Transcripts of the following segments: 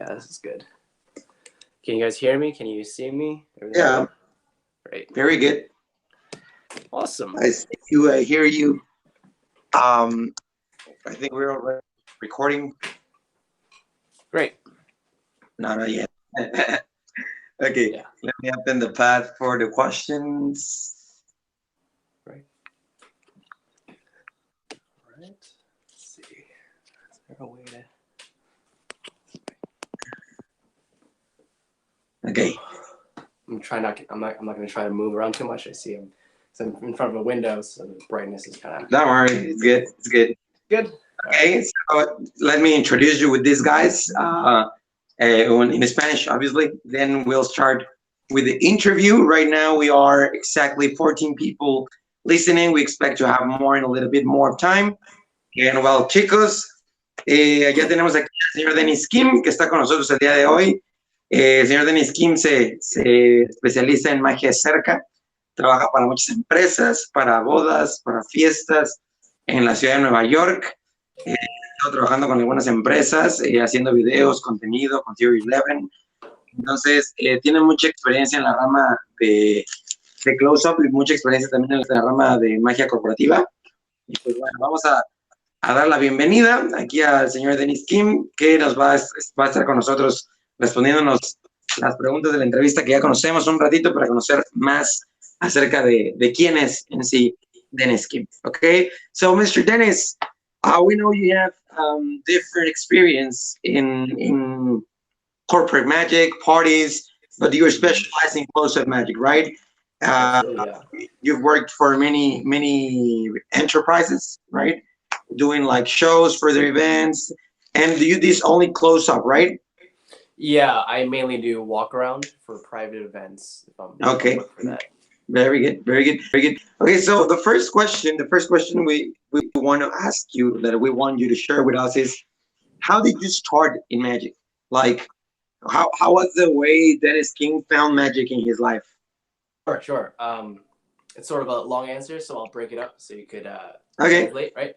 Yeah, this is good. Can you guys hear me? Can you see me? Everything Yeah. good? Great. Very good. Awesome. I see you. I hear you. I think we're already recording. Great. No, not yet. Okay. Yeah. Let me open the pad for the questions. Right. All right. Let's see. Is there a way to? Okay. I'm not going to try to move around too much. I see him. So I'm in front of a window, so the brightness is kind of Don't worry. It's good. It's good. good. Okay. So let me introduce you with these guys. In Spanish, obviously. Then we'll start with the interview. Right now, we are exactly 14 people listening. We expect to have more in a little bit more time. And well, chicos, ya tenemos aquí al señor Dennis Kim, que está con nosotros el día de hoy. El señor Dennis Kim se especializa en magia cerca. Trabaja para muchas empresas, para bodas, para fiestas en la ciudad de Nueva York. Está trabajando con algunas empresas, haciendo videos, contenido, con Series 11. Entonces, tiene mucha experiencia en la rama de close-up y mucha experiencia también en la rama de magia corporativa. Y pues bueno, vamos a dar la bienvenida aquí al señor Dennis Kim, que nos va a estar con nosotros respondiéndonos las preguntas de la entrevista que ya conocemos un ratito para conocer más acerca de quién es en sí Dennis Kim. Okay, so Mr. Dennis, we know you have different experience in corporate magic, parties, but you specialize in close-up magic, right? Yeah. You've worked for many enterprises, right? Doing like shows for their events, and do you this only close-up, right? Yeah, I mainly do walk around for private events. Okay. For that. Very good, very good, very good. Okay, so the first question we want to ask you, that we want you to share with us, is how did you start in magic? Like, how was the way Dennis King found magic in his life? Sure. It's sort of a long answer, so I'll break it up so you could Okay. translate, right?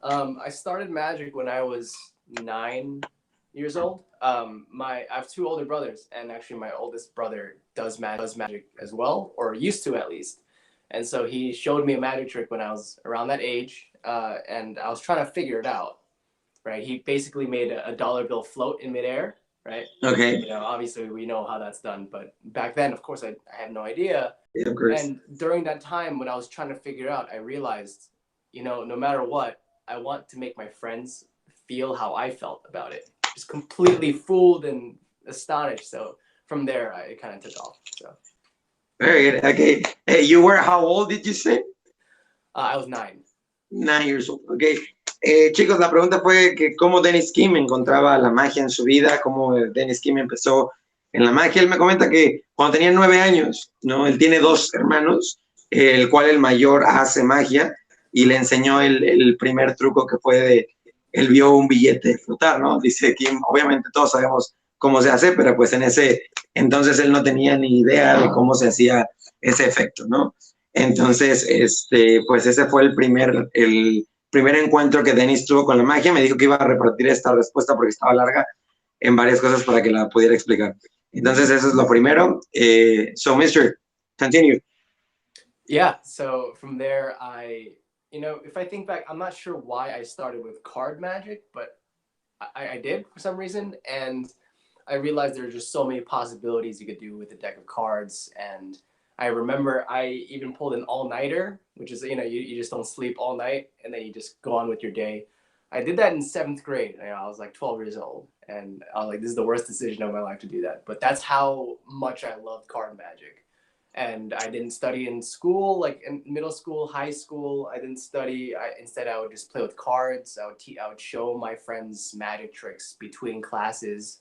I started magic when I was 9 years old. I have two older brothers, and actually my oldest brother does magic as well, or used to at least. And so he showed me a magic trick when I was around that age, and I was trying to figure it out, right? He basically made a dollar bill float in midair, right? Okay. You know, obviously we know how that's done, but back then, of course, I had no idea. Yeah, of course. And during that time when I was trying to figure it out, I realized, you know, no matter what, I want to make my friends feel how I felt about it. Just completely fooled and astonished. So from there, it kind of took off. So. Very good. Okay. Hey, you were how old did you say? I was 9. 9 years old. Okay. Chicos, la pregunta fue que cómo Dennis Kim encontraba la magia en su vida, cómo Dennis Kim empezó en la magia. Él me comenta que cuando tenía 9 años, ¿no? Él tiene 2 hermanos, el cual el mayor hace magia y le enseñó el primer truco, que fue él vio un billete flotar, ¿no? Dice Kim, obviamente todos sabemos cómo se hace, pero pues en ese entonces él no tenía ni idea de cómo se hacía ese efecto, ¿no? Entonces, pues ese fue el primer encuentro que Dennis tuvo con la magia. Me dijo que iba a repartir esta respuesta porque estaba larga en varias cosas para que la pudiera explicar. Entonces, eso es lo primero. So, Mr., continue. Yeah, so from there, you know, if I think back, I'm not sure why I started with card magic, but I did for some reason. And I realized there are just so many possibilities you could do with a deck of cards. And I remember I even pulled an all-nighter, which is, you know, you just don't sleep all night and then you just go on with your day. I did that in 7th grade. You know, I was like 12 years old, and I was like, this is the worst decision of my life to do that. But that's how much I loved card magic. And I didn't study in school, like in middle school, high school. I didn't study. Instead, I would just play with cards. I would show my friends magic tricks between classes.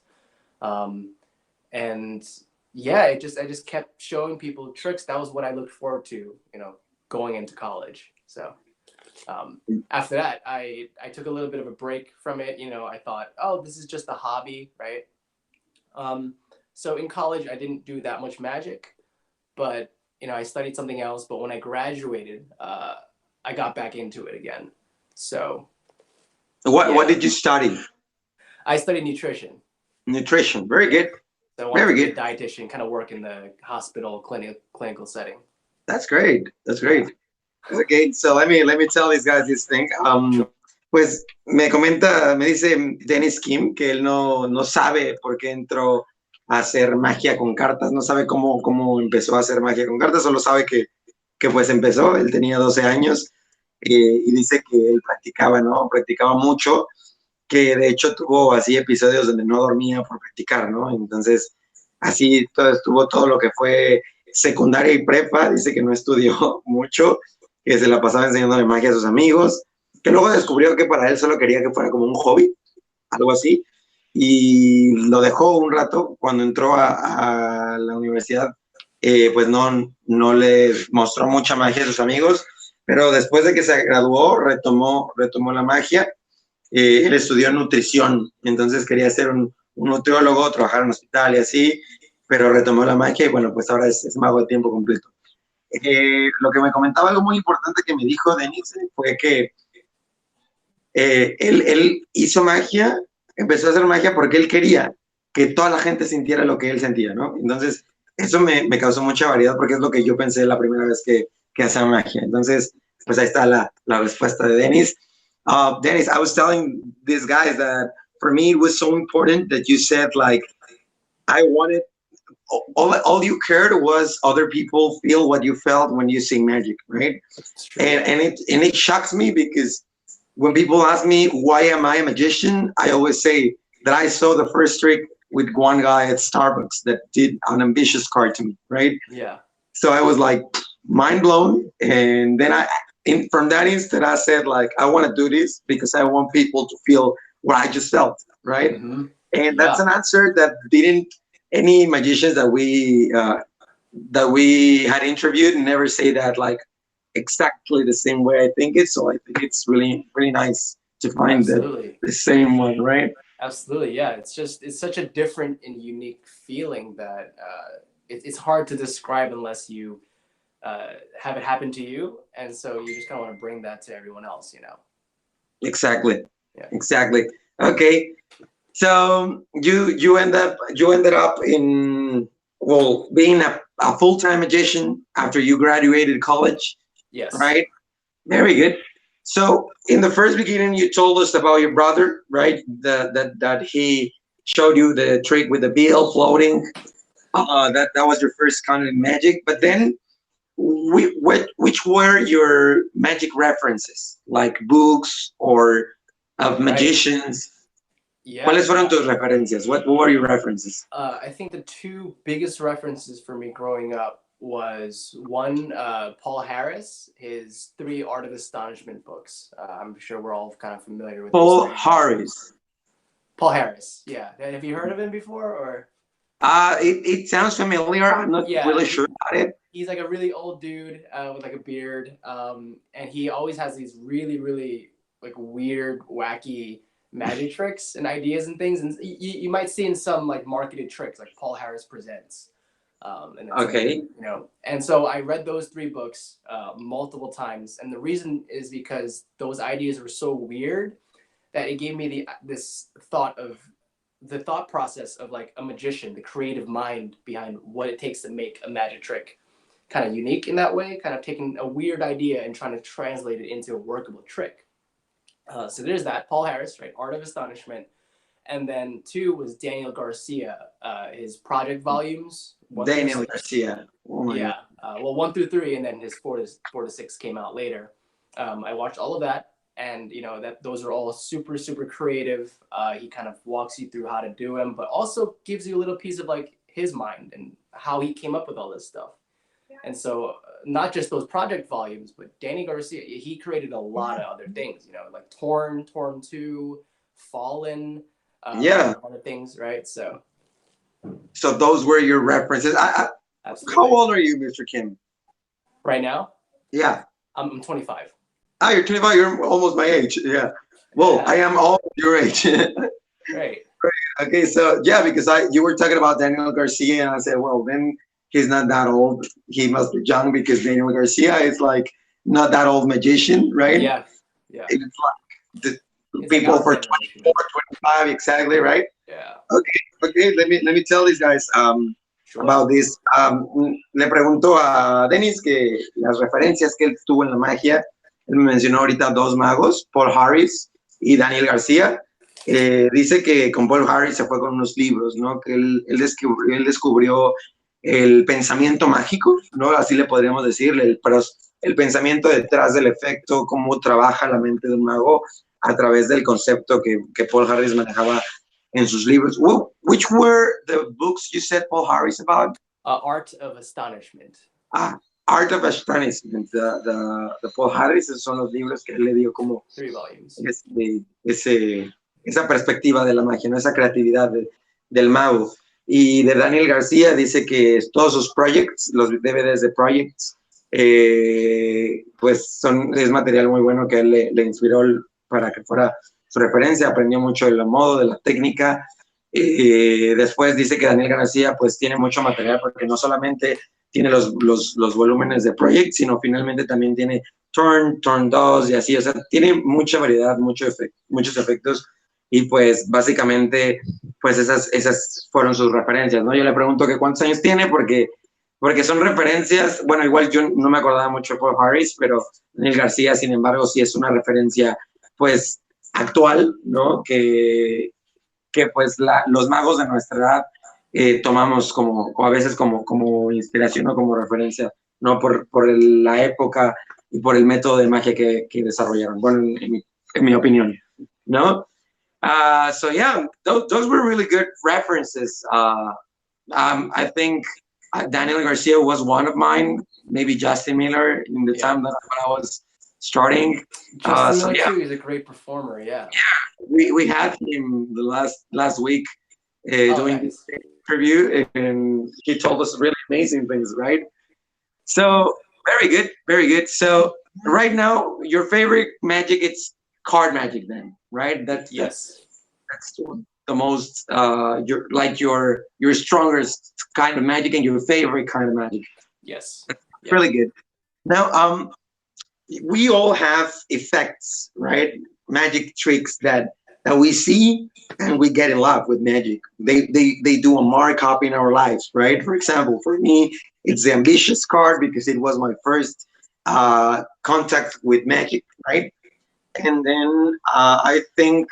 And yeah, I just kept showing people tricks. That was what I looked forward to, you know, going into college. So after that, I took a little bit of a break from it. You know, I thought, oh, this is just a hobby, right? So in college, I didn't do that much magic. But, you know, I studied something else. But when I graduated, I got back into it again. So. What did you study? I studied nutrition. Nutrition. Very good. So I wanted Very to be good. a dietitian, kind of work in the hospital clinical setting. That's great. That's great. Okay, so let me tell these guys this thing. Sure. Pues me dice Dennis Kim que él no sabe por qué entró a hacer magia con cartas, no sabe cómo empezó a hacer magia con cartas, solo sabe que pues empezó, él tenía 12 años y dice que él practicaba, ¿no? Practicaba mucho, que de hecho tuvo así episodios donde no dormía por practicar, ¿no? Entonces, así estuvo todo lo que fue secundaria y prepa, dice que no estudió mucho, que se la pasaba enseñándole magia a sus amigos, que luego descubrió que para él solo quería que fuera como un hobby, algo así, y lo dejó un rato. Cuando entró a la universidad, pues no le mostró mucha magia a sus amigos, pero después de que se graduó, retomó la magia. Él estudió nutrición, entonces quería ser un nutriólogo, trabajar en un hospital y así, pero retomó la magia y bueno, pues ahora es mago de tiempo completo. Lo que me comentaba, algo muy importante que me dijo Denis, fue que él hizo magia, empezó a hacer magia porque él quería que toda la gente sintiera lo que él sentía, ¿no? Entonces, eso me causó mucha variedad porque es lo que yo pensé la primera vez que hacía magia. Entonces, pues ahí está la respuesta de Denis. Dennis, I was telling these guys that for me it was so important that you said, like, I wanted, all you cared was other people feel what you felt when you sing magic, right? And it shocks me because when people ask me why am I a magician, I always say that I saw the first trick with one guy at Starbucks that did an ambitious card to me, right? Yeah. So I was like mind blown, and then from that instant I said, like, I want to do this because I want people to feel what I just felt, right? Mm-hmm. And that's an answer that didn't any magicians that we had interviewed never say that, like, exactly the same way I think it. So I think it's really, really nice to find the same one, right? Absolutely, yeah. It's such a different and unique feeling that it's hard to describe unless you have it happen to you, and so you just kind of want to bring that to everyone else, you know. Exactly. Yeah. Exactly. Okay. So you ended up in, well, being a full-time magician after you graduated college. Yes. Right. Very good. So in the first beginning, you told us about your brother, right? That he showed you the trick with the beetle floating. That was your first kind of magic. But then, which were your magic references, like books or of magicians? Yeah. ¿Cuáles fueron tus referencias? What were your references? I think the two biggest references for me growing up was one, Paul Harris, his 3 Art of Astonishment books. I'm sure we're all kind of familiar with Paul Harris. Paul Harris, yeah. Have you heard of him before, or? It sounds familiar. I'm not really sure about it. He's like a really old dude with like a beard, and he always has these really, really like weird, wacky magic tricks and ideas and things, and you might see in some like marketed tricks, like Paul Harris Presents. And okay. You know, and so I read those 3 books multiple times, and the reason is because those ideas were so weird that it gave me the thought process of like a magician, the creative mind behind what it takes to make a magic trick kind of unique in that way, kind of taking a weird idea and trying to translate it into a workable trick. So there's that, Paul Harris, right? Art of Astonishment. And then 2 was Daniel Garcia, his project volumes. Daniel Garcia. Oh yeah. Well, 1 through 3, and then his 4 to 6 came out later. I watched all of that, and you know that those are all super, super creative. He kind of walks you through how to do them, but also gives you a little piece of like his mind and how he came up with all this stuff. Yeah. And so not just those project volumes, but Danny Garcia, he created a lot of other things, you know, like Torn 2, Fallen, other things, right? So those were your references. How old are you, Mr. Kim? Right now? Yeah. I'm 25. Ah, you're 25. You're almost my age. Yeah. Well, I am all your age. Great. Okay, so yeah, because you were talking about Daniel Garcia, and I said, well, then he's not that old. He must be young because Daniel Garcia is like not that old magician, right? Yeah. Yeah. It's It's like people our for generation. 24, 25, exactly, right? Yeah. Okay. Let me tell these guys Sure. about this. Le pregunto a Dennis que las referencias que él tuvo en la magia. Él me mencionó ahorita dos magos, Paul Harris y Daniel García. Dice que con Paul Harris se fue con unos libros, ¿no? Que él descubrió el pensamiento mágico, ¿no? Así le podríamos decir, el pensamiento detrás del efecto, cómo trabaja la mente de un mago a través del concepto que Paul Harris manejaba en sus libros. Well, which were the books you said Paul Harris about? Art of Astonishment. Art of Astonishment, the Paul Harris, esos son los libros que él le dio como 3 volumes. Esa perspectiva de la magia, ¿no? Esa creatividad del mago. Y de Daniel García dice que todos sus projects, los DVDs de projects, pues es material muy bueno que él le inspiró para que fuera su referencia, aprendió mucho de la modo, de la técnica. Después dice que Daniel García pues tiene mucho material porque no solamente tiene los volúmenes de Project, sino finalmente también tiene Turn 2 y así, o sea, tiene mucha variedad, muchos efectos y pues básicamente pues esas fueron sus referencias, ¿no? Yo le pregunto que cuántos años tiene porque son referencias, bueno, igual yo no me acordaba mucho de Paul Harris, pero Daniel García, sin embargo, sí es una referencia pues actual, ¿no? Que pues los magos de nuestra edad tomamos como a veces como inspiración o como referencia, ¿no? Por la época y por el método de magia que desarrollaron, bueno, en mi opinión, ¿no? So yeah, those were really good references. I think Daniel Garcia was one of mine, maybe Justin Miller in the time that I was starting. Justin Miller too, he's a great performer, yeah. We had him the last week doing this interview, and he told us really amazing things, right? So very good. So right now, your favorite magic, it's card magic, then, right? That's the most your strongest kind of magic and your favorite kind of magic. Yes. Really good. Now, we all have effects, right? Magic tricks that we see and we get in love with magic. They do a markup in our lives, right? For example, for me, it's the ambitious card because it was my first contact with magic, right? And then I think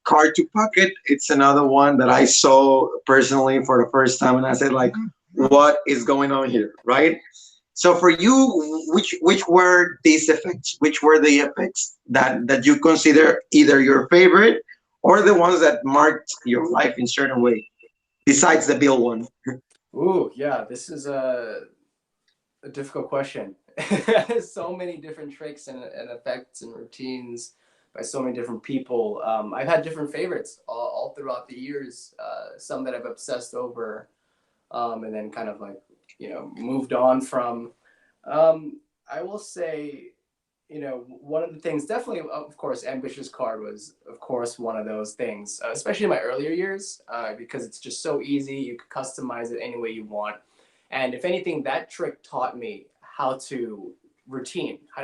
card to pocket, it's another one that I saw personally for the first time, and I said, like, what is going on here, right? So for you, which were these effects? Which were the effects that you consider either your favorite or the ones that marked your life in a certain way, besides the bill one? Ooh, yeah, this is a difficult question. So many different tricks and effects and routines by so many different people. I've had different favorites all throughout the years. Some that I've obsessed over, and then kind of like, moved on from. I will say, one of the things, definitely, of course, ambitious card was, of course, one of those things, especially in my earlier years, because it's just so easy. You can customize it any way you want. And if anything, that trick taught me how to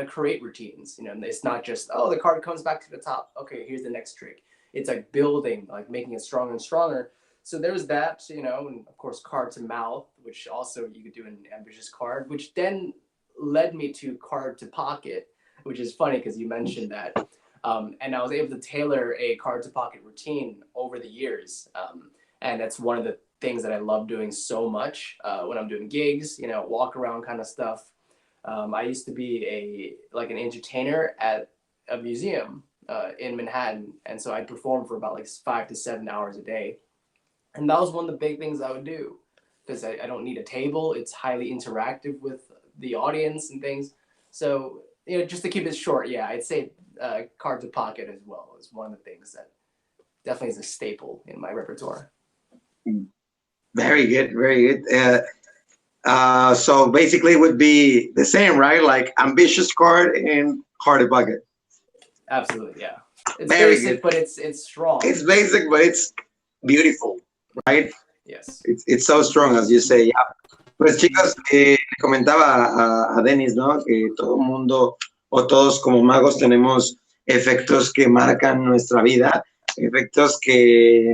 create routines. It's not just, oh, the card comes back to the top. Okay, here's the next trick. It's like building, like making it stronger and stronger. So there's that, and of course, card to mouth, which also you could do an ambitious card, which then led me to card to pocket, which is funny because you mentioned that. And I was able to tailor a card to pocket routine over the years. And that's one of the things that I love doing so much when I'm doing gigs, walk around kind of stuff. I used to be an entertainer at a museum in Manhattan. And so I'd perform for about 5 to 7 hours a day. And that was one of the big things I would do because I don't need a table. It's highly interactive with the audience and things. So, just to keep it short, yeah, I'd say card to pocket as well is one of the things that definitely is a staple in my repertoire. Very good. So basically it would be the same, right? Like ambitious card and card to pocket. Absolutely, yeah. It's very basic, good. But it's strong. It's basic, but it's beautiful, right? Yes. It's so strong, as you say. Yeah. Pues chicos, comentaba a Dennis, ¿no? Que todo mundo o todos como magos tenemos efectos que marcan nuestra vida, efectos que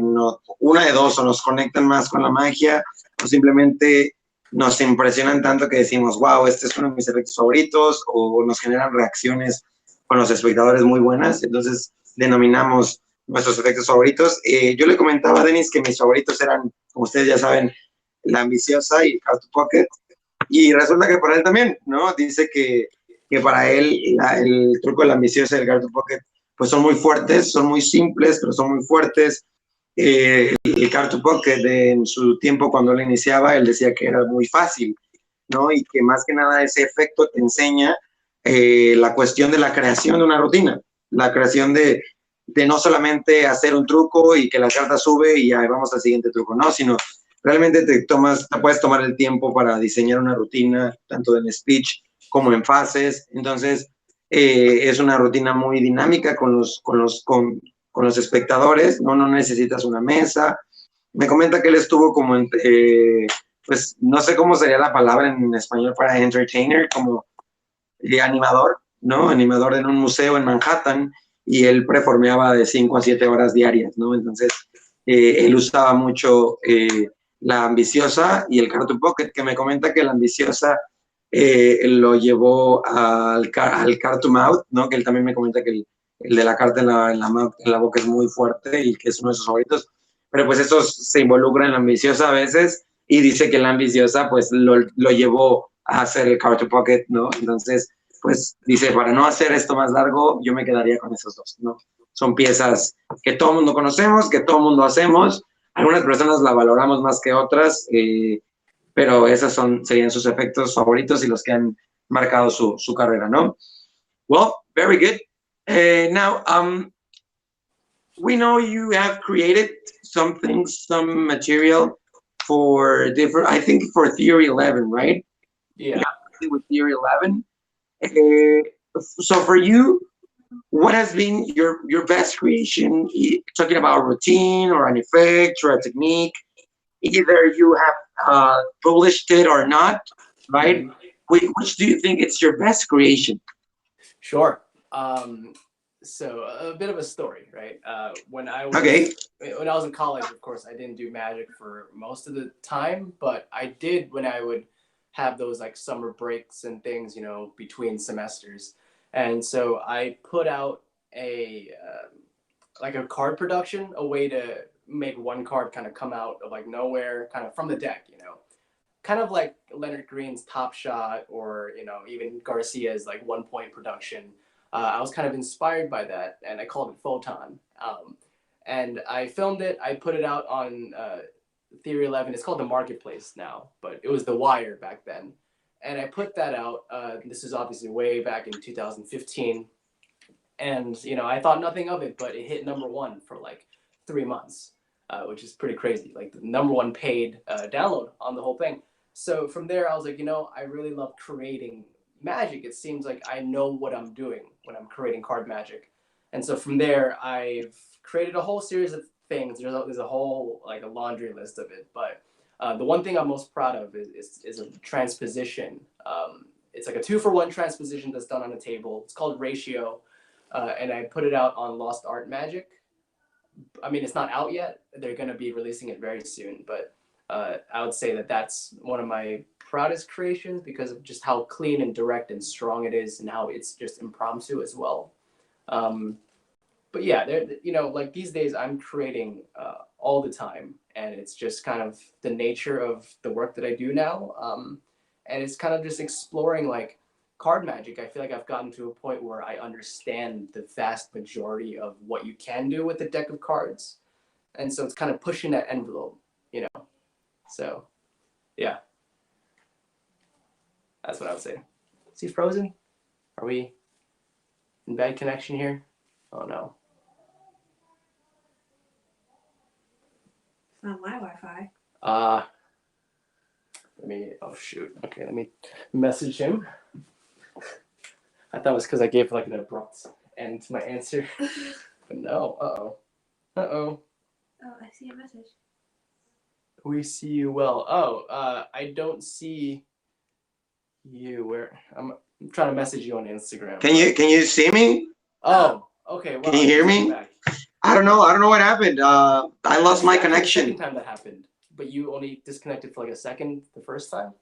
una de dos, o nos conectan más con la magia, o simplemente nos impresionan tanto que decimos, wow, este es uno de mis efectos favoritos, o nos generan reacciones con los espectadores muy buenas. Entonces denominamos nuestros efectos favoritos. Yo le comentaba a Denis que mis favoritos eran, como ustedes ya saben, la ambiciosa y el Card to Pocket, y resulta que para él también, ¿no? Dice que para él el truco de la ambiciosa y el Card to Pocket pues son muy fuertes, son muy simples, pero son muy fuertes. El Card to Pocket en su tiempo cuando él iniciaba, él decía que era muy fácil, ¿no? Y que más que nada ese efecto te enseña la cuestión de la creación de una rutina, la creación de no solamente hacer un truco y que la carta sube y ya vamos al siguiente truco, no, sino realmente te puedes tomar el tiempo para diseñar una rutina, tanto en speech como en fases. Entonces, es una rutina muy dinámica con los espectadores, ¿no? No necesitas una mesa. Me comenta que él estuvo como pues no sé cómo sería la palabra en español para entertainer, como animador, ¿no? Animador en un museo en Manhattan, y él preformeaba de 5 a 7 horas diarias, ¿no? Entonces, él usaba mucho la ambiciosa y el Card to Pocket, que me comenta que la ambiciosa lo llevó al Card to Mouth, ¿no? Que él también me comenta que el de la carta en la boca es muy fuerte y que es uno de sus favoritos, pero pues eso se involucra en la ambiciosa a veces, y dice que la ambiciosa pues lo llevó a hacer el Card to Pocket, ¿no? Entonces, pues dice, para no hacer esto más largo, yo me quedaría con esos dos, ¿no? Son piezas que todo el mundo conocemos, que todo el mundo hacemos. Algunas personas la valoramos más que otras, pero esos serían sus efectos favoritos y los que han marcado su carrera, ¿no? Well, very good. Now, we know you have created some things, some material for different, I think for Theory 11, right? Yeah. With Theory 11. So for you, what has been your best creation? Talking about a routine or an effect or a technique, either you have published it or not, right? Mm-hmm. Which do you think it's your best creation? Sure. So a bit of a story, right? When I was in college, of course, I didn't do magic for most of the time, but I did when I would have those like summer breaks and things, between semesters. And so I put out like a card production, a way to make one card kind of come out of like nowhere, kind of from the deck, kind of like Leonard Green's Top Shot, or even Garcia's like 1 point production. I was kind of inspired by that, and I called it Photon. And I filmed it. I put it out on Theory 11. It's called The Marketplace now, but it was The Wire back then. And I put that out. This is obviously way back in 2015. And, I thought nothing of it, but it hit #1 for like 3 months, which is pretty crazy. Like the #1 paid download on the whole thing. So from there, I was like, I really love creating magic. It seems like I know what I'm doing when I'm creating card magic. And so from there, I've created a whole series of things. There's a whole, like a laundry list of it. But the one thing I'm most proud of is a transposition. It's like a 2-for-1 transposition that's done on a table. It's called Ratio. And I put it out on Lost Art Magic. I mean, it's not out yet. They're going to be releasing it very soon. But I would say that that's one of my proudest creations because of just how clean and direct and strong it is, and how it's just impromptu as well. But yeah, like these days I'm creating all the time, and it's just kind of the nature of the work that I do now. And it's kind of just exploring like card magic. I feel like I've gotten to a point where I understand the vast majority of what you can do with a deck of cards. And so it's kind of pushing that envelope, So, yeah. That's what I would say. Is he frozen? Are we in bad connection here? Oh no. It's not my Wi-Fi. Oh shoot. Okay, let me message him. I thought it was because I gave like an abrupt end to my answer. But no. Uh-oh. Oh, I see a message. We see you well. Oh, I don't see you. Where I'm trying to message you on Instagram. Can you see me? Oh, Okay, wow. Can you hear me? Back. I don't know what happened. I lost my The connection. second time that happened, but you only disconnected for like a second the first time.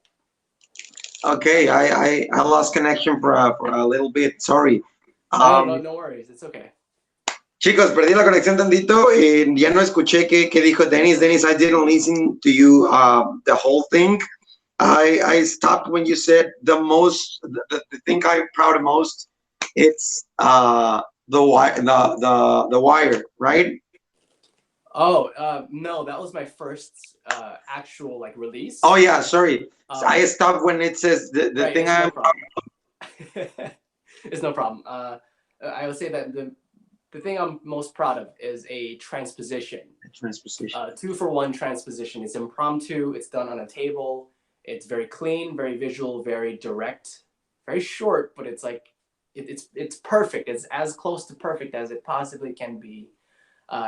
Okay, I lost connection for a little bit. Sorry. No worries. It's okay. Chicos, perdí la conexión tantito. Ya no escuché qué dijo Dennis. Dennis, I didn't listen to you the whole thing. I stopped when you said the thing I'm proud of most. It's the wire, right? Oh, no, that was my first actual like release. Oh yeah, sorry. I stopped when it says the right, thing I'm. No it's no problem. I would say that the thing I'm most proud of is a transposition. Transposition. 2-for-1 transposition. It's impromptu. It's done on a table. It's very clean, very visual, very direct, very short, but it's like it's perfect. It's as close to perfect as it possibly can be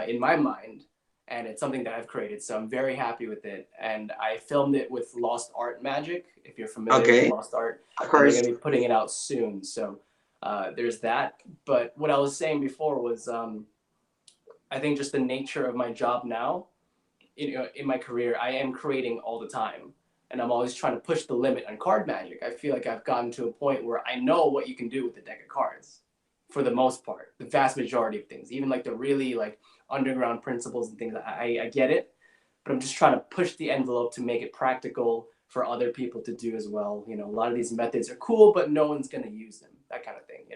in my mind, and it's something that I've created. So I'm very happy with it, and I filmed it with Lost Art Magic. If you're familiar with Lost Art, of course, they're gonna be putting it out soon. So there's that. But what I was saying before was, I think just the nature of my job now, in my career, I am creating all the time. And I'm always trying to push the limit on card magic. I feel like I've gotten to a point where I know what you can do with a deck of cards, for the most part, the vast majority of things, even like the really like underground principles and things. I get it, but I'm just trying to push the envelope to make it practical for other people to do as well. A lot of these methods are cool, but no one's going to use them, that kind of thing,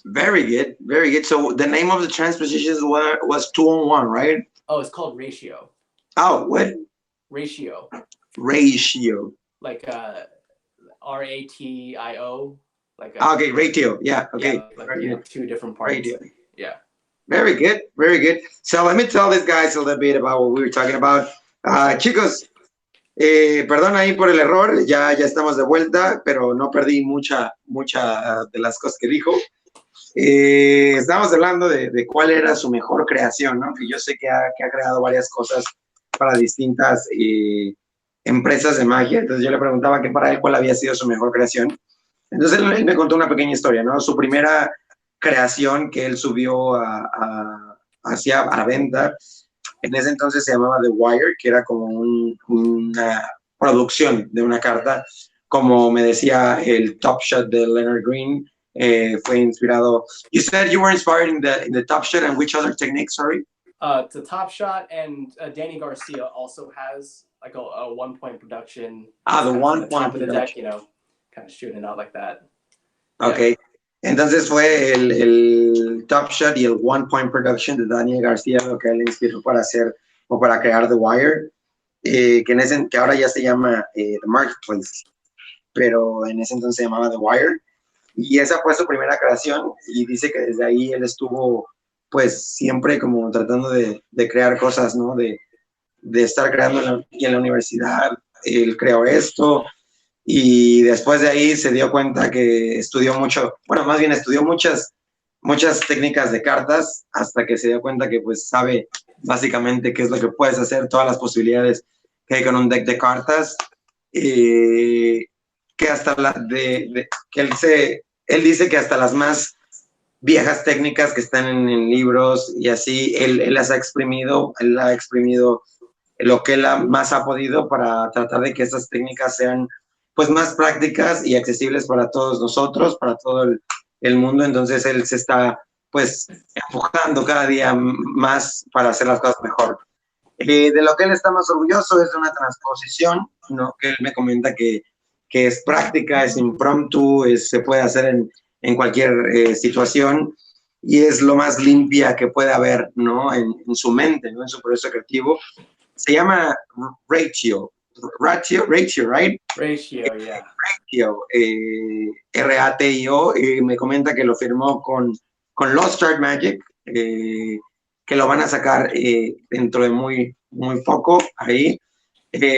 Very good, very good. So the name of the transpositions was 2-on-1, right? Oh, it's called Ratio. Oh, what? Ratio. Like RATIO. Like okay, ratio. Yeah. Okay. Yeah, like, 2 different parts. Radio. Yeah. Very good. Very good. So let me tell these guys a little bit about what we were talking about. Chicos, perdón ahí por el error. Ya estamos de vuelta, pero no perdí mucha de las cosas que dijo. Estábamos hablando de cuál era su mejor creación, ¿no? Que yo sé que ha creado varias cosas para distintas empresas de magia. Entonces yo le preguntaba que para él cuál había sido su mejor creación. Entonces él me contó una pequeña historia, ¿no? Su primera creación que él subió hacia a venta, en ese entonces se llamaba The Wire, que era como una producción de una carta, como me decía el Top Shot de Leonard Green. Fue inspirado. You said you were inspired in the Top Shot, and which other technique? Sorry. The Top Shot, and Danny Garcia also has like a 1-point production. The 1-point production. Deck, kind of shooting out like that. Okay. Yeah. Entonces fue el Top Shot y el 1-point production de Danny Garcia lo que él inspiró para hacer o para crear The Wire, que ahora ya se llama The Marketplace, pero en ese entonces se llamaba The Wire. Y esa fue su primera creación y dice que desde ahí él estuvo pues siempre como tratando de crear cosas, ¿no? De estar creando en la universidad. Él creó esto y después de ahí se dio cuenta que estudió mucho, bueno, más bien estudió muchas técnicas de cartas hasta que se dio cuenta que pues sabe básicamente qué es lo que puedes hacer, todas las posibilidades que hay con un deck de cartas. Que hasta que él dice que hasta las más viejas técnicas que están en libros y así, él las ha exprimido, él ha exprimido lo que él más ha podido para tratar de que esas técnicas sean pues más prácticas y accesibles para todos nosotros, para todo el mundo. Entonces él se está pues empujando cada día más para hacer las cosas mejor. De lo que él está más orgulloso es de una transposición, ¿no? Que él me comenta que es práctica, es impromptu, se puede hacer en cualquier situación y es lo más limpia que puede haber, ¿no? En su mente, ¿no? En su proceso creativo. Se llama Ratio, right? Ratio, yeah. Ratio, RATIO, me comenta que lo firmó con Lost Art Magic, que lo van a sacar dentro de muy poco ahí.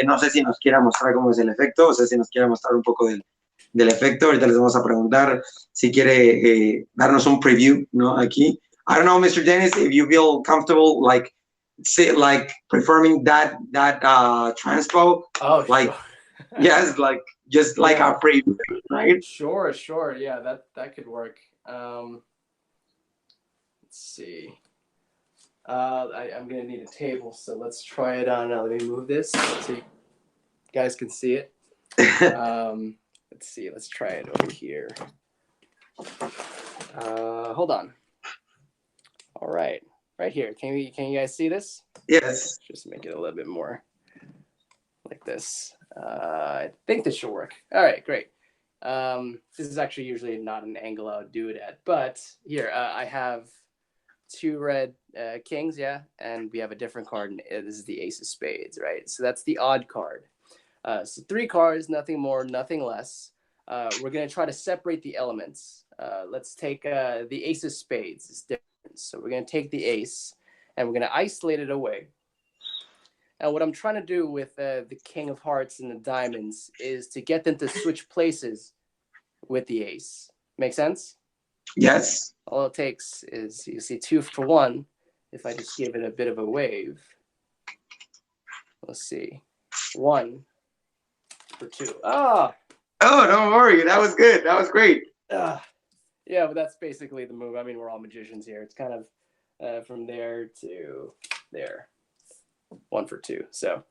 No sé si nos quiera mostrar cómo es el efecto, o sea, si nos quiera mostrar un poco del efecto. Ahorita les vamos a preguntar si quiere darnos un preview, ¿no? Aquí. I don't know, Mr. Dennis, if you feel comfortable, like performing that transpo. Oh, like, sure. Yes, just like our preview, right? Sure. Yeah, that could work. Let's see. I'm gonna need a table, so let's try it on. Let me move this so you guys can see it. Let's see. Let's try it over here. Hold on. All right, right here. Can you guys see this? Yes. Just make it a little bit more like this. I think this should work. All right, great. This is actually usually not an angle I would do it at, but here I have 2 red kings, yeah, and we have a different card. And this is the ace of spades, right? So that's the odd card. So 3 cards, nothing more, nothing less. We're gonna try to separate the elements. Let's take the ace of spades. It's different. So we're gonna take the ace and we're gonna isolate it away. And what I'm trying to do with the king of hearts and the diamonds is to get them to switch places with the ace. Make sense? Yes. All it takes is, you see, 2 for 1. If I just give it a bit of a wave, let's see, 1 for 2. Ah! Oh, don't worry. That was good. That was great. Yeah, but that's basically the move. I mean, we're all magicians here. It's kind of from there to there. 1 for 2. So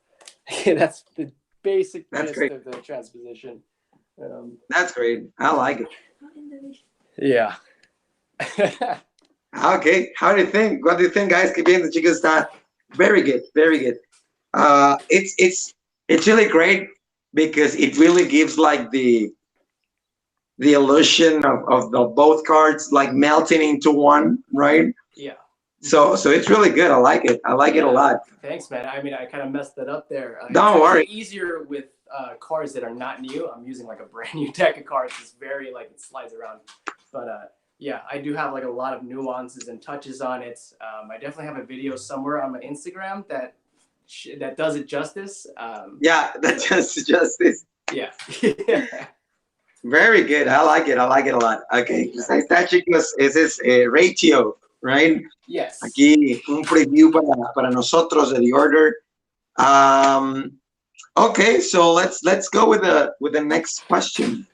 that's the basic gist of the transposition. That's great. I like it. Yeah. Okay. How do you think? What do you think, guys? Que bien, the chicos está very good. Very good. It's really great because it really gives like the illusion of the both cards like melting into one, right? Yeah. So it's really good. I like it. I like it a lot. Thanks, man. I mean, I kind of messed that up there. Don't worry. It's easier with cards that are not new. I'm using like a brand new deck of cards. It's very like it slides around. But yeah, I do have like a lot of nuances and touches on it. I definitely have a video somewhere on my Instagram that does it justice. Yeah, that does it justice. Yeah. Very good. I like it. I like it a lot. Okay. Está, chicos, ese es ratio, right? Yes. Aquí un preview para nosotros de The Order. Okay, so let's go with the next question.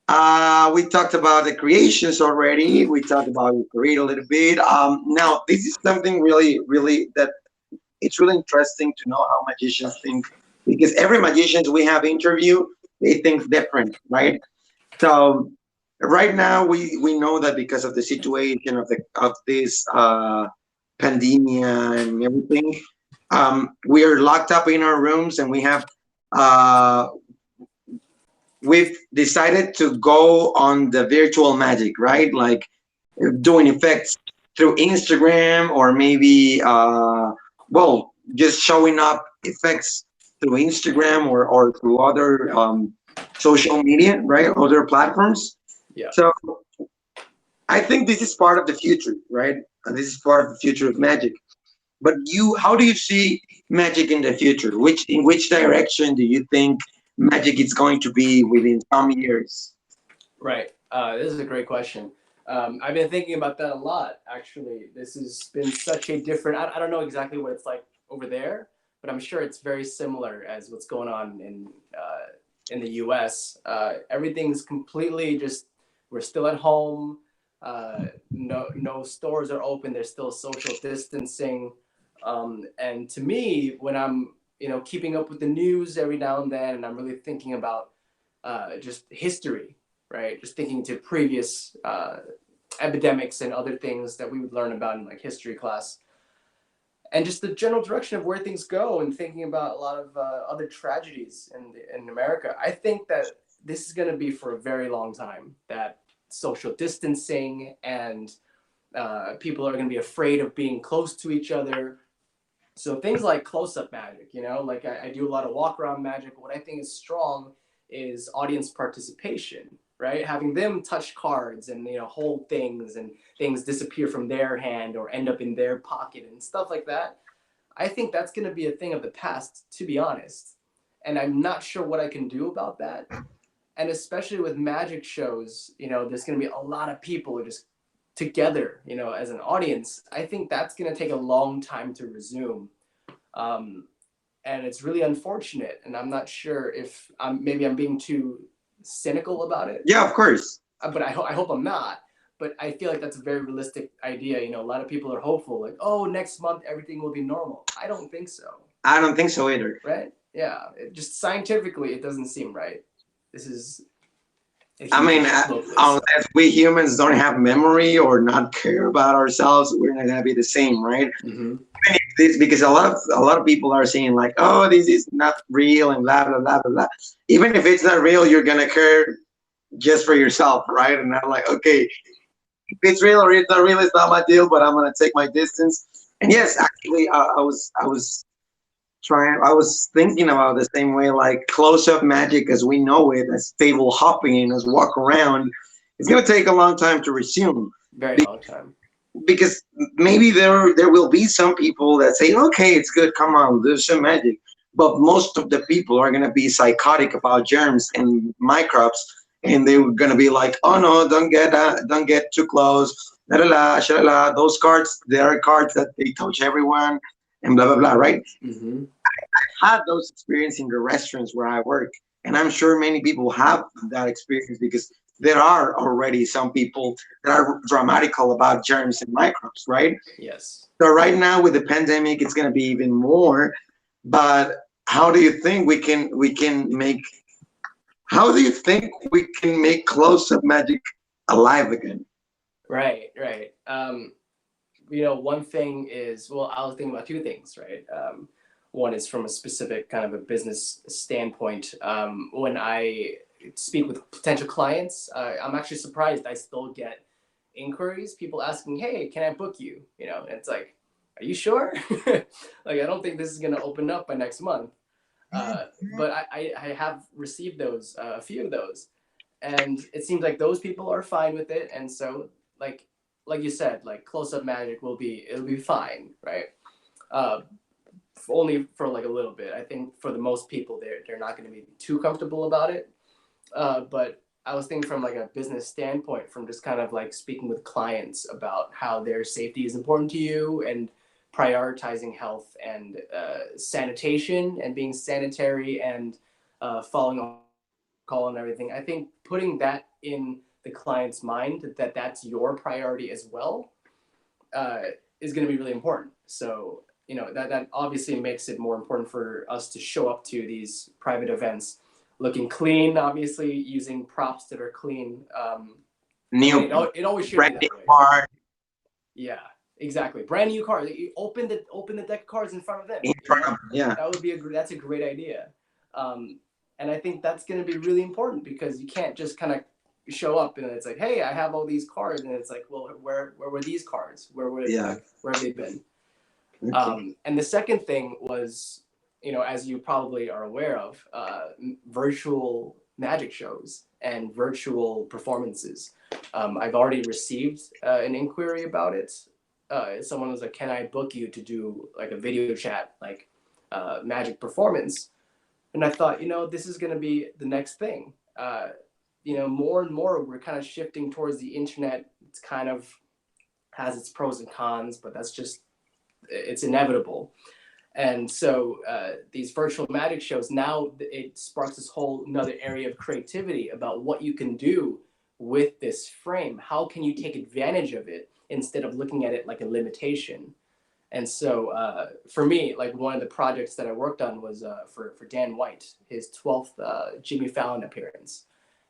We talked about the creations already. We talked about your career a little bit. Now this is something really that it's really interesting to know how magicians think, because every magician we have interview, they think different, right? So right now we know that because of the situation of this pandemic and everything, we are locked up in our rooms, and we've decided to go on the virtual magic, right? Like doing effects through Instagram, or maybe just showing up effects through Instagram or through other social media, right? Other platforms. Yeah. So I think this is part of the future, right? This is part of the future of magic. But how do you see magic in the future? In which direction do you think magic is going to be within some years? Right. This is a great question. I've been thinking about that a lot, actually. This has been such a different, I don't know exactly what it's like over there, but I'm sure it's very similar as what's going on in the US. Everything's completely just, we're still at home. No stores are open. There's still social distancing. And to me, when I'm, keeping up with the news every now and then, and I'm really thinking about just history, right? Just thinking to previous epidemics and other things that we would learn about in like history class, and just the general direction of where things go, and thinking about a lot of other tragedies in America. I think that this is going to be for a very long time, that social distancing and people are going to be afraid of being close to each other. So things like close-up magic, like I do a lot of walk-around magic. What I think is strong is audience participation, right? Having them touch cards and, hold things, and things disappear from their hand or end up in their pocket and stuff like that. I think that's going to be a thing of the past, to be honest. And I'm not sure what I can do about that. And especially with magic shows, there's going to be a lot of people just together, as an audience. I think that's going to take a long time to resume. And it's really unfortunate. And I'm not sure if maybe I'm being too cynical about it. Yeah, of course. But I hope I'm not. but I feel like that's a very realistic idea. You know, a lot of people are hopeful, like, oh, next month everything will be normal. I don't think so. I don't think so either. Right? Yeah. Just scientifically, it doesn't seem right. This is. I mean, unless we humans don't have memory or not care about ourselves, we're not gonna be the same, right? Mm-hmm. This because a lot of people are saying like, oh, this is not real and blah blah blah blah blah. Even if it's not real, you're gonna care just for yourself, right? And I'm like, okay, if it's real or it's not real, it's not my deal, but I'm gonna take my distance. And yes, actually, I was thinking about the same way, like close-up magic as we know it, as table hopping and as walk around, it's gonna take a long time to resume. Very long time. Because maybe there will be some people that say, okay, it's good, come on, there's some magic. But most of the people are gonna be psychotic about germs and microbes, and they're gonna be like, oh no, don't get too close. La, la, la, shalala. Those cards, they are cards that they touch everyone, and blah blah blah, right? Mm-hmm. I had those experiences in the restaurants where I work, and I'm sure many people have that experience because there are already some people that are dramatical about germs and microbes, right? Yes. So right now with the pandemic, it's going to be even more. But how do you think we can make? How do you think we can make close-up magic alive again? Right. You know, one thing is, well, I was thinking about two things, right? One is from a specific kind of a business standpoint. When I speak with potential clients, I'm actually surprised I still get inquiries, people asking, hey, can I book you? You know, and it's like, are you sure? Like, I don't think this is going to open up by next month. But I have received those, a few of those. And it seems like those people are fine with it. And so, like you said, like close-up magic it'll be fine, right? Only for like a little bit. I think for the most people, they're not going to be too comfortable about it. But I was thinking from like a business standpoint, from just kind of like speaking with clients about how their safety is important to you and prioritizing health and sanitation and being sanitary and following call and everything. I think putting that in the client's mind that that's your priority as well is going to be really important. So, you know, that obviously makes it more important for us to show up to these private events looking clean, obviously using props that are clean. It always should be that way. Card. Yeah, exactly. Brand new card. You open the deck of cards in front of them. Yeah. That would be that's a great idea. And I think that's going to be really important because you can't just kind of show up and it's like, hey, I have all these cards, and it's like, well, where were these cards? Where have they been? Okay. And the second thing was, you know, as you probably are aware of, virtual magic shows and virtual performances. I've already received an inquiry about it. Someone was like, can I book you to do like a video chat, like magic performance? And I thought, you know, this is going to be the next thing. You know, more and more we're kind of shifting towards the internet. It's kind of has its pros and cons, but it's inevitable. And so these virtual magic shows, now it sparks this whole another area of creativity about what you can do with this frame. How can you take advantage of it instead of looking at it like a limitation? And so for me, like one of the projects that I worked on was for Dan White, his 12th Jimmy Fallon appearance.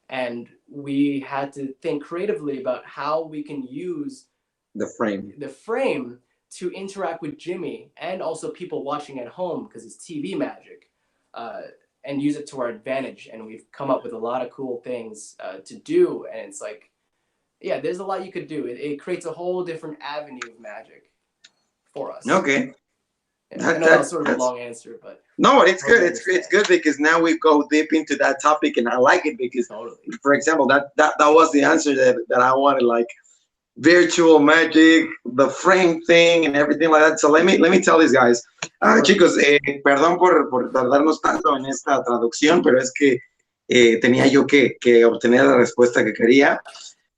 And we had to think creatively about how we can use the frame to interact with Jimmy and also people watching at home, because it's TV magic, and use it to our advantage. And we've come up with a lot of cool things to do. And it's like, yeah, there's a lot you could do. It creates a whole different avenue of magic for us. Okay. Yeah, I know that's sort of a long answer, but no, it's good. It's good because now we go deep into that topic, and I like it because, totally. For example, that was the answer that I wanted, like virtual magic, the frame thing, and everything like that. So let me tell these guys, chicos, perdón por tardarnos tanto en esta traducción, pero es que tenía yo que obtener la respuesta que quería.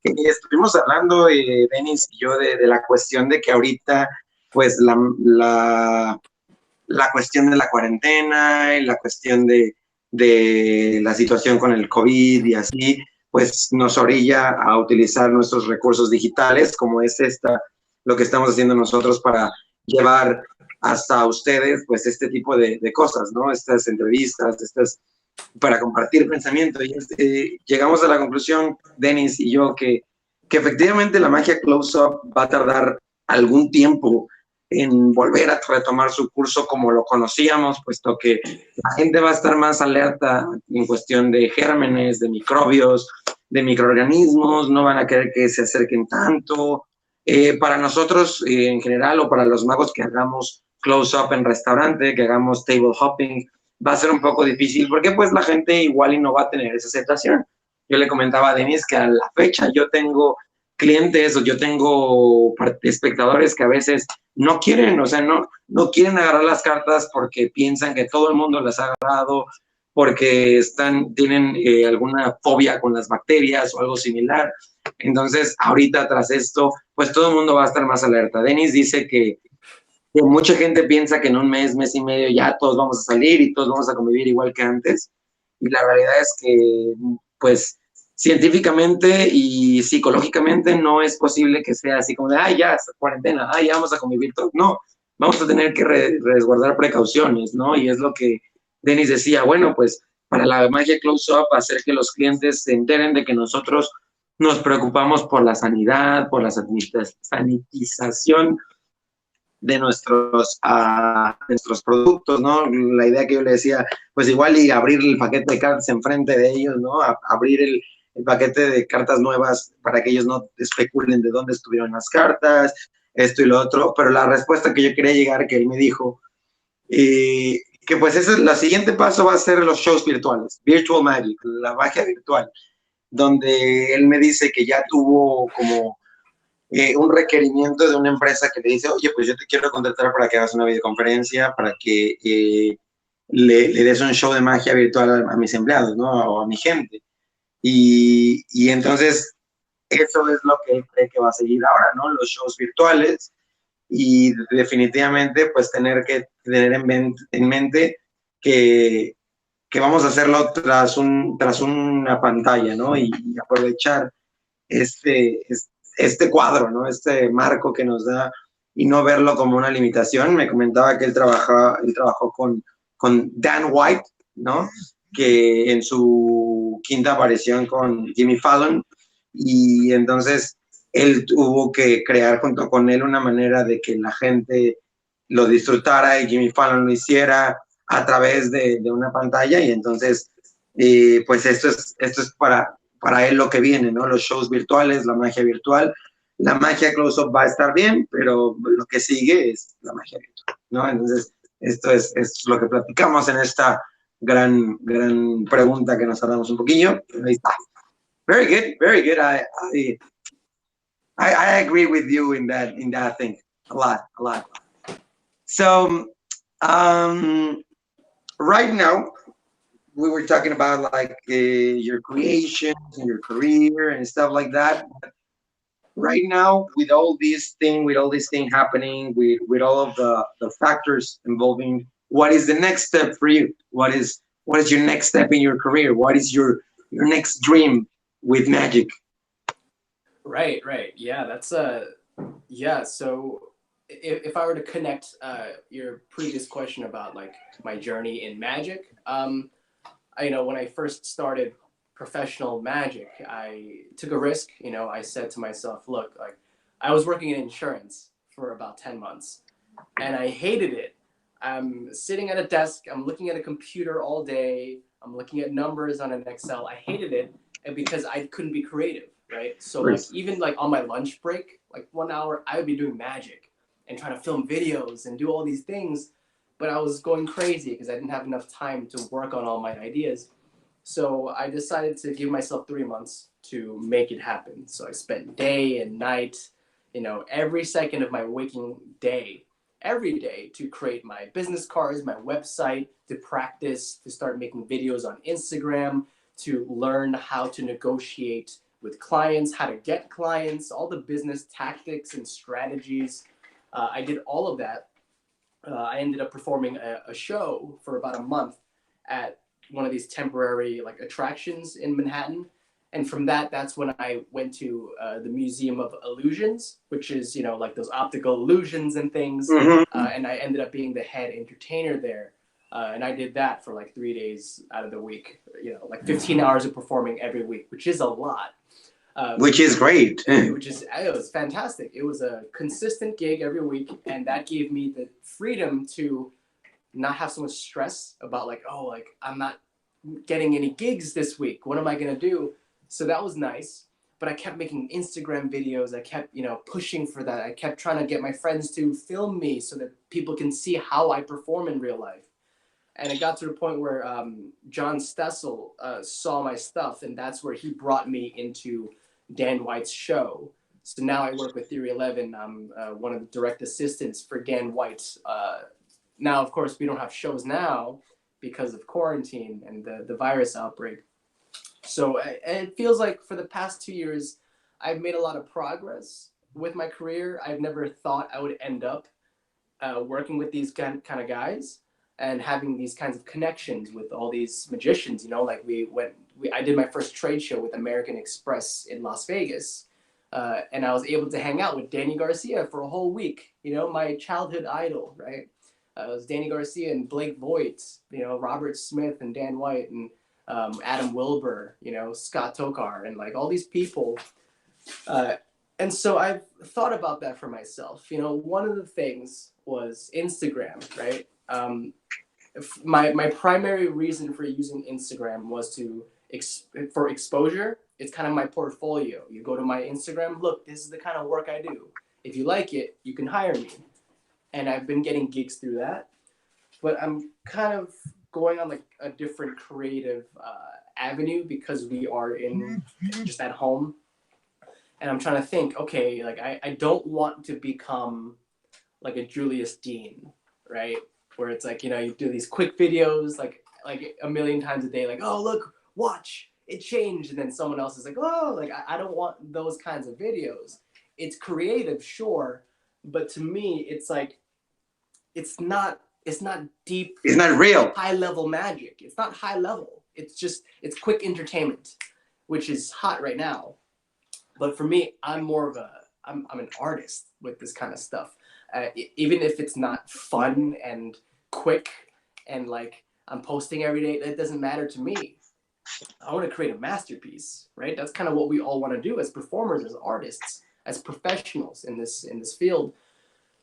Estuvimos hablando, Denis y yo, de la cuestión de que ahorita, pues, la cuestión de la cuarentena y la cuestión de la situación con el COVID y así, pues nos orilla a utilizar nuestros recursos digitales, como es lo que estamos haciendo nosotros para llevar hasta ustedes, pues este tipo de cosas, ¿no? Estas entrevistas, para compartir pensamiento. Y llegamos a la conclusión, Denis y yo, que efectivamente la magia close-up va a tardar algún tiempo en volver a retomar su curso como lo conocíamos, puesto que la gente va a estar más alerta en cuestión de gérmenes, de microbios, de microorganismos, no van a querer que se acerquen tanto. Para nosotros en general, o para los magos que hagamos close-up en restaurante, que hagamos table hopping, va a ser un poco difícil porque pues la gente igual y no va a tener esa aceptación. Yo le comentaba a Denis que a la fecha yo tengo clientes o yo tengo espectadores que a veces no quieren, o sea, no quieren agarrar las cartas porque piensan que todo el mundo las ha agarrado, porque tienen alguna fobia con las bacterias o algo similar. Entonces, ahorita tras esto, pues todo el mundo va a estar más alerta. Denis dice que mucha gente piensa que en un mes y medio ya todos vamos a salir y todos vamos a convivir igual que antes. Y la realidad es que, pues, científicamente y psicológicamente no es posible que sea así como de, ya, cuarentena, ya vamos a convivir todos. No, vamos a tener que resguardar precauciones, ¿no? Y es lo que Denis decía, bueno, pues, para la magia close-up, hacer que los clientes se enteren de que nosotros nos preocupamos por la sanidad, por la sanitización de nuestros productos, ¿no? La idea que yo le decía, pues igual y abrir el paquete de cartas enfrente de ellos, ¿no? Abrir el paquete de cartas nuevas para que ellos no especulen de dónde estuvieron las cartas, esto y lo otro, pero la respuesta que yo quería llegar, que él me dijo, que pues la siguiente paso va a ser los shows virtuales, Virtual Magic, la magia virtual, donde él me dice que ya tuvo como un requerimiento de una empresa que le dice, oye, pues yo te quiero contratar para que hagas una videoconferencia, para que le des un show de magia virtual a mis empleados, ¿no? O a mi gente. Y entonces, eso es lo que él cree que va a seguir ahora, ¿no? Los shows virtuales y definitivamente, pues tener que tener en mente que vamos a hacerlo tras una pantalla, ¿no? Y aprovechar este cuadro, ¿no? Este marco que nos da y no verlo como una limitación. Me comentaba que él trabajó con Dan White, ¿no? Que en su quinta aparición con Jimmy Fallon, y entonces él tuvo que crear junto con él una manera de que la gente lo disfrutara y Jimmy Fallon lo hiciera a través de una pantalla, y entonces pues esto es para él lo que viene, ¿no? Los shows virtuales, la magia virtual. La magia close-up va a estar bien, pero lo que sigue es la magia virtual, ¿no? Entonces, esto es lo que platicamos en esta gran pregunta que nos hablamos un poquillo. Ahí está. Very good, very good. I agree with you in that thing a lot. So, right now, we were talking about like your creations and your career and stuff like that. Right now, with all this thing happening, with all of the factors involving, what is the next step for you? What is your next step in your career? What is your next dream with magic? Right. Yeah, that's yeah. So if I were to connect your previous question about like my journey in magic, when I first started professional magic, I took a risk. I said to myself, look, like I was working in insurance for about 10 months and I hated it. I'm sitting at a desk, I'm looking at a computer all day, I'm looking at numbers on an Excel. I hated it, and because I couldn't be creative, right? So like even like on my lunch break, like 1 hour, I would be doing magic and trying to film videos and do all these things, but I was going crazy because I didn't have enough time to work on all my ideas. So I decided to give myself 3 months to make it happen. So I spent day and night, every second of my waking day, every day, to create my business cards, my website, to practice, to start making videos on Instagram, to learn how to negotiate with clients, how to get clients, all the business tactics and strategies. I did all of that. I ended up performing a show for about a month at one of these temporary like attractions in Manhattan. And from that, that's when I went to the Museum of Illusions, which is, like those optical illusions and things. And I ended up being the head entertainer there. And I did that for like 3 days out of the week, like 15 hours of performing every week, which is a lot. Which is great. It was fantastic. It was a consistent gig every week. And that gave me the freedom to not have so much stress about like, oh, like I'm not getting any gigs this week. What am I going to do? So that was nice, but I kept making Instagram videos. I kept, pushing for that. I kept trying to get my friends to film me so that people can see how I perform in real life. And it got to the point where John Stessel saw my stuff, and that's where he brought me into Dan White's show. So now I work with Theory 11. I'm one of the direct assistants for Dan White. Now, of course, we don't have shows now because of quarantine and the virus outbreak. So it feels like for the past 2 years, I've made a lot of progress with my career. I've never thought I would end up working with these kind of guys and having these kinds of connections with all these magicians. Like I did my first trade show with American Express in Las Vegas, and I was able to hang out with Danny Garcia for a whole week. My childhood idol, right? It was Danny Garcia and Blake Voigt, Robert Smith and Dan White and Adam Wilbur, Scott Tokar, and like all these people. And so I've thought about that for myself. One of the things was Instagram, right? My primary reason for using Instagram was for exposure. It's kind of my portfolio. You go to my Instagram, look, this is the kind of work I do. If you like it, you can hire me. And I've been getting gigs through that. But I'm kind of going on like a different creative avenue because we are just at home. And I'm trying to think, okay, like I don't want to become like a Julius Dean, right? Where it's like, you do these quick videos like a million times a day, like, oh, look, watch, it changed. And then someone else is like, oh, like I don't want those kinds of videos. It's creative, sure. But to me, it's like, it's not deep. It's not real. High level magic. It's not high level. It's quick entertainment, which is hot right now. But for me, I'm more of I'm an artist with this kind of stuff. Even if it's not fun and quick and like I'm posting every day, that doesn't matter to me. I want to create a masterpiece, right? That's kind of what we all want to do as performers, as artists, as professionals in this field.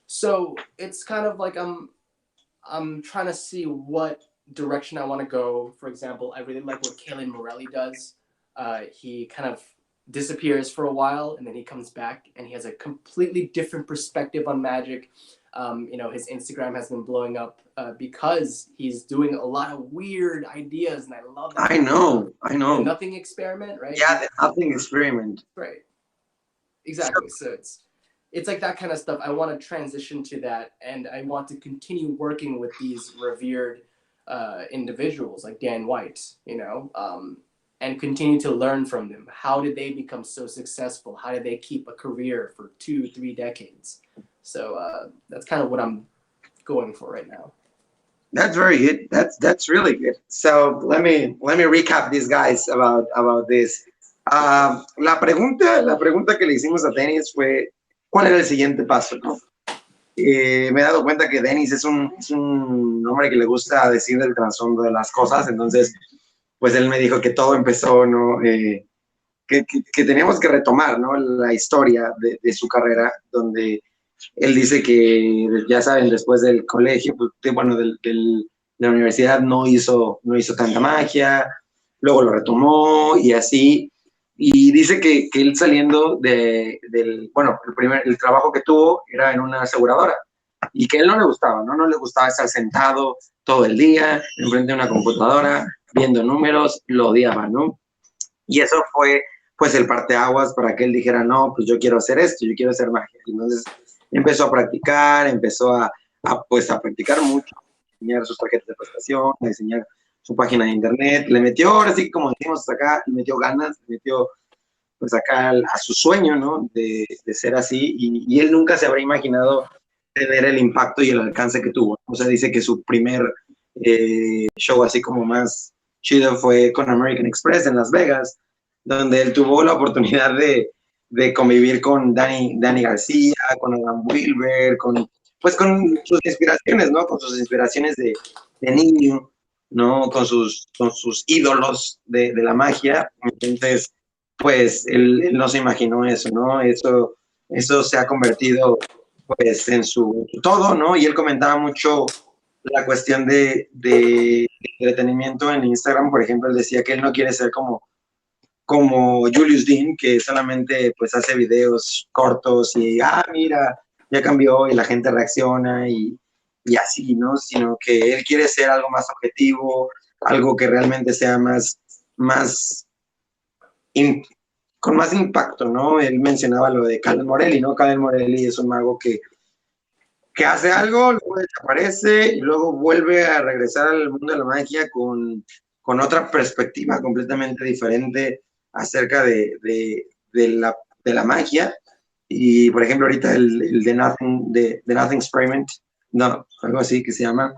So it's kind of like I'm trying to see what direction I want to go. For example, I really like what Kalen Morelli does. He kind of disappears for a while and then he comes back and he has a completely different perspective on magic. His Instagram has been blowing up because he's doing a lot of weird ideas, and I love that. I know. The nothing experiment, right? Yeah, the nothing experiment. Right. Exactly. So it's like that kind of stuff. I want to transition to that, and I want to continue working with these revered individuals like Dan White, and continue to learn from them. How did they become so successful? How did they keep a career for 2-3 decades? So that's kind of what I'm going for right now. That's very good. That's really good. So let me recap these guys about this. La pregunta que le hicimos a Dennis fue ¿cuál era el siguiente paso? ¿No? Me he dado cuenta que Dennis es un hombre que le gusta decir el trasfondo de las cosas, entonces pues él me dijo que todo empezó, ¿no? Que teníamos que retomar, ¿no? La historia de su carrera, donde él dice que, ya saben, después del colegio, pues, bueno, de la universidad no hizo tanta magia, luego lo retomó y así. Y dice que él saliendo el trabajo que tuvo era en una aseguradora y que a él no le gustaba, ¿no? No le gustaba estar sentado todo el día enfrente de una computadora viendo números, lo odiaba, ¿no? Y eso fue, pues, el parteaguas para que él dijera, no, pues yo quiero hacer esto, yo quiero hacer magia. Entonces empezó a practicar, empezó a practicar mucho, a diseñar sus tarjetas de prestación, a diseñar su página de internet, le metió, ahora sí, como decimos acá, le metió ganas, le metió pues acá a su sueño, ¿no? De ser así, y él nunca se habría imaginado tener el impacto y el alcance que tuvo. O sea, dice que su primer show así como más chido fue con American Express en Las Vegas, donde él tuvo la oportunidad de convivir con Dani García, con Adam Wilber, pues con sus inspiraciones, ¿no? Con sus inspiraciones de niño, ¿no? Con sus ídolos de la magia. Entonces, pues él no se imaginó eso, ¿no? Eso se ha convertido pues en su todo, ¿no? Y él comentaba mucho la cuestión de entretenimiento en Instagram, por ejemplo, él decía que él no quiere ser como Julius Dean, que solamente pues hace videos cortos y, mira, ya cambió y la gente reacciona y así, ¿no? Sino que él quiere ser algo más objetivo, algo que realmente sea más in, con más impacto, ¿no? Él mencionaba lo de Calen Morelli, ¿no? Calen Morelli es un mago que hace algo, luego desaparece y luego vuelve a regresar al mundo de la magia con otra perspectiva completamente diferente acerca de la magia. Y, por ejemplo, ahorita el The Nothing Experiment, no, algo así que se llama,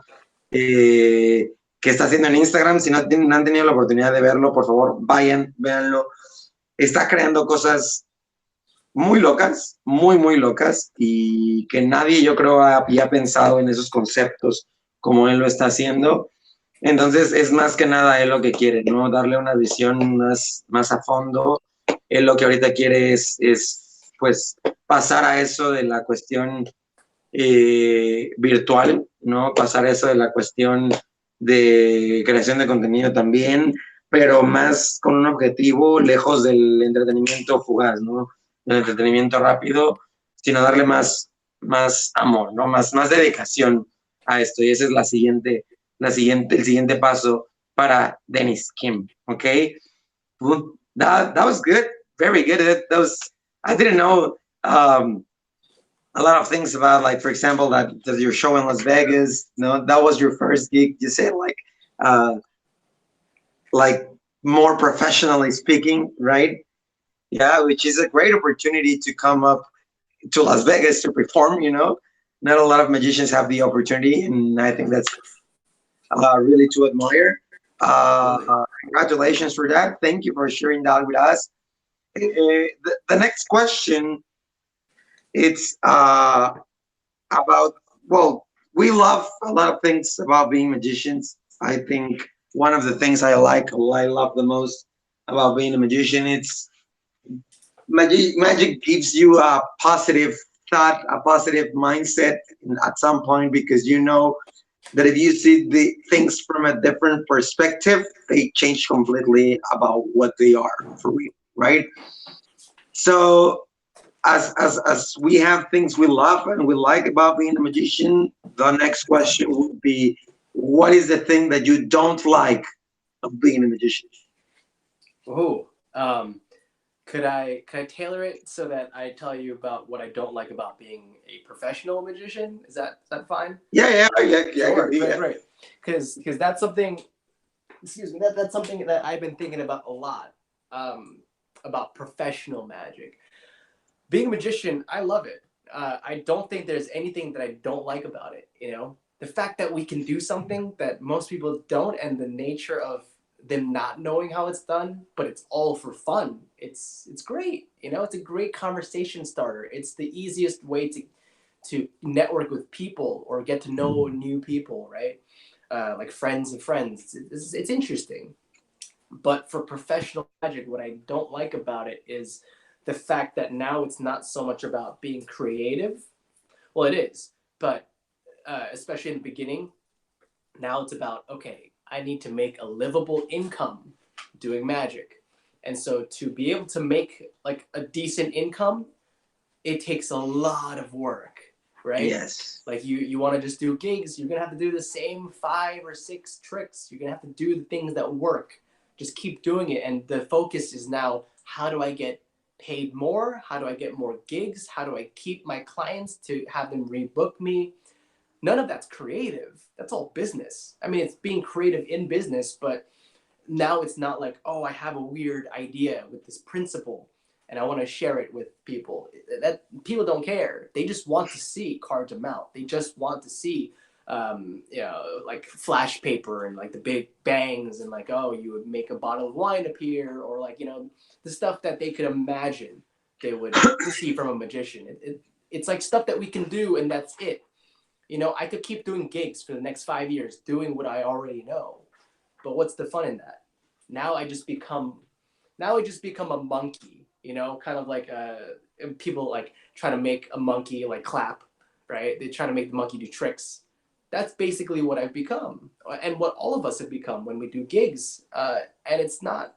que está haciendo en Instagram. Si no han tenido la oportunidad de verlo, por favor, vayan, véanlo. Está creando cosas muy locas, muy locas, y que nadie, yo creo, había pensado en esos conceptos como él lo está haciendo. Entonces, es más que nada él lo que quiere, ¿no? Darle una visión más a fondo. Él lo que ahorita quiere pues, pasar a eso de la cuestión virtual, ¿no? Pasar a eso de la cuestión de creación de contenido también, pero más con un objetivo lejos del entretenimiento fugaz, ¿no? Del entretenimiento rápido, sino darle más amor, ¿no? Más dedicación a esto. Y ese es el siguiente paso para Dennis Kim, ¿ok? That was good, very good. I didn't know a lot of things about, like, for example, that your show in Las Vegas, no, that was your first gig. You said uh, like more professionally speaking, right? Yeah, which is a great opportunity to come up to Las Vegas to perform. Not a lot of magicians have the opportunity, and I think that's really to admire. Congratulations for that. Thank you for sharing that with us. The next question, it's about, well, we love a lot of things about being magicians. I think one of the things I love the most about being a magician, it's magic gives you a positive thought, a positive mindset at some point, because you know that if you see the things from a different perspective, they change completely about what they are for real, right? So as we have things we love and we like about being a magician, the next question would be, what is the thing that you don't like of being a magician? Oh, could I tailor it so that I tell you about what I don't like about being a professional magician? Is that fine? Yeah. Sure, great. Because that's something. Excuse me. That's something that I've been thinking about a lot. About professional magic. Being a magician, I love it. I don't think there's anything that I don't like about it. The fact that we can do something that most people don't, and the nature of them not knowing how it's done, but it's all for fun. It's great. It's a great conversation starter. It's the easiest way to network with people or get to know new people, right? Like friends of friends. It's interesting. But for professional magic, what I don't like about it is the fact that now it's not so much about being creative. Well, it is, but especially in the beginning, now it's about, okay, I need to make a livable income doing magic. And so to be able to make like a decent income, it takes a lot of work, right? Yes. Like you want to just do gigs, you're going to have to do the same 5 or 6 tricks. You're going to have to do the things that work. Just keep doing it. And the focus is now, how do I get paid more? How do I get more gigs? How do I keep my clients to have them rebook me? None of that's creative. That's all business. I mean, it's being creative in business, but now it's not like, oh, I have a weird idea with this principle and I want to share it with people. That people don't care. They just want to see cards amount. They just want to see you know, like flash paper and like the big bangs and like, oh, you would make a bottle of wine appear, or like, you know, the stuff that they could imagine they would see from a magician. It's like stuff that we can do, and that's it. You know, I could keep doing gigs for the next 5 years, doing what I already know. But what's the fun in that? Now I just become a monkey, you know, kind of like people like try to make a monkey like clap, right? They try to make the monkey do tricks. That's basically what I've become, and what all of us have become when we do gigs. And it's not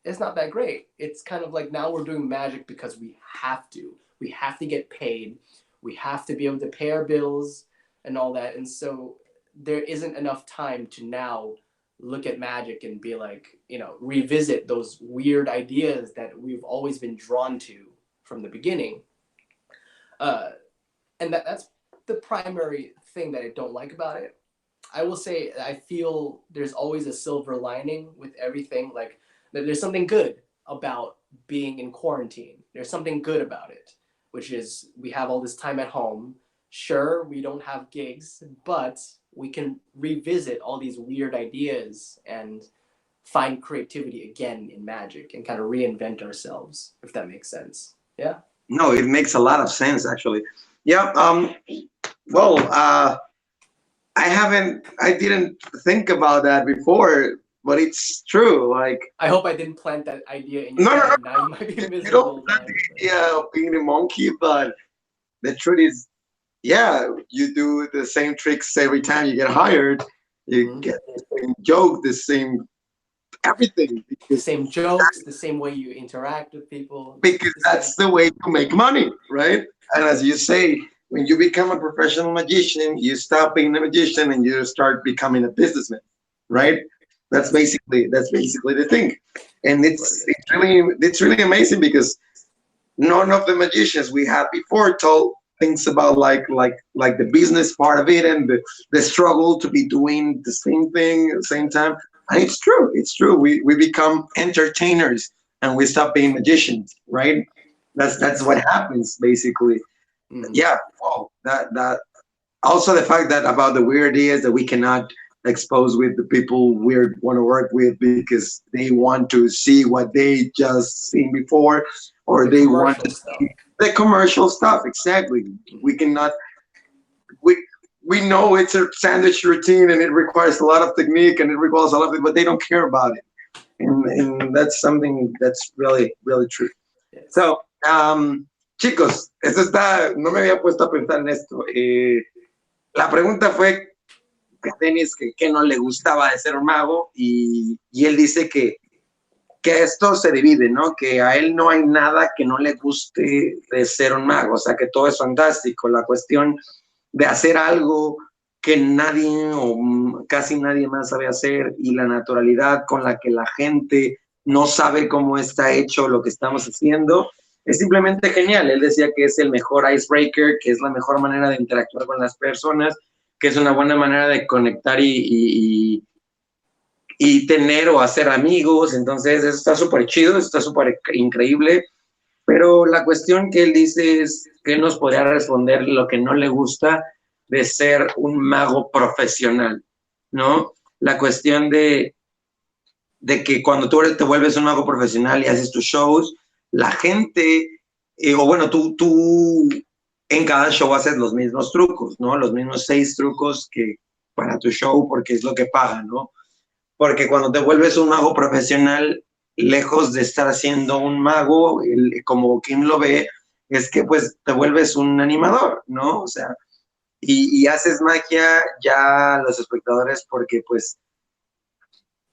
that great. It's kind of like now we're doing magic because we have to. We have to get paid. We have to be able to pay our bills and all that. And so there isn't enough time to now look at magic and be like, you know, revisit those weird ideas that we've always been drawn to from the beginning. And that's the primary thing that I don't like about it. I will say I feel there's always a silver lining with everything. Like there's something good about being in quarantine. There's something good about it, which is we have all this time at home. Sure, we don't have gigs, but we can revisit all these weird ideas and find creativity again in magic and kind of reinvent ourselves, if that makes sense. Yeah. No, it makes a lot of sense, actually. Yeah. Well, I didn't think about that before, but it's true. Like, I hope I didn't plant that idea in your head. Now you might be miserable. You don't plant the idea of being a monkey, but the truth is, yeah, you do the same tricks every time you get hired. You get the same joke, the same everything. The same jokes, the same way you interact with people. Because that's the way to make money, right? And as you say, when you become a professional magician, you stop being a magician and you start becoming a businessman, right? That's basically the thing. And it's really amazing because none of the magicians we had before told things about like the business part of it and the struggle to be doing the same thing at the same time. And it's true. We become entertainers and we stop being magicians, right? That's what happens basically. Yeah. Wow. That also the fact that about the weird ideas that we cannot expose with the people we want to work with because they want to see what they just seen before, or they want to see the commercial stuff. Exactly. We cannot. We know it's a sandwich routine and it requires a lot of technique and it requires a lot of it, but they don't care about it, and that's something that's really true. So, chicos, no me había puesto a pensar en esto. La pregunta fue a Dennis que no le gustaba de ser un mago y él dice que esto se divide, ¿no? Que a él no hay nada que no le guste de ser un mago, o sea, que todo es fantástico. La cuestión de hacer algo que nadie o casi nadie más sabe hacer y la naturalidad con la que la gente no sabe cómo está hecho lo que estamos haciendo, es simplemente genial. Él decía que es el mejor icebreaker, que es la mejor manera de interactuar con las personas, que es una buena manera de conectar y tener o hacer amigos. Entonces eso está súper chido, está súper increíble, pero la cuestión que él dice es que él nos podría responder lo que no le gusta de ser un mago profesional, ¿no? La cuestión de que cuando tú te vuelves un mago profesional y haces tus shows, la gente, o bueno, tú en cada show haces los mismos trucos, ¿no? Los mismos 6 trucos que para tu show, porque es lo que pagan, ¿no? Porque cuando te vuelves un mago profesional, lejos de estar siendo un mago, como quien lo ve, es que pues te vuelves un animador, ¿no? O sea, y haces magia ya a los espectadores porque pues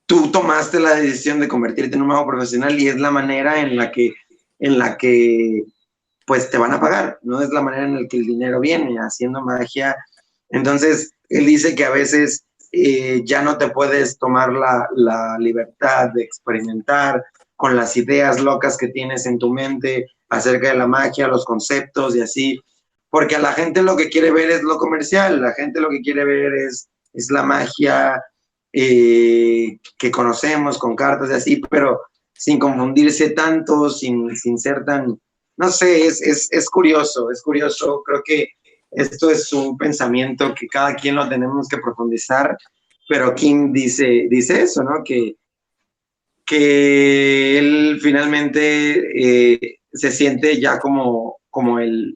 tú tomaste la decisión de convertirte en un mago profesional y es la manera en la que pues te van a pagar, no es la manera en la que el dinero viene haciendo magia. Entonces, él dice que a veces ya no te puedes tomar la libertad de experimentar con las ideas locas que tienes en tu mente acerca de la magia, los conceptos y así, porque a la gente lo que quiere ver es lo comercial, la gente lo que quiere ver es la magia que conocemos con cartas y así, pero sin confundirse tanto, sin ser tan, no sé, es curioso, creo que esto es un pensamiento que cada quien lo tenemos que profundizar, pero Kim dice eso, ¿no? Que él finalmente se siente ya como el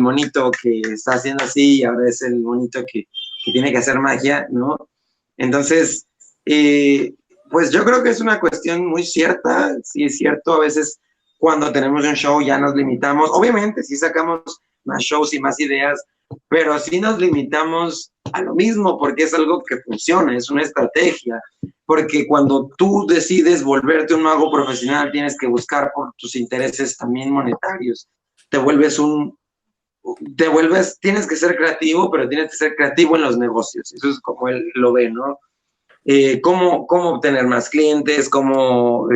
monito que está haciendo así y ahora es el monito que tiene que hacer magia, ¿no? Entonces, pues yo creo que es una cuestión muy cierta, sí es cierto, a veces cuando tenemos un show ya nos limitamos, obviamente sí sacamos más shows y más ideas, pero sí nos limitamos a lo mismo porque es algo que funciona, es una estrategia, porque cuando tú decides volverte un mago profesional tienes que buscar por tus intereses también monetarios, te vuelves tienes que ser creativo, pero tienes que ser creativo en los negocios. Eso es como él lo ve, ¿no? Cómo obtener más clientes, cómo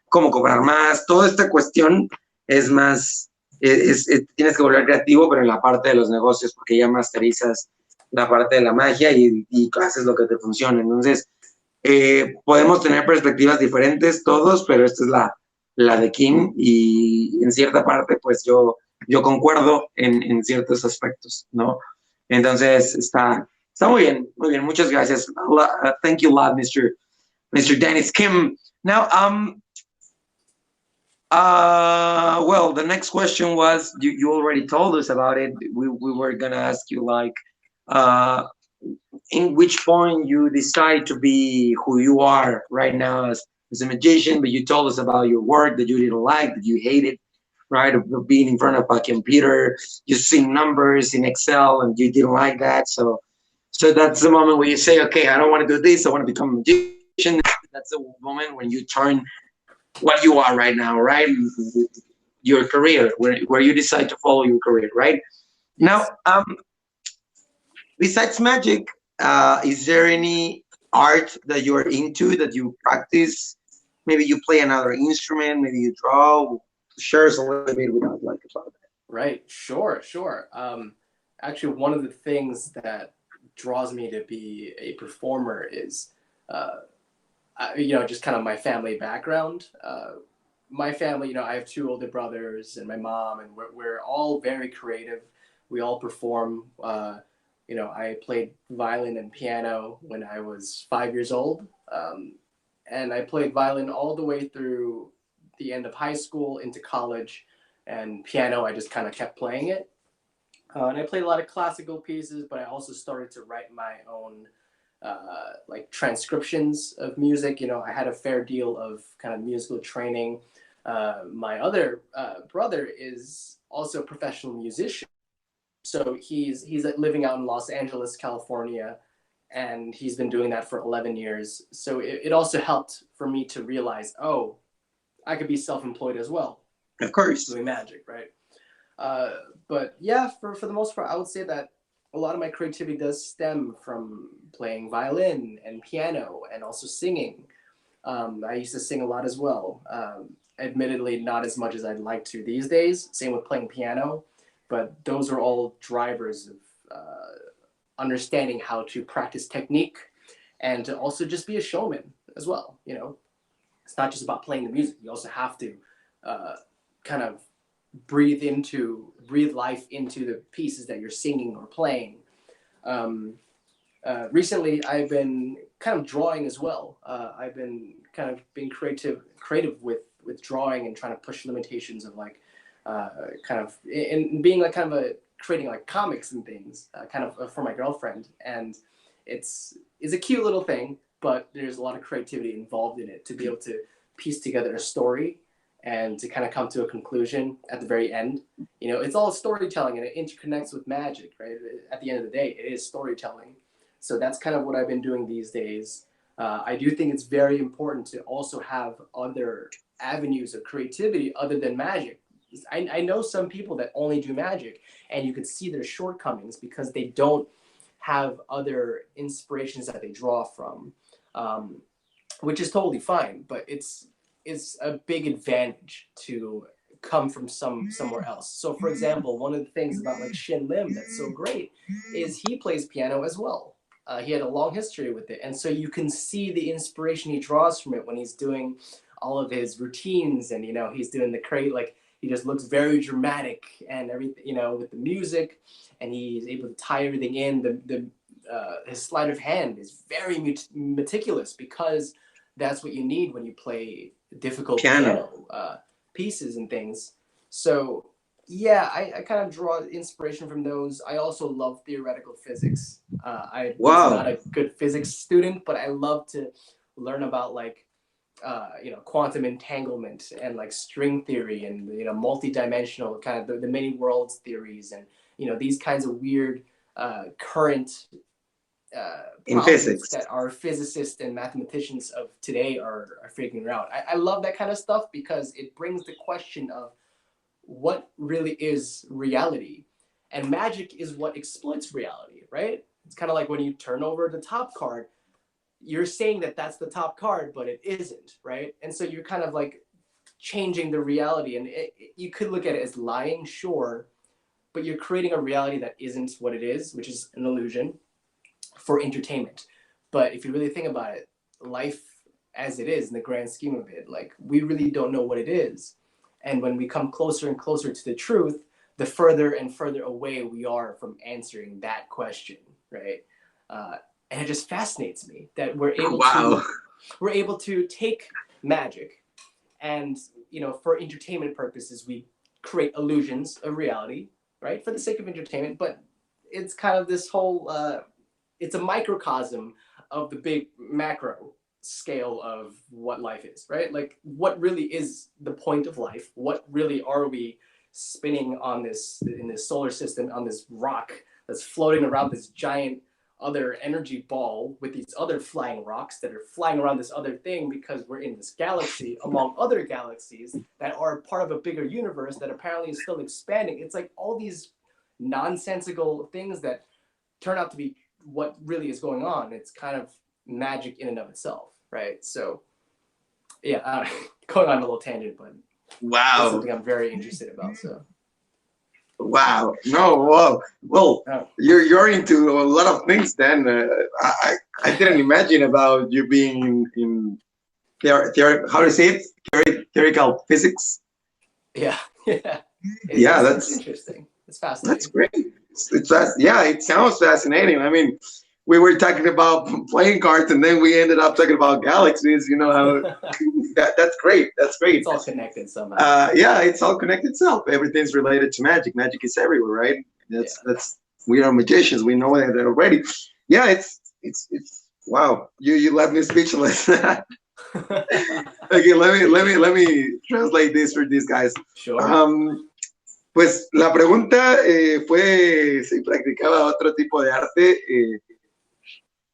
cobrar más. Toda esta cuestión es más, tienes que volver creativo, pero en la parte de los negocios, porque ya masterizas la parte de la magia y haces lo que te funciona. Entonces, podemos tener perspectivas diferentes todos, pero esta es la de Kim y en cierta parte, pues yo concuerdo en ciertos aspectos, ¿no? Entonces, está muy bien, muy bien. Muchas gracias. Thank you a lot, Mr. Dennis Kim. Now, well, the next question was, you already told us about it. We were going to ask you, like, in which point you decide to be who you are right now as a magician, but you told us about your work that you didn't like, that you hated, right? Of being in front of a computer, you see numbers in Excel and you didn't like that. So that's the moment where you say, okay, I don't want to do this. I want to become a magician. That's the moment when you turn what you are right now, right? Your career, where you decide to follow your career, right? Now, besides magic, is there any art that you're into that you practice? Maybe you play another instrument, maybe you draw. Share us a little bit about that. Right. Sure. Actually, one of the things that draws me to be a performer is, just kind of my family background. My family, I have two older brothers and my mom, and we're all very creative. We all perform. I played violin and piano when I was 5 years old. And I played violin all the way through the end of high school into college, and piano, I just kind of kept playing it. And I played a lot of classical pieces, but I also started to write my own like transcriptions of music. I had a fair deal of kind of musical training. My other brother is also a professional musician. So he's living out in Los Angeles, California, and he's been doing that for 11 years. So it also helped for me to realize, oh, I could be self-employed as well. Of course. Doing magic, right? But yeah, for the most part, I would say that a lot of my creativity does stem from playing violin and piano and also singing. I used to sing a lot as well. Admittedly, not as much as I'd like to these days. Same with playing piano. But those are all drivers of understanding how to practice technique and to also just be a showman as well. It's not just about playing the music. You also have to kind of breathe life into the pieces that you're singing or playing. Recently, I've been kind of drawing as well. I've been kind of being creative with drawing and trying to push limitations of like kind of in being like kind of creating like comics and things kind of for my girlfriend. And it's a cute little thing, but there's a lot of creativity involved in it to be able to piece together a story and to kind of come to a conclusion at the very end. It's all storytelling and it interconnects with magic, right? At the end of the day, it is storytelling. So that's kind of what I've been doing these days. I do think it's very important to also have other avenues of creativity other than magic. I know some people that only do magic, and you could see their shortcomings because they don't have other inspirations that they draw from, which is totally fine. But it's a big advantage to come from somewhere else. So, for example, one of the things about like Shin Lim that's so great is he plays piano as well. He had a long history with it, and so you can see the inspiration he draws from it when he's doing all of his routines, and he's doing he just looks very dramatic and everything, you know, with the music, and he's able to tie everything in. His sleight of hand is very meticulous, because that's what you need when you play difficult piano pieces and things. So yeah, I kind of draw inspiration from those. I also love theoretical physics. I was not a good physics student, but I love to learn about like you know, quantum entanglement and like string theory and, you know, multi-dimensional kind of the many worlds theories, and, you know, these kinds of weird current in physics that our physicists and mathematicians of today are figuring out. I love that kind of stuff because it brings the question of what really is reality, and magic is what exploits reality, right? It's kind of like when you turn over the top card, you're saying that that's the top card, but it isn't, right? And so you're kind of like changing the reality, and you could look at it as lying, sure, but you're creating a reality that isn't what it is, which is an illusion for entertainment. But if you really think about it, life as it is in the grand scheme of it, like, we really don't know what it is. And when we come closer and closer to the truth, the further and further away we are from answering that question, right? And it just fascinates me that we're able to take magic and, you know, for entertainment purposes, we create illusions of reality, right? For the sake of entertainment, but it's kind of this whole, it's a microcosm of the big macro scale of what life is, right? Like, what really is the point of life? What really are we spinning on this, in this solar system, on this rock that's floating around this giant other energy ball with these other flying rocks that are flying around this other thing, because we're in this galaxy among other galaxies that are part of a bigger universe that apparently is still expanding. It's like all these nonsensical things that turn out to be what really is going on. It's kind of magic in and of itself, right? So yeah, going on a little tangent, but it's something I'm very interested about. So wow, no, well, you're into a lot of things then. I didn't imagine about you being in how to say it, theoretical physics. Yeah. That's interesting. It's fascinating. That's great. It sounds fascinating. I mean, we were talking about playing cards, and then we ended up talking about galaxies. You know how that's great. That's great. It's all connected somehow. It's all connected itself. Everything's related to magic. Magic is everywhere, right? That's we are magicians. We know that already. Yeah, it's wow. You left me speechless. Okay, let me translate this for these guys. Sure. Pues la pregunta fue si practicaba otro tipo de arte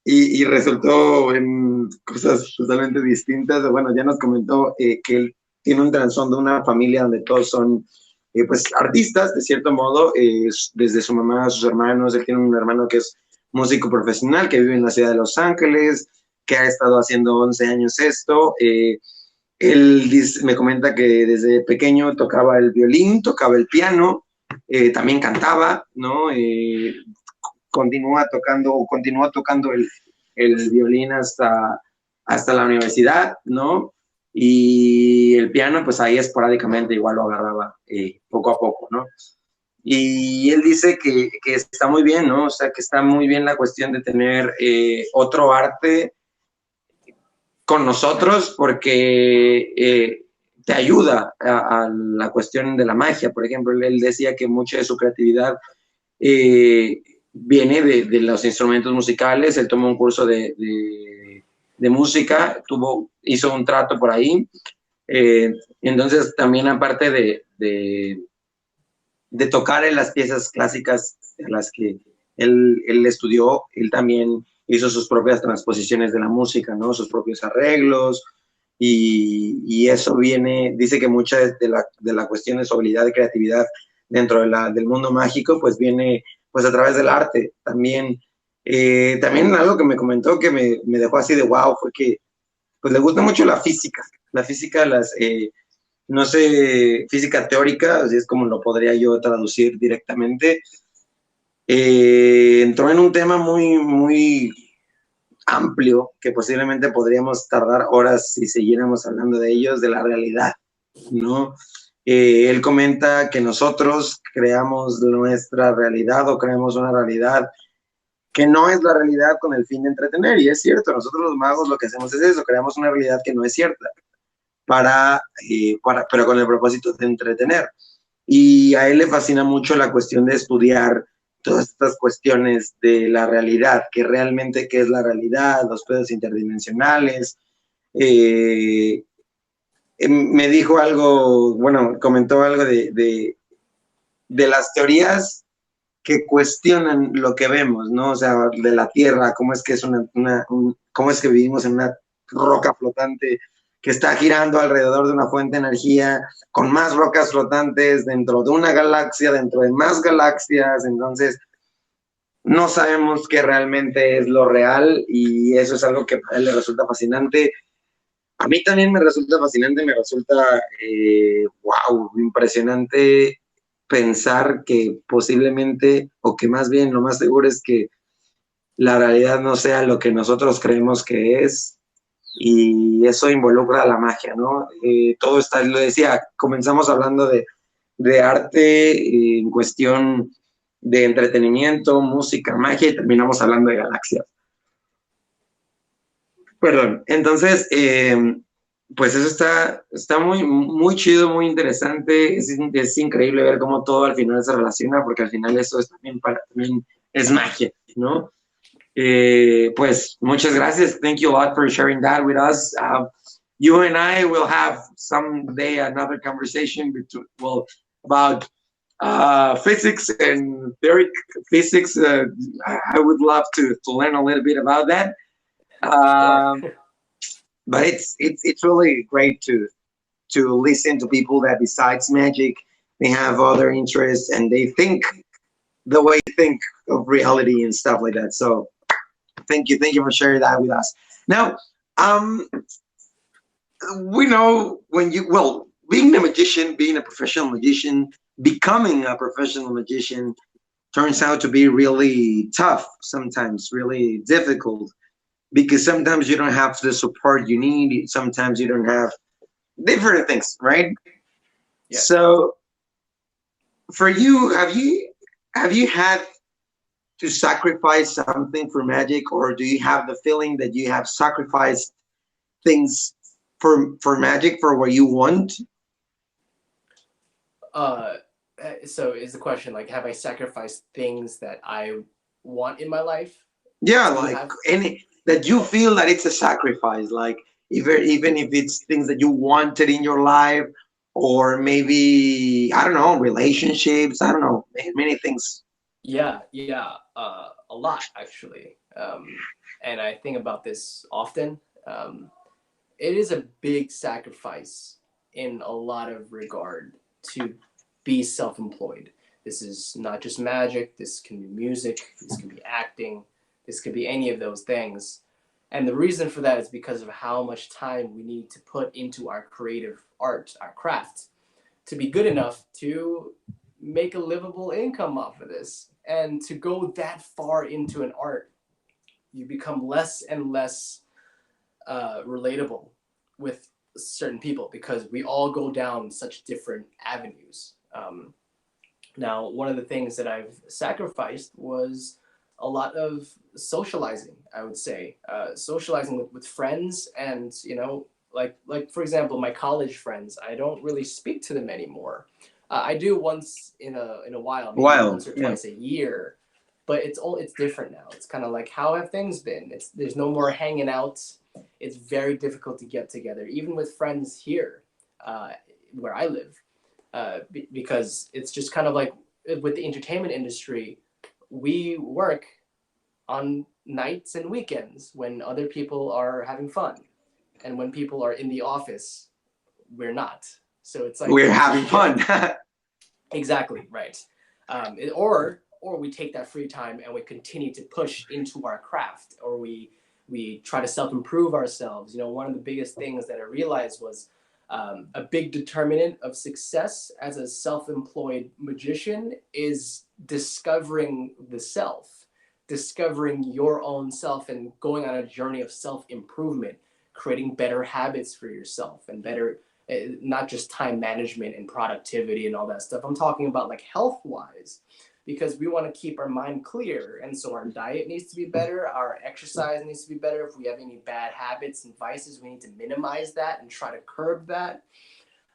y resultó en cosas totalmente distintas. Bueno, ya nos comentó que él tiene un trasfondo de una familia donde todos son pues artistas, de cierto modo, desde su mamá a sus hermanos. Él tiene un hermano que es músico profesional, que vive en la ciudad de Los Ángeles, que ha estado haciendo 11 años esto. Él me comenta que desde pequeño tocaba el violín, tocaba el piano, también cantaba, ¿no? Continuó tocando el violín hasta la universidad, ¿no? Y el piano, pues ahí esporádicamente igual lo agarraba poco a poco, ¿no? Y él dice que está muy bien, ¿no? O sea, que está muy bien la cuestión de tener otro arte con nosotros, porque te ayuda a la cuestión de la magia. Por ejemplo, él decía que mucha de su creatividad viene de los instrumentos musicales. Él tomó un curso de música, hizo un trato por ahí. Entonces, también aparte de tocar en las piezas clásicas en las que él estudió, él también hizo sus propias transposiciones de la música, ¿no? Sus propios arreglos, y eso dice que mucha de la cuestión de su habilidad de creatividad dentro del mundo mágico, pues viene pues a través del arte. También algo que me comentó que me dejó así de wow fue que pues le gusta mucho la física, no sé, física teórica, así es como lo podría yo traducir directamente. Entró en un tema muy, muy amplio, que posiblemente podríamos tardar horas si siguiéramos hablando de ellos, de la realidad, ¿no? Él comenta que nosotros creamos nuestra realidad o creamos una realidad que no es la realidad con el fin de entretener. Y es cierto, nosotros los magos lo que hacemos es eso, creamos una realidad que no es cierta, pero con el propósito de entretener. Y a él le fascina mucho la cuestión de estudiar todas estas cuestiones de la realidad, que realmente qué es la realidad, los pedos interdimensionales. Me dijo algo, bueno, comentó algo de las teorías que cuestionan lo que vemos, ¿no? O sea, de la Tierra, cómo es que es cómo es que vivimos en una roca flotante que está girando alrededor de una fuente de energía, con más rocas flotantes dentro de una galaxia, dentro de más galaxias. Entonces no sabemos qué realmente es lo real, y eso es algo que a él le resulta fascinante. A mí también me resulta fascinante, me resulta, wow, impresionante pensar que posiblemente, o que más bien lo más seguro es que la realidad no sea lo que nosotros creemos que es, y eso involucra la magia, ¿no? Todo está, lo decía, comenzamos hablando de arte, en cuestión de entretenimiento, música, magia, y terminamos hablando de galaxias. Perdón, entonces, pues eso está muy, muy chido, muy interesante. Es increíble ver cómo todo al final se relaciona, porque al final eso es también es magia, ¿no? Pues muchas gracias. Thank you a lot for sharing that with us. You and I will have someday another conversation about physics and theory physics. I would love to learn a little bit about that. Sure. But it's really great to listen to people that besides magic, they have other interests and they think the way you think of reality and stuff like that. So thank you for sharing that with us. Now, we know when you, well, being a magician, being a professional magician, becoming a professional magician turns out to be really tough, sometimes really difficult, because sometimes you don't have the support you need, sometimes you don't have different things, right? Yes. So for you, have you had to sacrifice something for magic, or do you have the feeling that you have sacrificed things for magic, for what you want? So is the question like, have I sacrificed things that I want in my life Yeah, to like have? any that you feel that it's a sacrifice, like even if it's things that you wanted in your life, or maybe I don't know, relationships, I don't know, many things. Yeah, a lot actually. And I think about this often. It is a big sacrifice in a lot of regard to be self-employed. This is not just magic. This can be music. This can be acting. This could be any of those things. And the reason for that is because of how much time we need to put into our creative art, our craft, to be good enough to make a livable income off of this. And to go that far into an art, you become less and less relatable with certain people because we all go down such different avenues. Now, one of the things that I've sacrificed was a lot of socializing, I would say, socializing with friends, and like for example, my college friends. I don't really speak to them anymore. I do once in a while, maybe Wild, once or yeah. twice a year, but it's different now. It's kind of like, how have things been? There's no more hanging out. It's very difficult to get together, even with friends here, where I live, because it's just kind of like with the entertainment industry, we work on nights and weekends when other people are having fun, and when people are in the office, we're not. So it's like We're there's a having shift. fun. Exactly right. Or we take that free time and we continue to push into our craft, or we try to self-improve ourselves. One of the biggest things that I realized was a big determinant of success as a self-employed magician is discovering the self, discovering your own self, and going on a journey of self-improvement, creating better habits for yourself, and better not just time management and productivity and all that stuff. I'm talking about like health wise, because we want to keep our mind clear. And so our diet needs to be better. Our exercise needs to be better. If we have any bad habits and vices, we need to minimize that and try to curb that.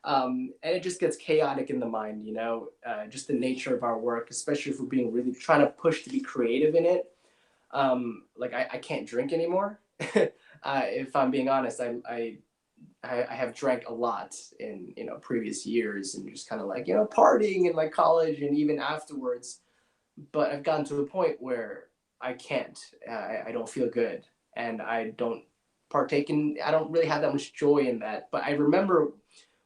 And it just gets chaotic in the mind, you know, just the nature of our work, especially if we're being really trying to push to be creative in it. Like I can't drink anymore. If I'm being honest, I have drank a lot in, you know, previous years and just kind of like, you know, partying in like college and even afterwards. But I've gotten to a point where I can't, I don't feel good, and I don't I don't really have that much joy in that. But I remember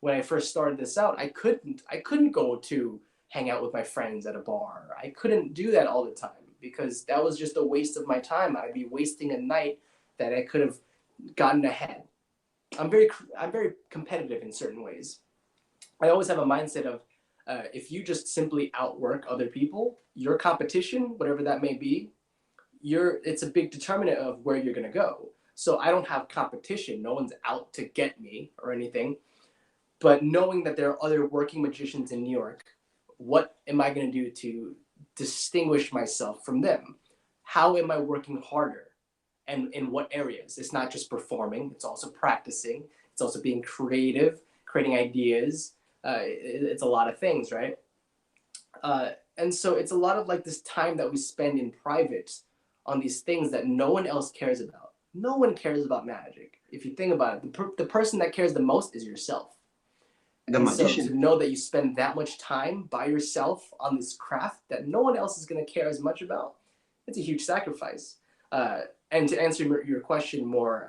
when I first started this out, I couldn't go to hang out with my friends at a bar. I couldn't do that all the time because that was just a waste of my time. I'd be wasting a night that I could have gotten ahead. I'm very competitive in certain ways. I always have a mindset of if you just simply outwork other people, your competition, whatever that may be, it's a big determinant of where you're going to go. So I don't have competition. No one's out to get me or anything. But knowing that there are other working magicians in New York, what am I going to do to distinguish myself from them? How am I working harder? And in what areas? It's not just performing, it's also practicing, it's also being creative, creating ideas. It's a lot of things, right? And so it's a lot of like this time that we spend in private on these things that no one else cares about. No one cares about magic. If you think about it, the person that cares the most is yourself. And so to know that you spend that much time by yourself on this craft that no one else is going to care as much about, it's a huge sacrifice. And to answer your question more,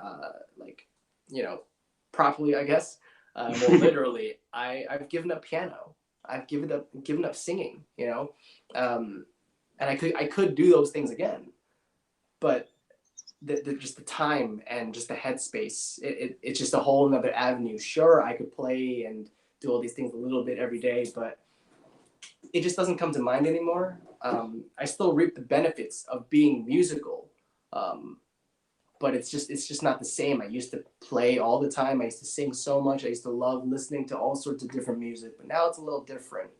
like, you know, properly, I guess, more literally, I've given up piano. I've given up singing, you know, and I could do those things again, but just the time and just the headspace, it's just a whole nother avenue. Sure, I could play and do all these things a little bit every day, but it just doesn't come to mind anymore. I still reap the benefits of being musical, but it's just not the same. I used to play all the time. I used to sing so much. I used to love listening to all sorts of different music, but now it's a little different.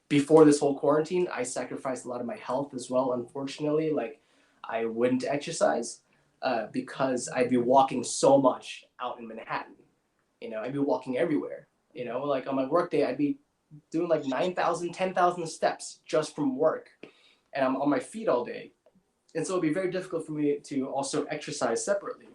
Before this whole quarantine, I sacrificed a lot of my health as well, unfortunately. Like, I wouldn't exercise because I'd be walking so much out in Manhattan. You know, I'd be walking everywhere. You know, like on my work day, I'd be doing like 9,000, 10,000 steps just from work. And I'm on my feet all day. And so it'd be very difficult for me to also exercise separately.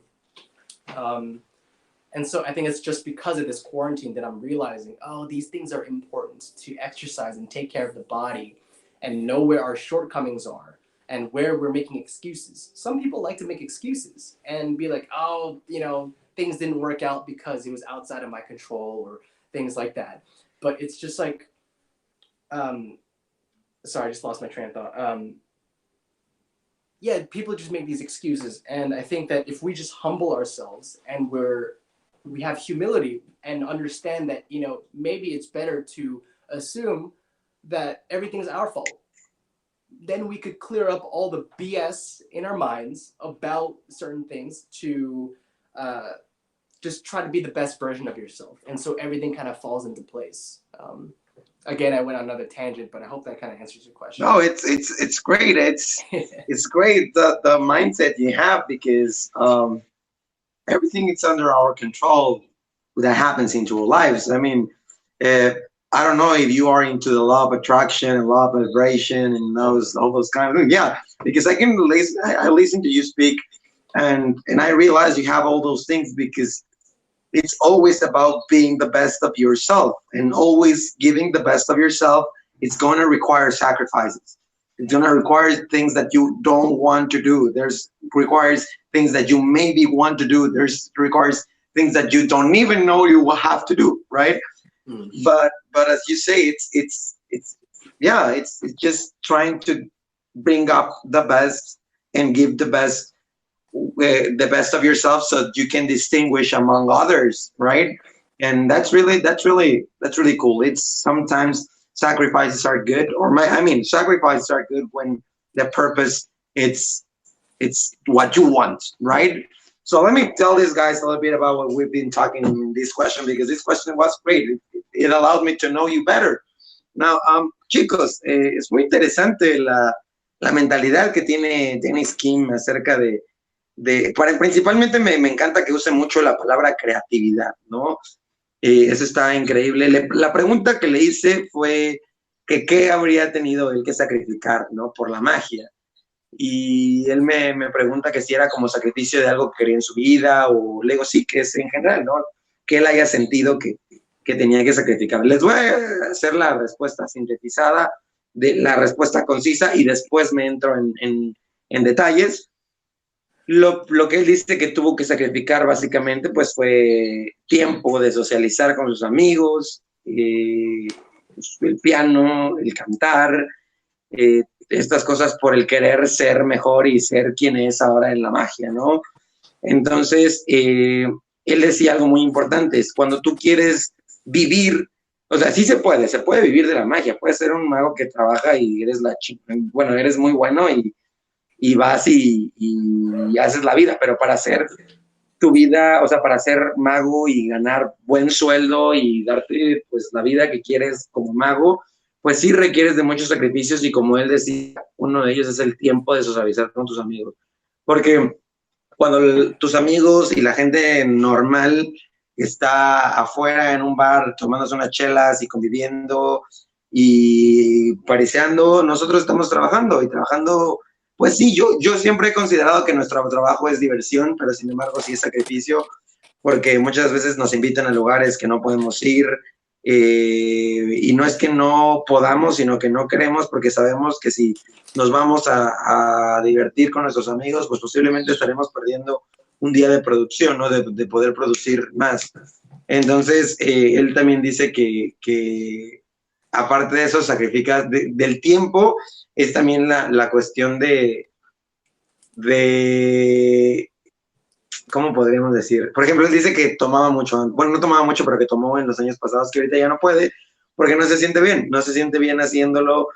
And so I think it's just because of this quarantine that I'm realizing, oh, these things are important, to exercise and take care of the body and know where our shortcomings are and where we're making excuses. Some people like to make excuses and be like, oh, you know, things didn't work out because it was outside of my control or things like that. But it's just like, sorry, I just lost my train of thought. Yeah, people just make these excuses. And I think that if we just humble ourselves and we have humility and understand that, you know, maybe it's better to assume that everything's our fault, then we could clear up all the BS in our minds about certain things to just try to be the best version of yourself. And so everything kind of falls into place. Again, I went on another tangent, but I hope that kind of answers your question. No, it's great. It's great the mindset you have, because everything is under our control that happens into our lives. I mean, I don't know if you are into the law of attraction and law of vibration and all those kind of things. Yeah, because I listen to you speak, and I realize you have all those things, because it's always about being the best of yourself, and always giving the best of yourself. It's going to require sacrifices. It's going to require things that you don't want to do. Requires things that you maybe want to do. Requires things that you don't even know you will have to do, right? Mm-hmm. But as you say, it's just trying to bring up the best and give the best of yourself, so that you can distinguish among others, right? And that's really cool. It's sometimes sacrifices are good, sacrifices are good when the purpose it's what you want, right? So let me tell these guys a little bit about what we've been talking in this question, because this question was great. It allowed me to know you better. Now, chicos, es muy interesante la mentalidad que tiene Kim acerca principalmente me encanta que use mucho la palabra creatividad, ¿no? Eso está increíble. La pregunta que le hice fue que qué habría tenido él que sacrificar, ¿no? Por la magia. Y él me pregunta que si era como sacrificio de algo que quería en su vida, o le digo sí, que es en general, ¿no? Que él haya sentido que tenía que sacrificar. Les voy a hacer la respuesta sintetizada, la respuesta concisa, y después me entro en detalles. Lo que él dice que tuvo que sacrificar básicamente pues fue tiempo de socializar con sus amigos, el piano, el cantar, estas cosas por el querer ser mejor y ser quien es ahora en la magia, ¿no? Entonces, él decía algo muy importante, es cuando tú quieres vivir, o sea, sí se puede vivir de la magia, puedes ser un mago que trabaja y eres eres muy bueno y vas y haces la vida, pero para hacer tu vida, o sea, para ser mago y ganar buen sueldo y darte pues la vida que quieres como mago, pues sí requieres de muchos sacrificios, y como él decía, uno de ellos es el tiempo de socializar con tus amigos, porque cuando tus amigos y la gente normal está afuera en un bar tomándose unas chelas y conviviendo y pariciando, nosotros estamos trabajando, pues sí, yo siempre he considerado que nuestro trabajo es diversión, pero sin embargo sí es sacrificio, porque muchas veces nos invitan a lugares que no podemos ir, y no es que no podamos, sino que no queremos, porque sabemos que si nos vamos a divertir con nuestros amigos, pues posiblemente estaremos perdiendo un día de producción, ¿no? De poder producir más. Entonces, él también dice que aparte de eso, sacrifica del tiempo, es también la cuestión de, ¿cómo podríamos decir? Por ejemplo, él dice que tomaba mucho, bueno, no tomaba mucho, pero que tomó en los años pasados, que ahorita ya no puede, porque no se siente bien haciéndolo,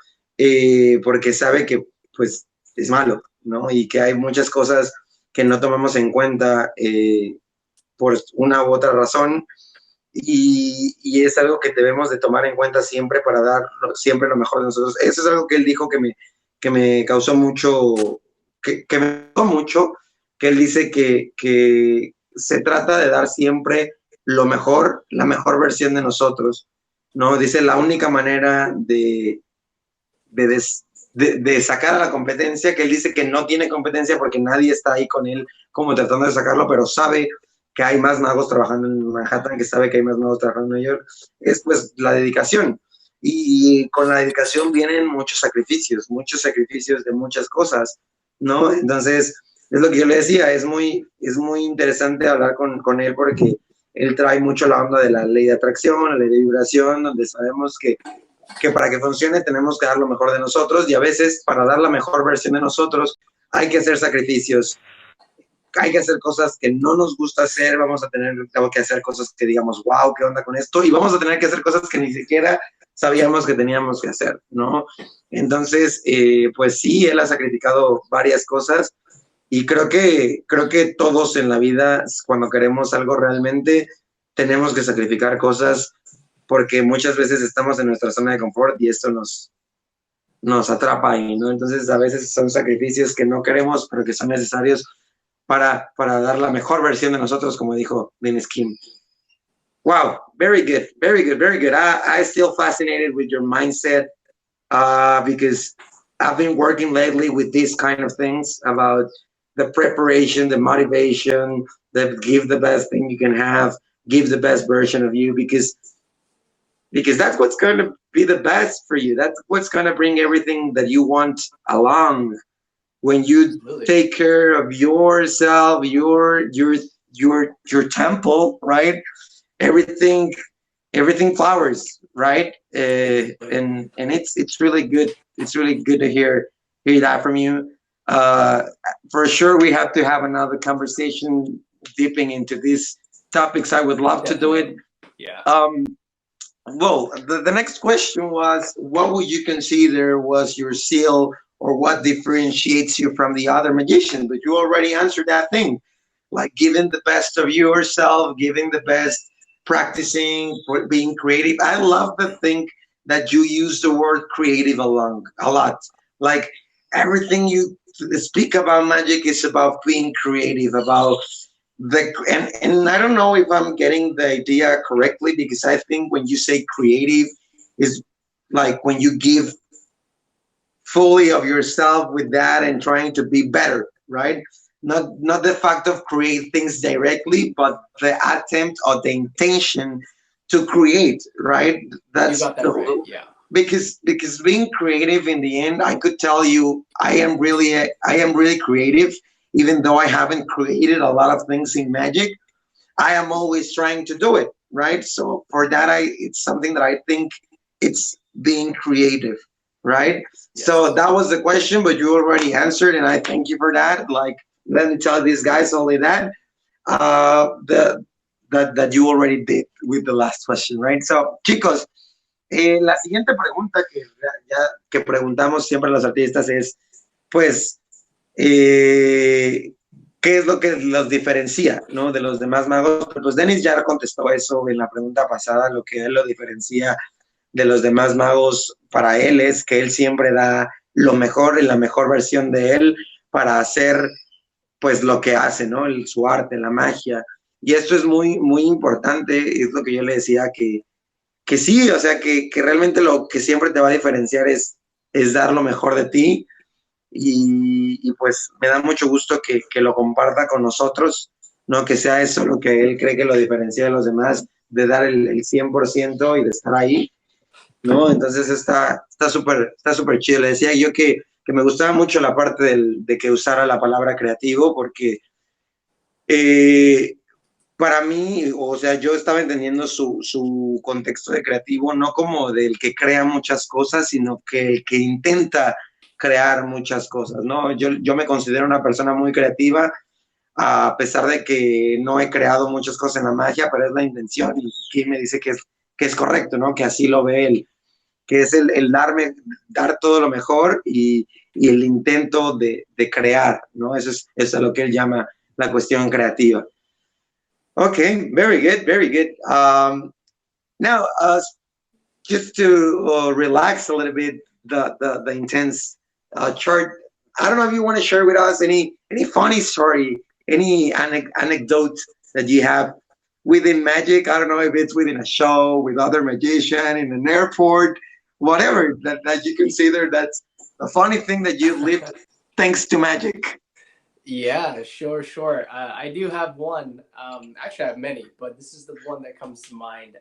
porque sabe que, pues, es malo, ¿no? Y que hay muchas cosas que no tomamos en cuenta por una u otra razón, y es algo que debemos de tomar en cuenta siempre para dar siempre lo mejor de nosotros. Eso es algo que él dijo que me causó mucho, que me gustó mucho, que él dice que se trata de dar siempre lo mejor, la mejor versión de nosotros, ¿no? Dice la única manera de sacar a la competencia, que él dice que no tiene competencia porque nadie está ahí con él como tratando de sacarlo, pero sabe que hay más magos trabajando en Manhattan, que sabe que hay más magos trabajando en Nueva York, es pues la dedicación. Y con la dedicación vienen muchos sacrificios de muchas cosas, ¿no? Entonces, es lo que yo le decía, es muy interesante hablar con él, porque él trae mucho la onda de la ley de atracción, la ley de vibración, donde sabemos que para que funcione tenemos que dar lo mejor de nosotros, y a veces para dar la mejor versión de nosotros hay que hacer sacrificios, hay que hacer cosas que no nos gusta hacer, vamos a tener que hacer cosas que digamos, wow, ¿qué onda con esto? Y vamos a tener que hacer cosas que ni siquiera sabíamos que teníamos que hacer, ¿no? Entonces, pues sí, él ha sacrificado varias cosas, y creo que todos en la vida, cuando queremos algo realmente, tenemos que sacrificar cosas, porque muchas veces estamos en nuestra zona de confort y esto nos atrapa ahí, ¿no? Entonces, a veces son sacrificios que no queremos, pero que son necesarios para dar la mejor versión de nosotros, como dijo Dennis Kim. Wow, very good, very good, very good. I still fascinated with your mindset, because I've been working lately with these kind of things about the preparation, the motivation, give the best thing you can have, give the best version of you, because that's what's going to be the best for you. That's what's going to bring everything that you want along. When you take care of yourself, your temple, right? Everything flowers, right? And it's really good. It's really good to hear that from you. For sure, we have to have another conversation dipping into these topics. I would love to do it. Yeah. Well, the next question was, what would you consider was your seal, or what differentiates you from the other magicians? But you already answered that thing. like giving the best of yourself, giving the best, practicing, being creative. I love the thing that you use the word creative a lot. Like everything you speak about magic is about being creative, about and I don't know if I'm getting the idea correctly, because I think when you say creative is like when you give fully of yourself with that and trying to be better, right? Not the fact of create things directly, but the attempt or the intention to create, right? You That's got that right. the, Yeah. because being creative in the end, I could tell you I am really creative, even though I haven't created a lot of things in magic. I am always trying to do it, right? So for that, it's something that I think it's being creative, right? So Yes. that was the question, but you already answered, and I thank you for that. Like, let me tell these guys only that that you already did with the last question, right? So, chicos, la siguiente pregunta que preguntamos siempre a los artistas es, pues, qué es lo que los diferencia, ¿no? De los demás magos. Pues Denis ya contestó eso en la pregunta pasada, lo que él lo diferencia de los demás magos para él es que él siempre da lo mejor y la mejor versión de él para hacer pues lo que hace, ¿no? Su arte, la magia. Y esto es muy, muy importante, es lo que yo le decía que sí, o sea, que realmente lo que siempre te va a diferenciar es dar lo mejor de ti. Y pues me da mucho gusto que lo comparta con nosotros, ¿no? Que sea eso lo que él cree que lo diferencia de los demás, de dar el 100% y de estar ahí, ¿no? Entonces está súper chido. Le decía yo que me gustaba mucho la parte de que usara la palabra creativo, porque eh, para mí, o sea, yo estaba entendiendo su contexto de creativo, no como del que crea muchas cosas, sino que el que intenta crear muchas cosas, ¿no? Yo me considero una persona muy creativa, a pesar de que no he creado muchas cosas en la magia, pero es la intención, y aquí me dice que es correcto, ¿no? Que así lo ve él, que es el dar todo lo mejor y el intento de crear, ¿no? Eso es lo que él llama la cuestión creativa. Okay, very good, very good. Now, just to relax a little bit, the intense chart. I don't know if you want to share with us any funny story, any anecdote that you have within magic. I don't know if it's within a show with other magician in an airport, whatever that you consider that's a funny thing that you lived thanks to magic. Yeah, sure. I do have one. Actually, I have many, but this is the one that comes to mind.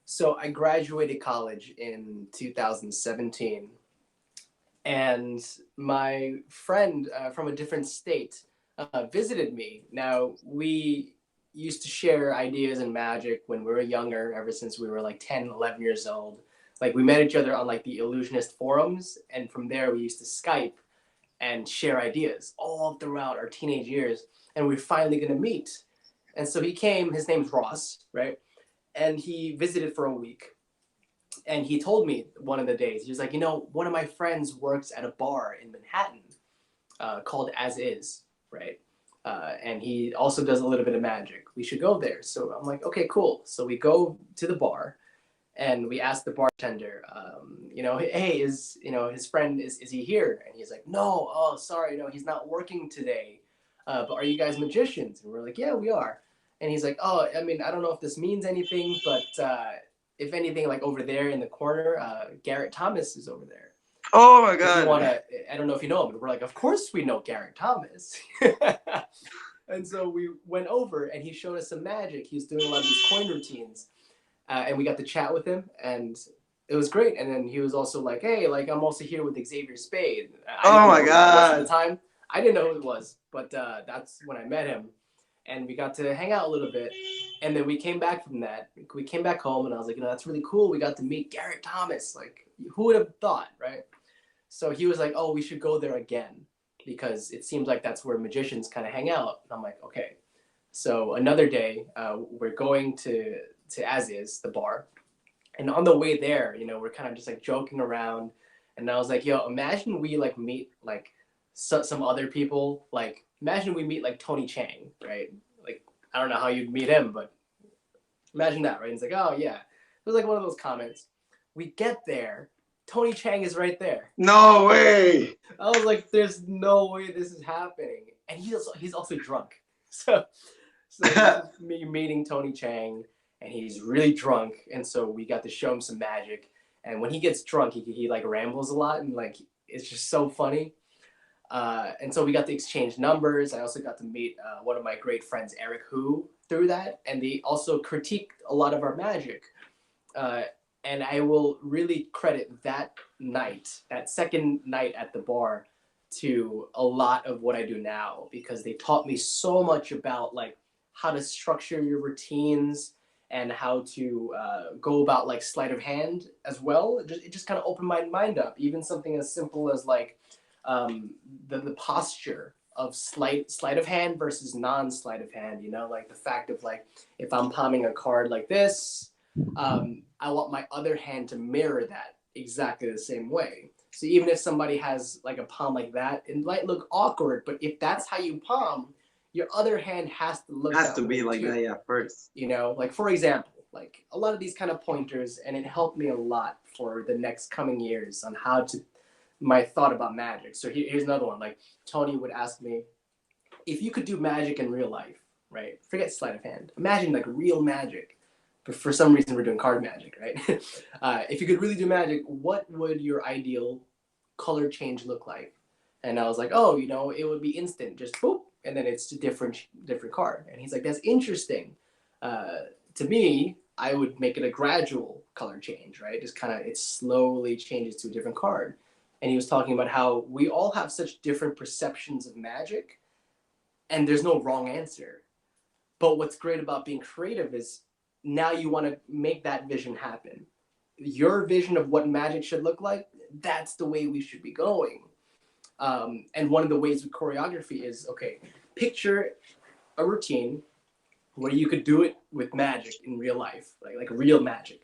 So I graduated college in 2017, and my friend from a different state visited me. Now, we used to share ideas in magic when we were younger, ever since we were like 10, 11 years old. Like, we met each other on like the illusionist forums, and from there we used to Skype and share ideas all throughout our teenage years. And we're finally going to meet. And so he came, his name's Ross, right? And he visited for a week. And he told me one of the days, he was like, one of my friends works at a bar in Manhattan called As Is, right? And he also does a little bit of magic. We should go there. So I'm like, okay, cool. So we go to the bar and we ask the bartender, hey, his friend, is he here? And he's like, no, oh, sorry, no, he's not working today. But are you guys magicians? And we're like, yeah, we are. And he's like, oh, I mean, I don't know if this means anything, but if anything, like over there in the corner, Garrett Thomas is over there. Oh my If you God. I don't know if you know him, but we're like, of course we know Garrett Thomas. And so we went over and he showed us some magic. He was doing a lot of these coin routines. And we got to chat with him, and it was great. And then he was also like, hey, like, I'm also here with Xavier Spade. Oh my God. At the time, I didn't know who it was, but that's when I met him. And we got to hang out a little bit. And then we came back from that. We came back home, and I was like, that's really cool. We got to meet Garrett Thomas. Like, who would have thought, right? So he was like, oh, we should go there again, because it seems like that's where magicians kind of hang out. And I'm like, okay. So another day, we're going to As Is, the bar. And on the way there, we're kind of just like joking around. And I was like, yo, imagine we like meet like some other people like imagine we meet like Tony Chang, right? Like, I don't know how you'd meet him, but imagine that, right? And it's like, oh yeah. It was like one of those comments. We get there, Tony Chang is right there. No way. I was like, there's no way this is happening. And he's also drunk. So this is me meeting Tony Chang, and he's really drunk. And so we got to show him some magic. And when he gets drunk, he like rambles a lot, and like it's just so funny. And so we got to exchange numbers. I also got to meet one of my great friends, Eric Hu, through that. And they also critiqued a lot of our magic. And I will really credit that night, that second night at the bar, to a lot of what I do now, because they taught me so much about like how to structure your routines and how to go about like sleight of hand as well. It just kind of opened my mind up. Even something as simple as like the posture of sleight of hand versus non-sleight of hand, you know, like the fact of like, if I'm palming a card like this, I want my other hand to mirror that exactly the same way. So even if somebody has like a palm like that, it might look awkward, but if that's how you palm, your other hand has to look has to be like that, yeah, first. You know, like for example, like a lot of these kind of pointers, and it helped me a lot for the next coming years on how to my thought about magic. So here's another one. Like Tony would ask me, if you could do magic in real life, right? Forget sleight of hand. Imagine like real magic. But for some reason, we're doing card magic, right? If you could really do magic, what would your ideal color change look like? And I was like, oh, you know, it would be instant, just boop, and then it's a different card. And he's like, that's interesting. To me, I would make it a gradual color change, right? Just kind of, it slowly changes to a different card. And he was talking about how we all have such different perceptions of magic, and there's no wrong answer. But what's great about being creative is now you want to make that vision happen. Your vision of what magic should look like, that's the way we should be going. And one of the ways with choreography is, okay, picture a routine where you could do it with magic in real life, like real magic.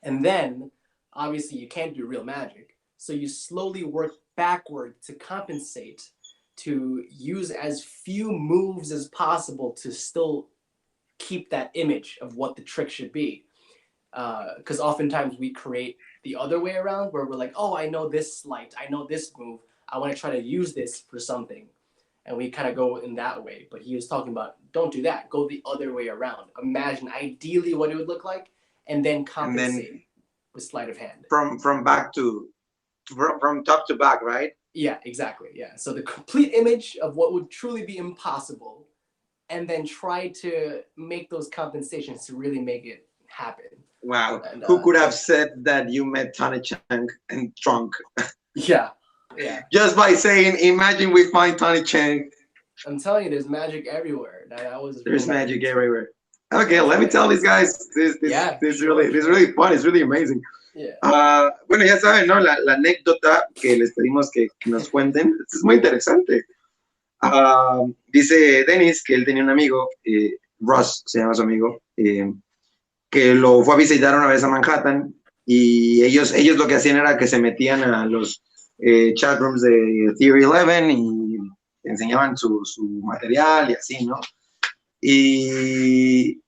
And then, obviously, you can't do real magic. So you slowly work backward to compensate, to use as few moves as possible to still keep that image of what the trick should be. Because oftentimes we create the other way around, where we're like, oh, I know this sleight, I know this move, I want to try to use this for something. And we kind of go in that way. But he was talking about, don't do that. Go the other way around. Imagine ideally what it would look like, and then compensate with sleight of hand. From top to back, right? Yeah, exactly. Yeah. So the complete image of what would truly be impossible, and then try to make those compensations to really make it happen. Wow. And, who could have said that you met Tony Chang and drunk? Yeah. Yeah. Just by saying, imagine we find Tony Chang. I'm telling you, there's magic everywhere. There's magic everywhere. Okay, let me tell these guys. This is really fun. It's really amazing. Yeah. Bueno, ya saben, ¿no? La anécdota que les pedimos que nos cuenten. Es muy interesante. Dice Dennis que él tenía un amigo, Ross se llama su amigo, que lo fue a visitar una vez a Manhattan, y ellos lo que hacían era que se metían a los chat rooms de Theory 11 y enseñaban su material y así, ¿no? Y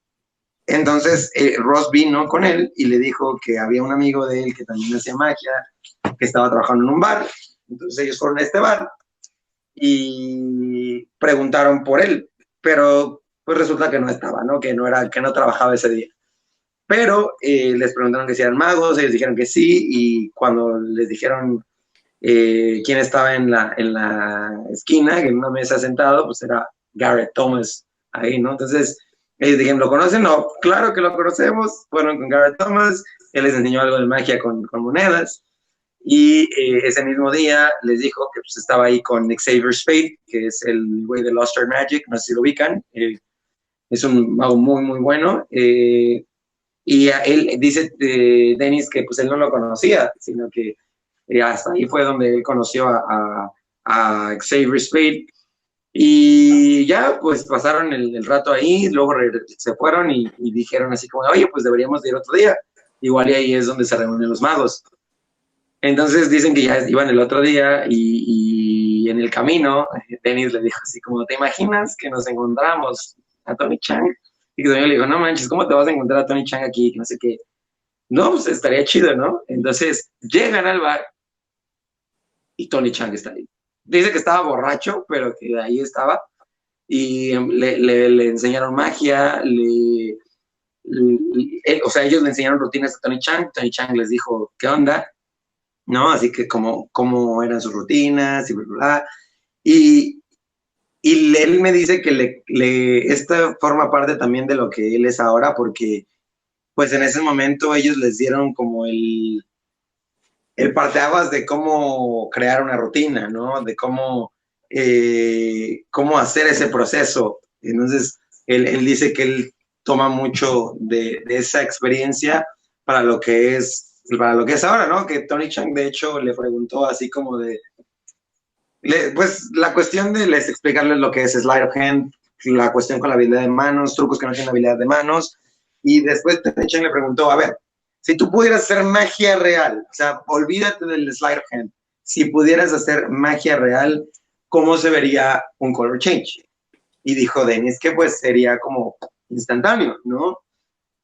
entonces Ross vino con él y le dijo que había un amigo de él que también hacía magia, que estaba trabajando en un bar. Entonces ellos fueron a este bar y preguntaron por él, pero pues resulta que no estaba, ¿no? Que no trabajaba ese día. Pero les preguntaron que si eran magos, ellos dijeron que sí, y cuando les dijeron quién estaba en la esquina, en una mesa sentado, pues era Garrett Thomas ahí, ¿no? Entonces ellos dijeron, ¿lo conocen? No, claro que lo conocemos. Fueron con Garrett Thomas, él les enseñó algo de magia con monedas, y ese mismo día les dijo que pues, estaba ahí con Xavier Spade, que es el güey de Lost Art Magic, no sé si lo ubican, es un mago muy, muy bueno, y él dice, Dennis, que pues él no lo conocía, sino que hasta ahí fue donde él conoció a Xavier Spade, y ya pues pasaron el rato ahí, luego se fueron y dijeron así como, oye, pues deberíamos de ir otro día, igual y ahí es donde se reúnen los magos. Entonces dicen que ya iban el otro día y Y en el camino, Denis le dijo así como, ¿te imaginas que nos encontramos a Tony Chang? Y que Toño le dijo, no manches, ¿cómo te vas a encontrar a Tony Chang aquí? Que no sé qué. No, pues estaría chido, ¿no? Entonces llegan al bar y Tony Chang está ahí. Dice que estaba borracho, pero que ahí estaba. Y le enseñaron magia, o sea, ellos le enseñaron rutinas a Tony Chang. Tony Chang les dijo, ¿qué onda? ¿No? Así que cómo eran sus rutinas y bla, bla, bla. Y él me dice que esta forma parte también de lo que él es ahora, porque pues en ese momento ellos les dieron como el parteaguas de cómo crear una rutina, ¿no? De cómo hacer ese proceso. Entonces, él dice que él toma mucho de esa experiencia para lo que es ahora, ¿no? Que Tony Chang, de hecho, le preguntó así como pues la cuestión de explicarles lo que es sleight of hand, la cuestión con la habilidad de manos, trucos que no tienen habilidad de manos, y después Tony Chang le preguntó, a ver, si tú pudieras hacer magia real, o sea, olvídate del sleight of hand, si pudieras hacer magia real, ¿cómo se vería un color change? Y dijo Dennis que pues sería como instantáneo, ¿no?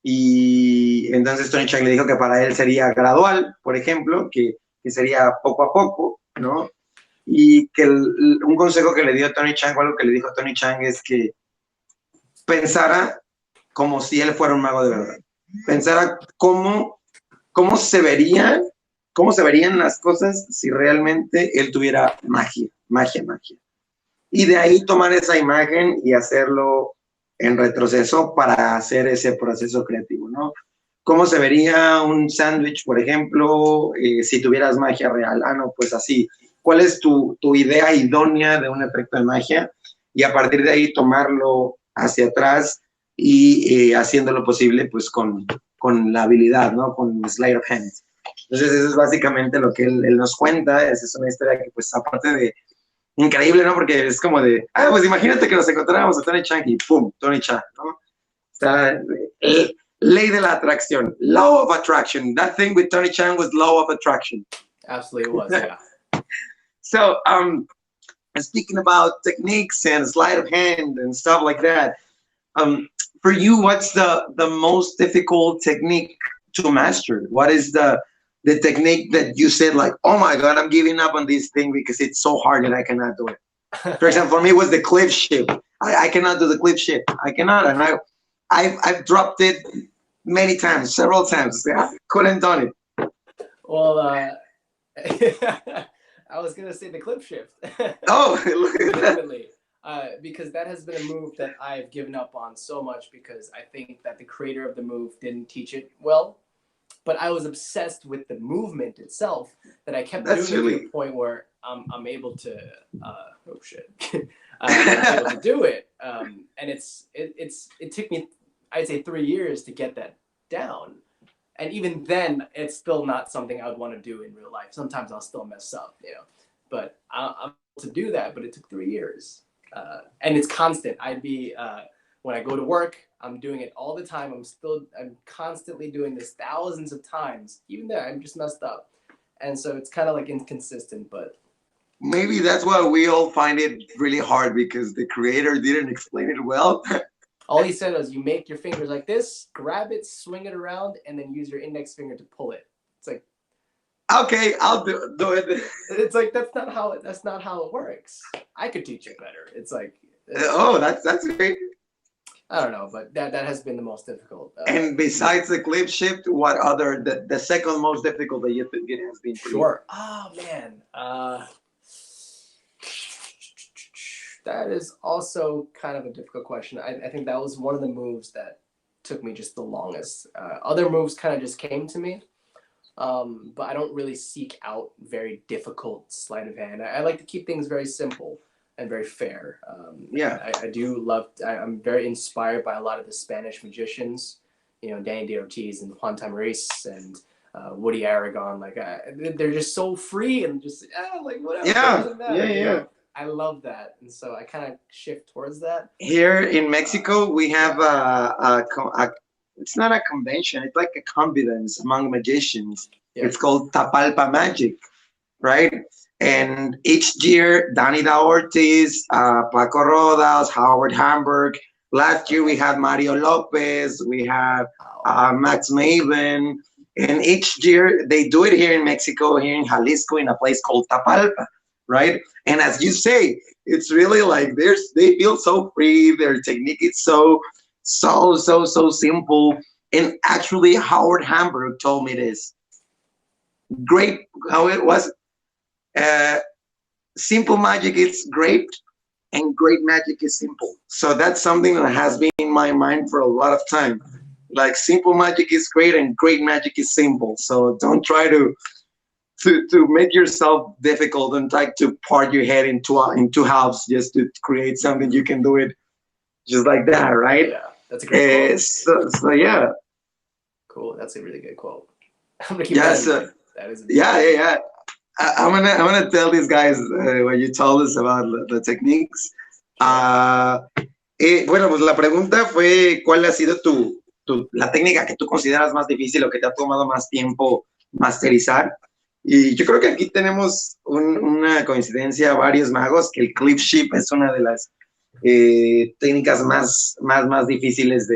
Y entonces Tony Chang le dijo que para él sería gradual, por ejemplo, que sería poco a poco, ¿no? Y que un consejo que le dio Tony Chang, o algo que le dijo Tony Chang, es que pensara como si él fuera un mago de verdad. Pensara cómo se verían las cosas si realmente él tuviera magia. Y de ahí tomar esa imagen y hacerlo en retroceso para hacer ese proceso creativo, ¿no? ¿Cómo se vería un sándwich, por ejemplo, si tuvieras magia real? Ah, no, pues así. ¿Cuál es tu idea idónea de un efecto de magia? Y a partir de ahí tomarlo hacia atrás y haciendo lo posible pues con la habilidad, ¿no? Con sleight of hand. Entonces eso es básicamente lo que él nos cuenta. Esa es una historia que pues aparte de increíble, ¿no? Porque es como de, pues imagínate que nos encontráramos a Tony Chang y ¡pum! Tony Chang, ¿no? O sea, ley de la atracción, law of attraction. That thing with Tony Chang was law of attraction. Absolutely was, yeah. So, speaking about techniques and sleight of hand and stuff like that, for you, what's the most difficult technique to master? What is the technique that you said like, oh my God, I'm giving up on this thing because it's so hard and I cannot do it? For example, for me, it was the cliff shift. I cannot do the cliff shift. I cannot, and I've dropped it many times, several times. I couldn't do it. Well, I was gonna say the clip shift. Oh, definitely, because that has been a move that I've given up on so much because I think that the creator of the move didn't teach it well. But I was obsessed with the movement itself that I kept doing to the point where I'm able to I'm able to do it. And it took me, I'd say, 3 years to get that down. And even then, it's still not something I would want to do in real life. Sometimes I'll still mess up, you know. But I'm able to do that, but it took 3 years. And it's constant. When I go to work, I'm doing it all the time. I'm constantly doing this thousands of times. Even there, I'm just messed up. And so it's kind of like inconsistent, but. Maybe that's why we all find it really hard, because the creator didn't explain it well. All he said was you make your fingers like this, grab it, swing it around, and then use your index finger to pull it. It's like, okay, I'll do it. It's like that's not how it works. I could teach it better. It's like, that's great. I don't know, but that has been the most difficult. And besides the clip shift, what other the second most difficult that you think it has been for you? Sure. Oh man, that is also kind of a difficult question. I think that was one of the moves that took me just the longest. Other moves kind of just came to me, but I don't really seek out very difficult sleight of hand. I like to keep things very simple and very fair. I do love. I'm very inspired by a lot of the Spanish magicians. You know, Danny de Ortiz and Juan Tamariz and Woody Aragon. Like they're just so free and just like whatever. Yeah. I love that, and so I kind of shift towards that. Here in Mexico, we have it's not a convention, it's like a confidence among magicians. Yeah. It's called Tapalpa Magic, right? And each year, Danida Ortiz, Paco Rodas, Howard Hamburg. Last year we had Mario Lopez, we had Max Maven, and each year they do it here in Mexico, here in Jalisco, in a place called Tapalpa, right? And as you say, it's really like they feel so free. Their technique is so simple. And actually, Howard Hamburg told me this. Great, how it was. Simple magic is great, and great magic is simple. So that's something that has been in my mind for a lot of time. Like simple magic is great, and great magic is simple. So don't try to make yourself difficult and try to part your head into halves just to create something. You can do it just like that, right? Yeah, that's a great quote. So yeah. Cool. That's a really good quote. I'm gonna keep that. That is. Yeah. I'm gonna tell these guys what you told us about the techniques. Bueno, pues la pregunta fue ¿cuál ha sido la técnica que tú consideras más difícil o que te ha tomado más tiempo masterizar? Y yo creo que aquí tenemos una coincidencia, varios magos, que el clip ship es una de las técnicas más difíciles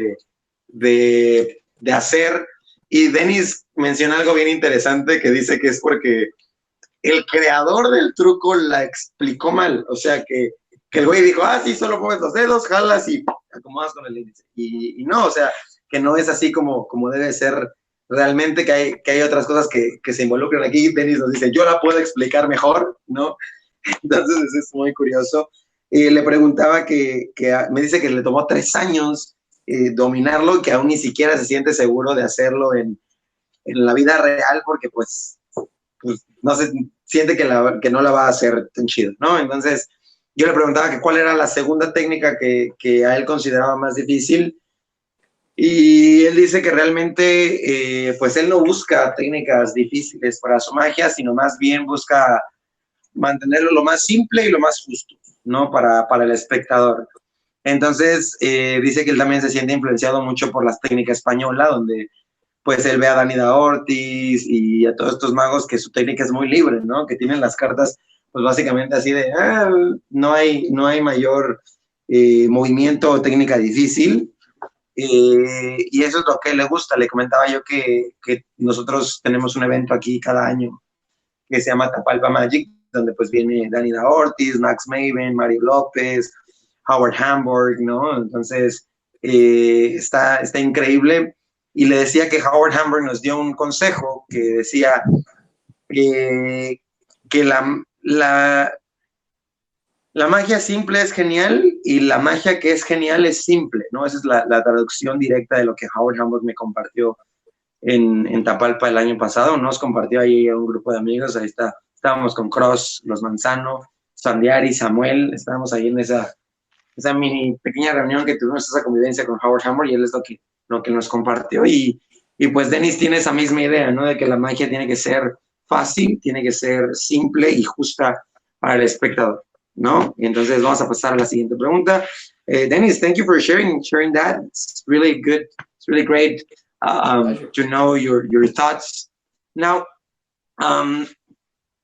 de hacer. Y Dennis menciona algo bien interesante que dice que es porque el creador del truco la explicó mal. O sea, que el güey dijo, sí, solo mueves los dedos, jalas y acomodas con el índice. Y no, o sea, que no es así como debe ser realmente, que hay otras cosas que se involucran aquí. Dennis nos dice, yo la puedo explicar mejor, ¿no? Entonces, eso es muy curioso. Le preguntaba me dice que le tomó 3 años dominarlo y que aún ni siquiera se siente seguro de hacerlo en la vida real porque pues no se siente que no la va a hacer tan chido, ¿no? Entonces, yo le preguntaba que cuál era la segunda técnica que a él consideraba más difícil y él dice que realmente, pues él no busca técnicas difíciles para su magia, sino más bien busca mantenerlo lo más simple y lo más justo, ¿no? Para el espectador. Entonces, dice que él también se siente influenciado mucho por las técnicas españolas, donde pues él ve a Danida Ortiz y a todos estos magos que su técnica es muy libre, ¿no? Que tienen las cartas, pues básicamente así de, no hay mayor movimiento o técnica difícil. Y eso es lo que le gusta. Le comentaba yo que nosotros tenemos un evento aquí cada año que se llama Tapalpa Magic, donde pues viene Danida Ortiz, Max Maven, Mario López, Howard Hamburg, ¿no? Entonces, está increíble. Y le decía que Howard Hamburg nos dio un consejo que decía que la magia simple es genial y la magia que es genial es simple, ¿no? Esa es la traducción directa de lo que Howard Hamburg me compartió en Tapalpa el año pasado. Nos compartió ahí a un grupo de amigos. Ahí estábamos con Cross, Los Manzano, Sandiari, Samuel. Estábamos ahí en esa mini pequeña reunión que tuvimos, esa convivencia con Howard Hamburg, y él es lo que nos compartió. Y pues Dennis tiene esa misma idea, ¿no? De que la magia tiene que ser fácil, tiene que ser simple y justa para el espectador, ¿no? Y entonces vamos a pasar a la siguiente pregunta. Dennis, thank you for sharing that. It's really good. It's really great to know your thoughts. Now,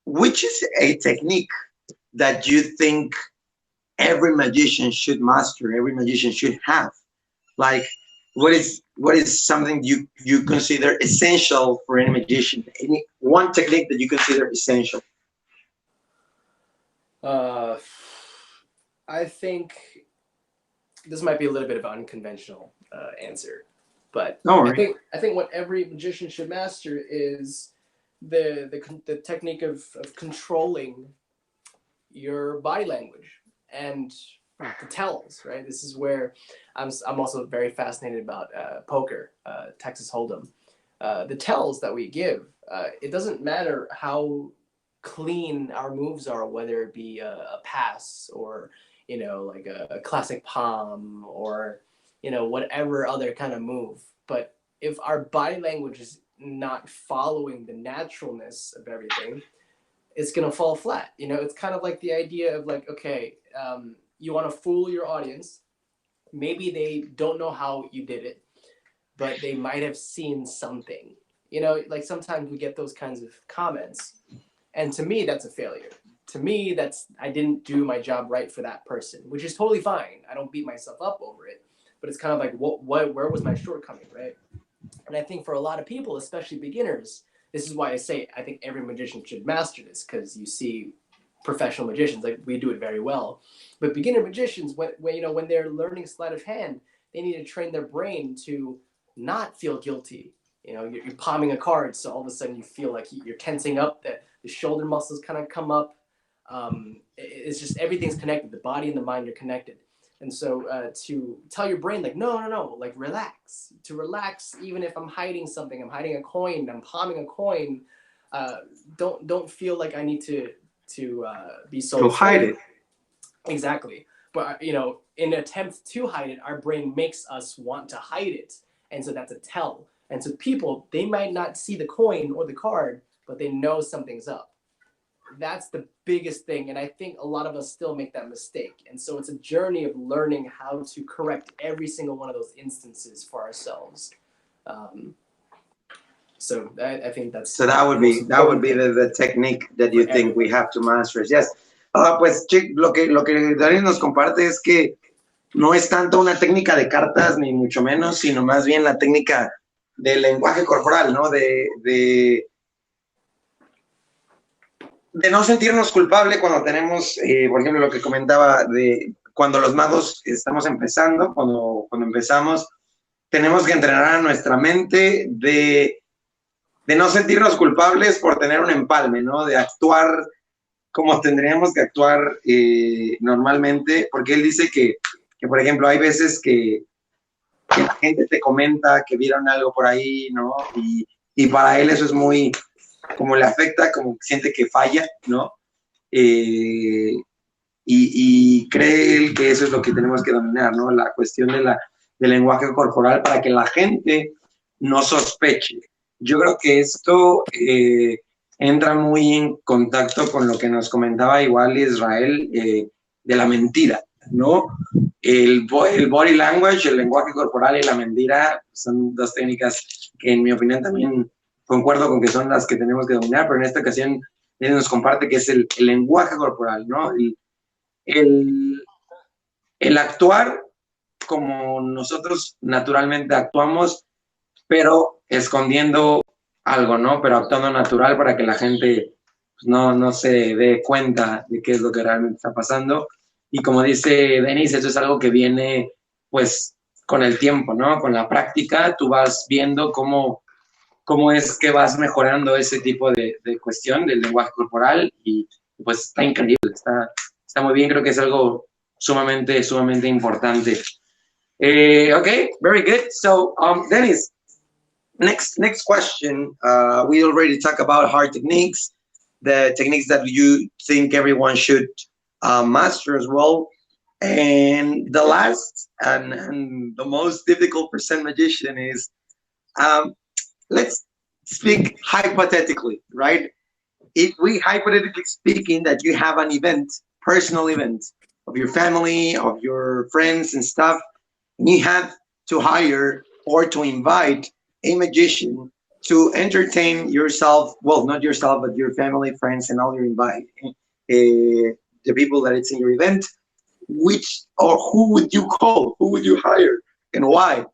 which is a technique that you think every magician should master, every magician should have? Like, what is something you consider essential for any magician? One technique that you consider essential? I think this might be a little bit of an unconventional answer, but I think what every magician should master is the technique of controlling your body language and the tells, right? This is where I'm also very fascinated about poker, Texas Hold'em. The tells that we give, it doesn't matter how clean our moves are, whether it be a pass or, like a classic palm or, whatever other kind of move. But if our body language is not following the naturalness of everything, it's going to fall flat. It's kind of like the idea of like, okay, you want to fool your audience. Maybe they don't know how you did it, but they might have seen something. Like sometimes we get those kinds of comments. And to me, that's a failure. to me, I didn't do my job right for that person, which is totally fine. I don't beat myself up over it, but it's kind of like, where was my shortcoming, right? And I think for a lot of people, especially beginners, this is why I say I think every magician should master this, because you see professional magicians, like we do it very well. But beginner magicians, when they're learning sleight of hand, they need to train their brain to not feel guilty. You're palming a card, so all of a sudden you feel like you're tensing up, that the shoulder muscles kind of come up. It's just everything's connected. The body and the mind are connected. And so to tell your brain, like, no, like relax. To relax, even if I'm hiding something, I'm hiding a coin, I'm palming a coin. Don't feel like I need to be so to hide it. Exactly. But in an attempt to hide it, our brain makes us want to hide it, and so that's a tell. And so people, they might not see the coin or the card, but they know something's up. That's the biggest thing, and I think a lot of us still make that mistake. And so it's a journey of learning how to correct every single one of those instances for ourselves. So I think that's so that would be the technique that you think we have to master. Yes. Pues lo que Dani nos comparte es que no es tanto una técnica de cartas ni mucho menos, sino más bien la técnica del lenguaje corporal, ¿no? De no sentirnos culpable cuando tenemos, por ejemplo, lo que comentaba de cuando los magos estamos empezando, cuando empezamos, tenemos que entrenar a nuestra mente de no sentirnos culpables por tener un empalme, ¿no? De actuar como tendríamos que actuar normalmente, porque él dice que, por ejemplo, hay veces que la gente te comenta que vieron algo por ahí, ¿no? Y para él eso es muy, como le afecta, como siente que falla, ¿no? Y cree él que eso es lo que tenemos que dominar, ¿no? La cuestión del lenguaje corporal para que la gente no sospeche. Yo creo que esto entra muy en contacto con lo que nos comentaba igual Israel de la mentira, ¿no? El body language, el lenguaje corporal y la mentira son dos técnicas que en mi opinión también concuerdo con que son las que tenemos que dominar, pero en esta ocasión él nos comparte que es el lenguaje corporal, ¿no? El actuar como nosotros naturalmente actuamos, pero escondiendo algo, ¿no? Pero actuando natural para que la gente pues, no se dé cuenta de qué es lo que realmente está pasando. Y como dice Denis, eso es algo que viene pues con el tiempo, ¿no? Con la práctica tú vas viendo cómo es que vas mejorando ese tipo de cuestión del lenguaje corporal y pues está increíble, está muy bien, creo que es algo sumamente importante. Okay, very good. So, Dennis, next question. We already talked about hard techniques, the techniques that you think everyone should master as well. And the last and the most difficult percent magician is, let's speak hypothetically, right? If we hypothetically speaking that you have an event, personal event of your family, of your friends and stuff, and you have to hire or to invite a magician to entertain yourself, well, not yourself, but your family, friends, and all your invite, the people that it's in your event, which or who would you call? Who would you hire and why?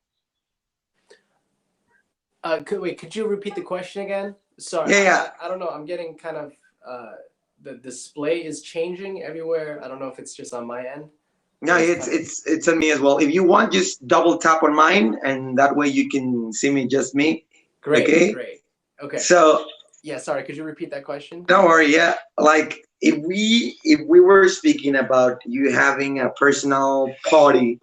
Could you repeat the question again? Sorry, yeah. I don't know. I'm getting kind of, the display is changing everywhere. I don't know if it's just on my end. No, it's on me as well. If you want, just double tap on mine, and that way you can see me, just me. Great, okay? Great. Okay. So yeah, sorry. Could you repeat that question? Don't worry. Yeah, like if we were speaking about you having a personal party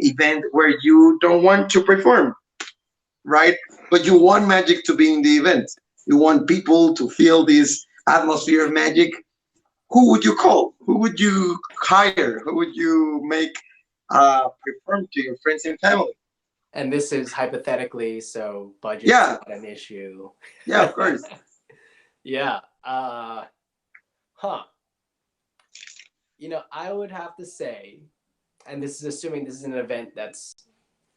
event where you don't want to perform, right? But you want magic to be in the event. You want people to feel this atmosphere of magic. Who would you call? Who would you hire? Who would you make perform to your friends and family? And this is hypothetically, so budget's not an issue. Yeah, of course. Yeah. I would have to say, and this is assuming this is an event that's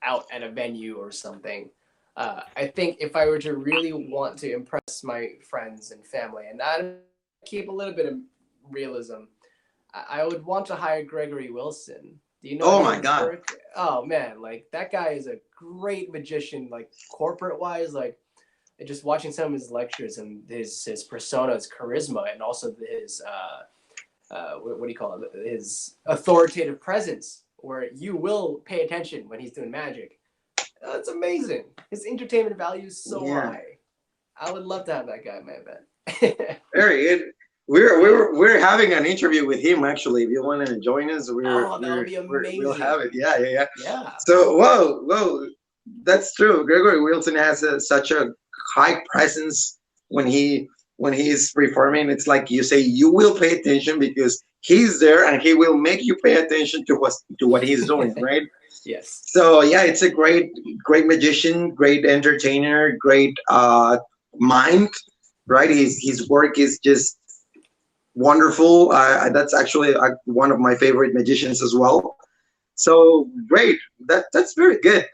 out at a venue or something. I think if I were to really want to impress my friends and family, and I keep a little bit of realism, I would want to hire Gregory Wilson. Do you know? Oh my God. Work? Oh man, like that guy is a great magician, like corporate wise, like just watching some of his lectures and his persona, his charisma, and also his what do you call it? His authoritative presence, where you will pay attention when he's doing magic. That's amazing. His entertainment value is so high. I would love to have that guy in my event. Very good. We're having an interview with him actually. If you want to join us, that would be amazing. We'll have it. Yeah. Yeah. So whoa, that's true. Gregory Wilson has such a high presence when he's performing. It's like you say, you will pay attention because he's there and he will make you pay attention to what he's doing, right? Yes. So yeah, it's a great magician, great entertainer, great mind, right? His work is just wonderful. That's actually one of my favorite magicians as well. So great, that's very good.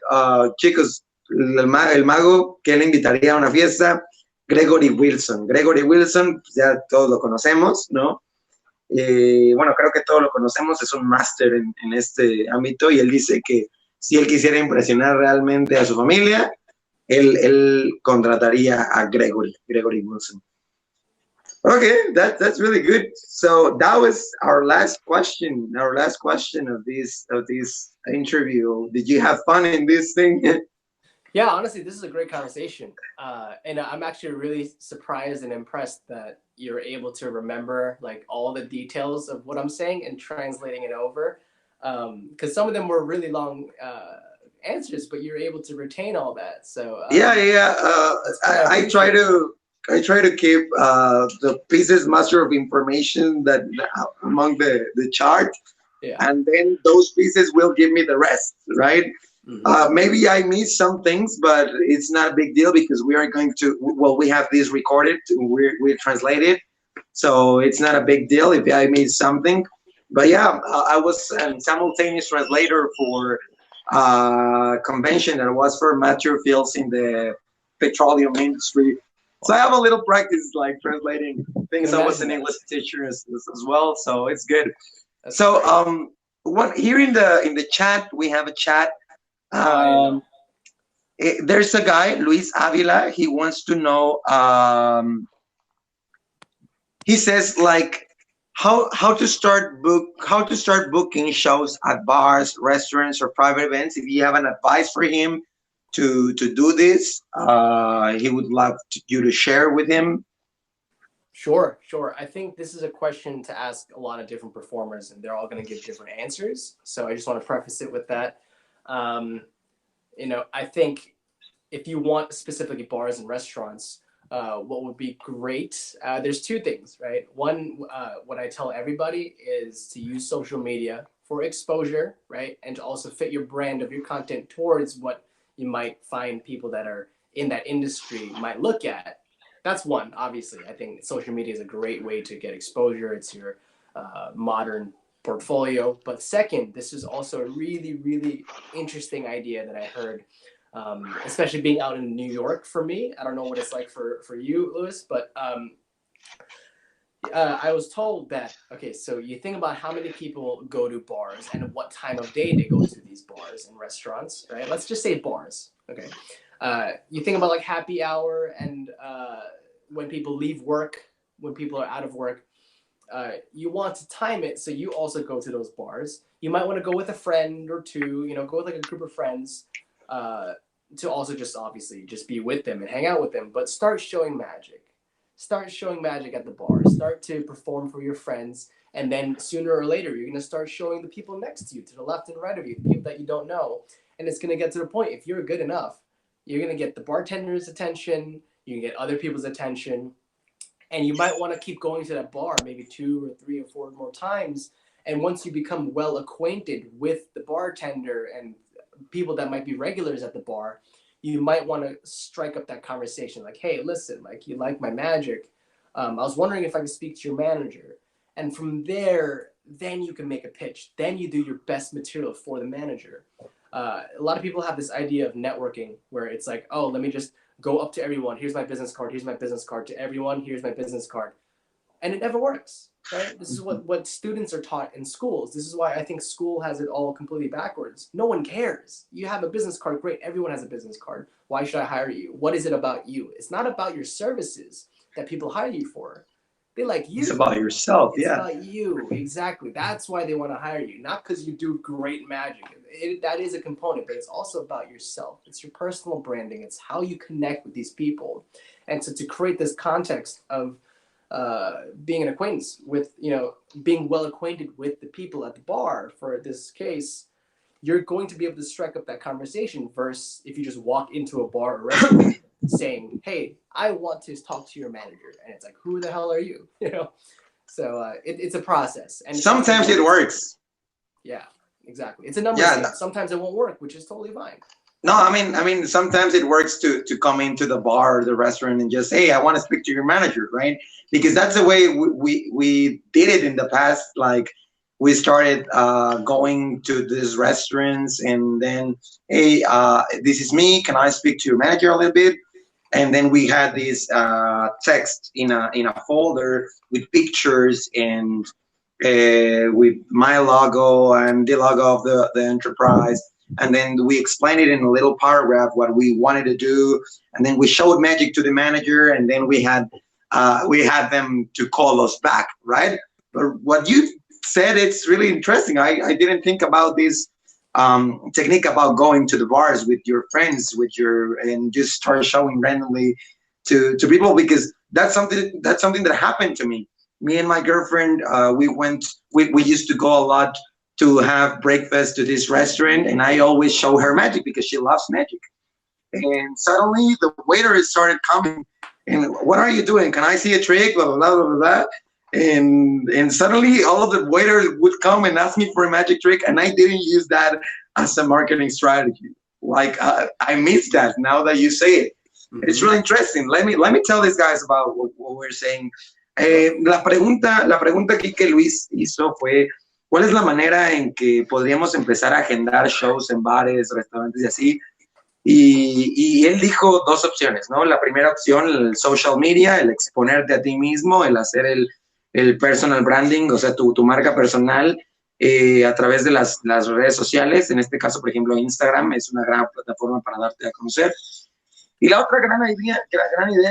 Chicos, el mago que le invitaría a una fiesta, Gregory Wilson. Gregory Wilson, ya todos lo conocemos, ¿no? Bueno, creo que todos lo conocemos, es un máster en este ámbito y él dice que si él quisiera impresionar realmente a su familia, él contrataría a Gregory Wilson. Okay, that's really good. So that was our last question of this interview. Did you have fun in this thing? Yeah, honestly, this is a great conversation. And I'm actually really surprised and impressed that you're able to remember like all the details of what I'm saying and translating it over. Because some of them were really long answers, but you're able to retain all that. So I try to keep the pieces master of information that among the chart, and then those pieces will give me the rest, right? Mm-hmm. Maybe I missed some things, but it's not a big deal because we are going to. Well, we have this recorded. We translate it, so it's not a big deal if I missed something. But yeah, I was a simultaneous translator for a convention that was for mature fields in the petroleum industry. So I have a little practice like translating things. I was an English teacher as well, so it's good. That's so great. Here in the chat, we have a chat. There's a guy, Luis Avila. He wants to know. He says like how to start booking shows at bars, restaurants, or private events. If you have an advice for him to do this, he would love you to share with him. Sure. I think this is a question to ask a lot of different performers, and they're all going to give different answers. So I just want to preface it with that. I think if you want specifically bars and restaurants, what would be great? There's two things, right? One, what I tell everybody is to use social media for exposure, right? And to also fit your brand of your content towards what you might find people that are in that industry might look at. That's one, obviously. I think social media is a great way to get exposure. It's your modern portfolio. But second, this is also a really, really interesting idea that I heard, especially being out in New York for me. I don't know what it's like for you, Louis, but I was told that, okay, so you think about how many people go to bars and what time of day they go to these bars and restaurants, right? Let's just say bars, okay? You think about like happy hour and when people leave work, when people are out of work, you want to time it so you also go to those bars. You might want to go with a friend or two, go with like a group of friends to also just obviously just be with them and hang out with them, but start showing magic. Start showing magic at the bar. Start to perform for your friends, and then sooner or later, you're going to start showing the people next to you, to the left and right of you, the people that you don't know. And it's going to get to the point, if you're good enough, you're going to get the bartender's attention, you can get other people's attention, and you might want to keep going to that bar maybe 2 or 3 or 4 more times. And once you become well acquainted with the bartender and people that might be regulars at the bar, you might want to strike up that conversation like, hey, listen, like, you like my magic. I was wondering if I could speak to your manager. And from there, then you can make a pitch. Then you do your best material for the manager. A lot of people have this idea of networking where it's like, oh, let me just go up to everyone. Here's my business card. Here's my business card. To everyone, here's my business card. and it never works, right? This is what students are taught in schools. This is why I think school has it all completely backwards. No one cares. You have a business card, great. Everyone has a business card. Why should I hire you? What is it about you? It's not about your services that people hire you for. They like you. It's about yourself. It's about you. Exactly. That's why they want to hire you. Not because you do great magic. That is a component, but it's also about yourself. It's your personal branding. It's how you connect with these people. And so to create this context of being an acquaintance with, being well acquainted with the people at the bar, for this case, you're going to be able to strike up that conversation versus if you just walk into a bar or restaurant saying, hey, I want to talk to your manager. And it's like, who the hell are you? So it's a process. And sometimes it works. Yeah, exactly. It's a numbers game. Sometimes it won't work, which is totally fine. No, I mean, sometimes it works to come into the bar or the restaurant and just, hey, I want to speak to your manager, right? Because that's the way we did it in the past. Like, we started going to these restaurants and then, hey, this is me. Can I speak to your manager a little bit? And then we had this text in a folder with pictures and with my logo and the logo of the enterprise. And then we explained it in a little paragraph what we wanted to do. And then we showed magic to the manager, and then we had them to call us back, right? But what you said, it's really interesting. I didn't think about this technique about going to the bars with your friends, and just start showing randomly to people, because that's something that happened to me. Me and my girlfriend, we used to go a lot to have breakfast to this restaurant, and I always show her magic because she loves magic. And suddenly the waiter started coming, and what are you doing? Can I see a trick? Blah, blah, blah, blah, blah. And suddenly all of the waiters would come and ask me for a magic trick, and I didn't use that as a marketing strategy. Like, I missed that now that you say it. Mm-hmm. It's really interesting. Let me tell these guys about what we're saying. La pregunta aquí que Luis hizo fue, ¿cuál es la manera en que podríamos empezar a agendar shows en bares, restaurantes y así? Y él dijo dos opciones, ¿no? La primera opción, el social media, el exponerte a ti mismo, el hacer el personal branding, o sea, tu marca personal a través de las redes sociales. En este caso, por ejemplo, Instagram es una gran plataforma para darte a conocer. Y la otra gran idea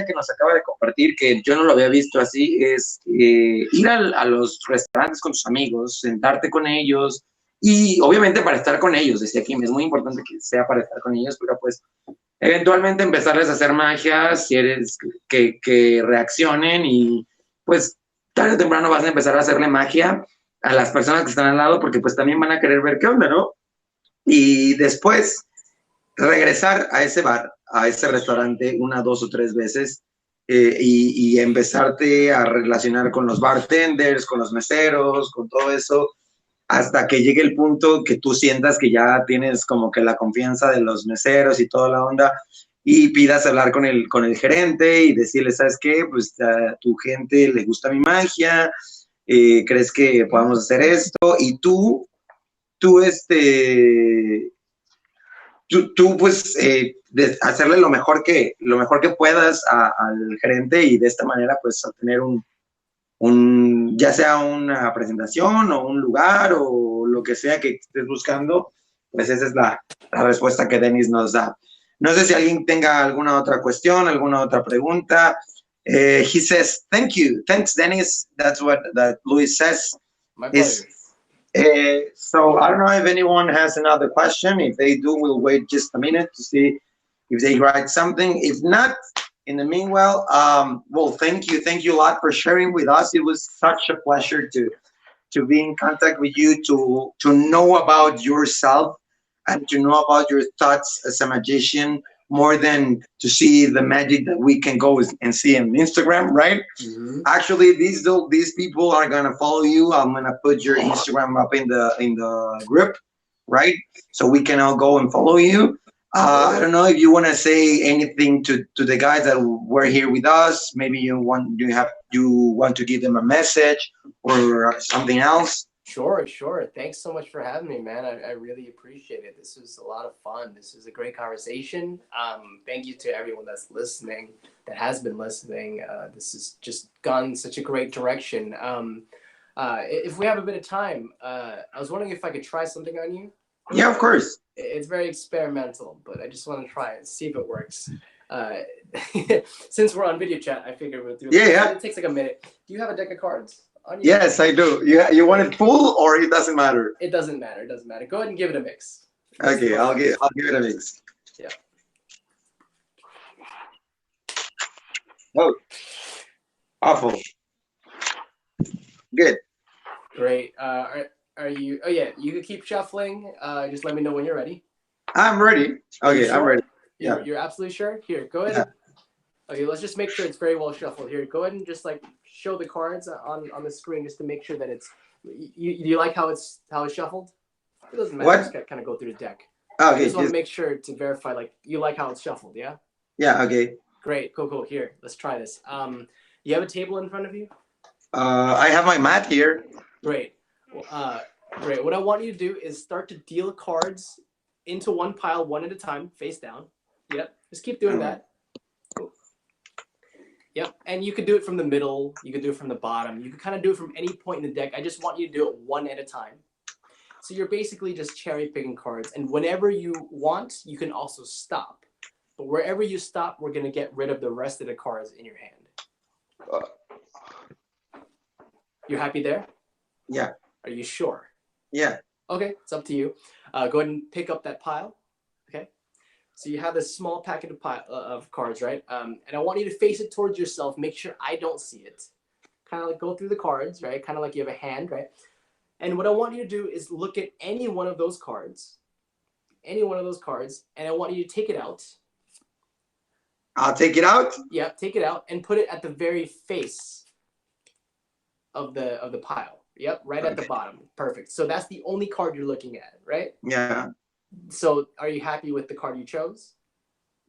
que nos acaba de compartir, que yo no lo había visto así, es ir a los restaurantes con tus amigos, sentarte con ellos, y obviamente para estar con ellos, decía Kim, es muy importante que sea para estar con ellos, pero pues eventualmente empezarles a hacer magia, si eres que reaccionen, y pues tarde o temprano vas a empezar a hacerle magia a las personas que están al lado, porque pues también van a querer ver qué onda, ¿no? Y después regresar a ese bar, a ese restaurante, 1, 2 o 3 veces, y empezarte a relacionar con los bartenders, con los meseros, con todo eso, hasta que llegue el punto que tú sientas que ya tienes como que la confianza de los meseros y toda la onda, y pidas hablar con el gerente y decirle, ¿sabes qué? Pues a tu gente le gusta mi magia, ¿crees que podamos hacer esto? Y tú pues hacerle lo mejor que puedas al gerente, y de esta manera pues obtener ya sea una presentación o un lugar o lo que sea que estés buscando. Pues esa es la respuesta que Dennis nos da. No sé si alguien tenga alguna otra cuestión, alguna otra pregunta. He says, thanks Dennis. That's what Luis says. My pleasure. So I don't know if anyone has another question. If they do, we'll wait just a minute to see if they write something. If not, in the meanwhile, well, thank you a lot for sharing with us. It was such a pleasure to be in contact with you, to know about yourself and to know about your thoughts as a magician, more than to see the magic that we can go and see on Instagram, right? Mm-hmm. Actually, these people are gonna follow you. I'm gonna put your Instagram up in the group, right? So we can all go and follow you. I don't know if you want to say anything to the guys that were here with us. Maybe you want to give them a message or something else. Sure, sure. Thanks so much for having me, man. I really appreciate it. This was a lot of fun. This is a great conversation. Thank you to everyone that's listening, that has been listening. This has just gone such a great direction. If we have a bit of time, I was wondering if I could try something on you. Yeah, of course. It's very experimental, but I just want to try it, see if it works. Since we're on video chat, I figured we'll do it. Yeah. It takes like a minute. Do you have a deck of cards on you? Yes, I do. You want it full or it doesn't matter? It doesn't matter. It doesn't matter. Go ahead and give it a mix. Okay, I'll give it a mix. Yeah. Oh, awful. Good. Great. Are you? Oh yeah, you can keep shuffling. Just let me know when you're ready. I'm ready. Okay, Sure? I'm ready. You're absolutely sure. Here, go ahead. Okay, let's just make sure it's very well shuffled. Here, go ahead and just like show the cards on the screen just to make sure that it's. You like how it's shuffled? It doesn't matter. What? Just kind of go through the deck. Okay. I just want to make sure to verify like you like how it's shuffled. Yeah. Yeah. Okay. Great. Cool. Here, let's try this. You have a table in front of you? I have my mat here. Great. Great. What I want you to do is start to deal cards into one pile, one at a time, face down. Yep. Just keep doing that. Cool. Yep. And you could do it from the middle. You could do it from the bottom. You could kind of do it from any point in the deck. I just want you to do it one at a time. So you're basically just cherry picking cards. And whenever you want, you can also stop. But wherever you stop, we're going to get rid of the rest of the cards in your hand. You happy there? Yeah. Are you sure? Yeah. Okay, it's up to you. Go ahead and pick up that pile. Okay. So you have this small packet of cards, right? And I want you to face it towards yourself. Make sure I don't see it. Kind of like go through the cards, right? Kind of like you have a hand, right? And what I want you to do is look at any one of those cards. Any one of those cards. And I want you to take it out. I'll take it out. Yep, take it out and put it at the very face of the pile. Yep, right at the bottom. Perfect. So that's the only card you're looking at, right? Yeah. So are you happy with the card you chose?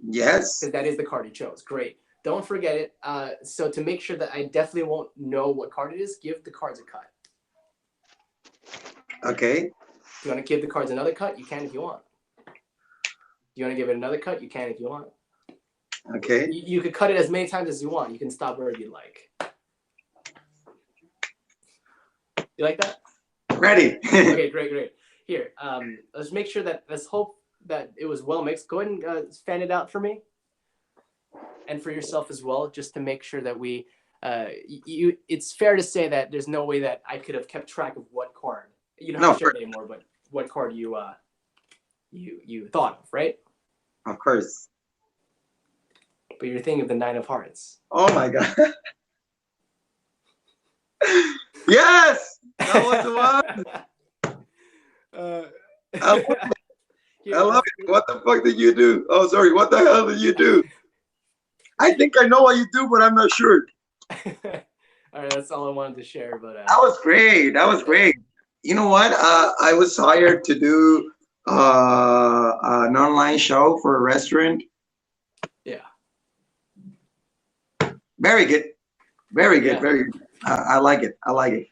Yes. Because that is the card you chose. Great. Don't forget it. So to make sure that I definitely won't know what card it is, give the cards a cut. Okay. If you want to give the cards another cut, you can if you want. If you want to give it another cut, you can if you want. Okay. You could cut it as many times as you want. You can stop wherever you like. You like that? Ready. Okay, great. Here, let's make sure that, let's hope that it was well mixed. Go ahead and fan it out for me. And for yourself as well, just to make sure that we, it's fair to say that there's no way that I could have kept track of what card. You don't have to share it anymore, but what card you thought of, right? Of course. But you're thinking of the 9 of Hearts. Oh my God. Yes! That was the one. I love it. What the fuck did you do? Oh, sorry. What the hell did you do? I think I know what you do, but I'm not sure. All right, that's all I wanted to share. But that was great. That was great. You know what? I was hired to do an online show for a restaurant. Yeah. Very good. Very good. Yeah. Very good. I like it. I like it.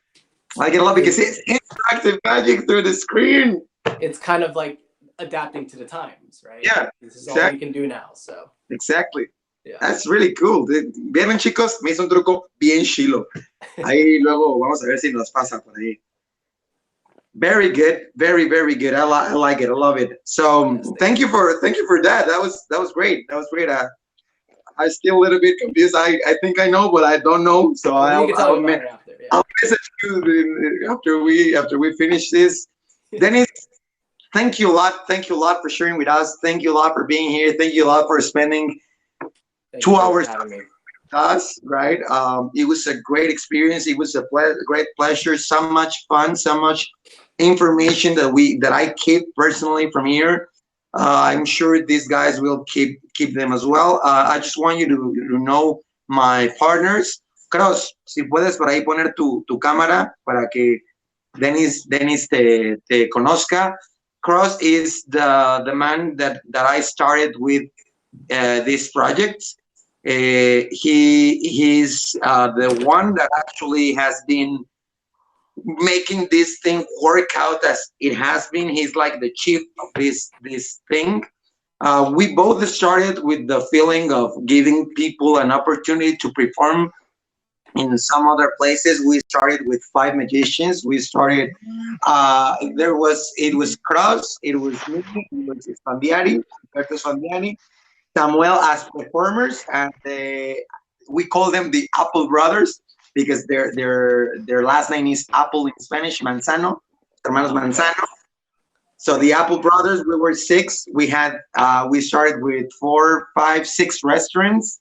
I like it a lot because it's interactive magic through the screen. It's kind of like adapting to the times, right? Yeah. This is all we can do now. So. Exactly. Yeah. That's really cool. Vieron, chicos, me hizo un truco bien chilo. Ahí luego vamos a ver si nos pasa por ahí. Very good. Very, very good. I like it. I love it. So Yes, thank you for that. That was great. That was great. I'm still a little bit confused. I think I know, but I don't know. So I'll message you after we finish this. Dennis, thank you a lot. Thank you a lot for sharing with us. Thank you a lot for being here. Thank you a lot for spending 2 hours with us. Right? It was a great experience. It was a great pleasure. So much fun. So much information that I keep personally from here. I'm sure these guys will keep them as well. I just want you to know my partners. Cross, si puedes por ahí poner tu cámara para que Dennis te conozca. Cross is the man that I started with this project. He's the one that actually has been making this thing work out as it has been. He's like the chief of this thing. We both started with the feeling of giving people an opportunity to perform in some other places. We started with 5 magicians. We started, it was Cross, it was me, it was Spandiari, Samuel as performers, and we call them the Apple Brothers because their last name is Apple in Spanish, Manzano, hermanos Manzano. So the Apple Brothers, we were 6. We had we started with 4, 5, 6 restaurants,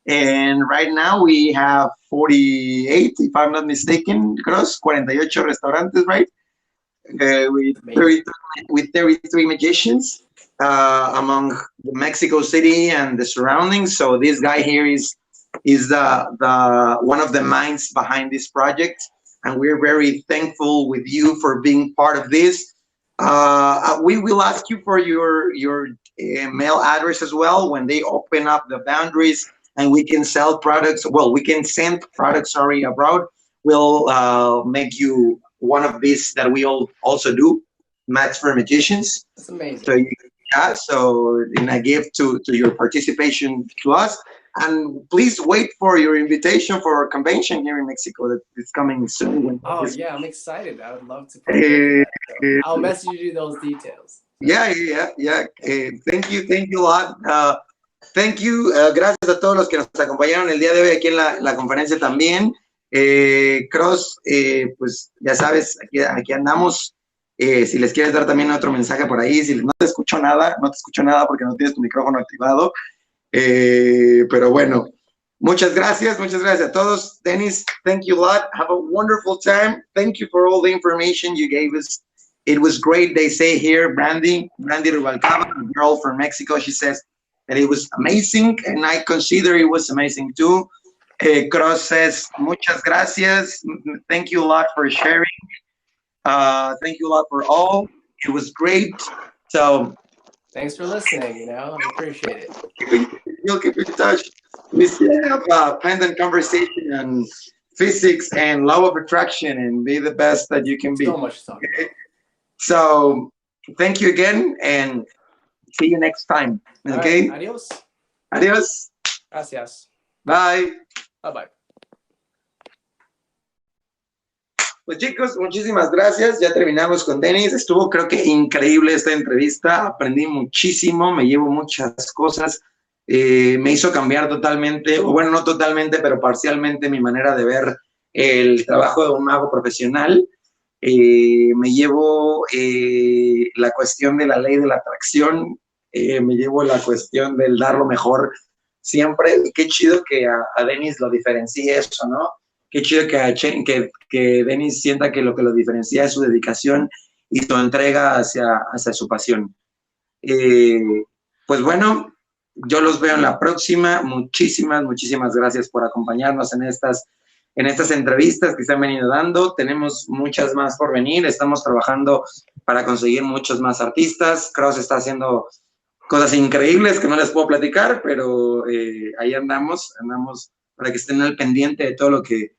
and right now we have 48, if I'm not mistaken, Cross, 48 restaurantes, right? With 33 magicians among Mexico City and the surroundings. So this guy here is the one of the minds behind this project, and we're very thankful with you for being part of this. We will ask you for your mail address as well when they open up the boundaries and we can sell products. Well, we can send products, abroad. We'll make you one of these that we also do, Max for Magicians. That's amazing. So so in a gift to your participation to us. And please wait for your invitation for our convention here in Mexico that is coming soon. Oh yeah, I'm excited. I would love to play so I'll message you those details. Yeah. Thank you a lot. Thank you. Gracias a todos los que nos acompañaron el día de hoy aquí en la conferencia también. Cross, pues ya sabes, aquí andamos. Si les quieres dar también otro mensaje por ahí, si no te escucho nada porque no tienes tu micrófono activado. Pero bueno, muchas gracias a todos. Dennis, thank you a lot. Have a wonderful time. Thank you for all the information you gave us. It was great. They say here, Brandy Rubalcaba, a girl from Mexico, she says that it was amazing, and I consider it was amazing too. Cross says, muchas gracias. Thank you a lot for sharing. Thank you a lot for all. It was great. So thanks for listening, I appreciate it. We'll keep in touch. We still have a pending conversation on physics and law of attraction, and be the best that you can be. So much to talk about. So thank you again, and see you next time. Okay? Right, adios. Adios. Gracias. Bye. Bye. Pues chicos, muchísimas gracias. Ya terminamos con Dennis. Estuvo, creo que, increíble esta entrevista. Aprendí muchísimo, me llevo muchas cosas. Me hizo cambiar totalmente, o bueno, no totalmente, pero parcialmente mi manera de ver el trabajo de un mago profesional. Me llevo la cuestión de la ley de la atracción. Me llevo la cuestión del dar lo mejor siempre. Y qué chido que a Dennis lo diferencie eso, ¿no? Qué chido que Dennis sienta que lo diferencia es su dedicación y su entrega hacia su pasión. Pues bueno, yo los veo en la próxima. Muchísimas gracias por acompañarnos en estas entrevistas que se han venido dando. Tenemos muchas más por venir. Estamos trabajando para conseguir muchos más artistas. Cross está haciendo cosas increíbles que no les puedo platicar, pero ahí andamos para que estén al pendiente de todo lo que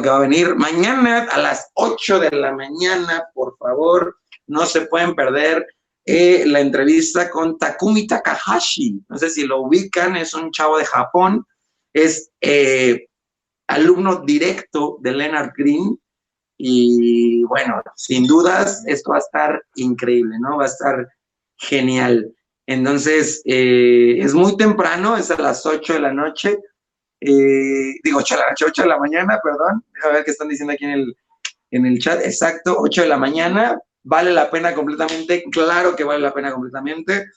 va a venir. Mañana a las 8 de la mañana, por favor, no se pueden perder la entrevista con Takumi Takahashi. No sé si lo ubican, es un chavo de Japón, es alumno directo de Leonard Green, y bueno, sin dudas, esto va a estar increíble, ¿no? Va a estar genial. Entonces, es muy temprano, es a las 8 de la noche, 8 de la mañana, perdón, a ver qué están diciendo aquí en el chat, exacto, 8 de la mañana, vale la pena completamente, claro que vale la pena completamente.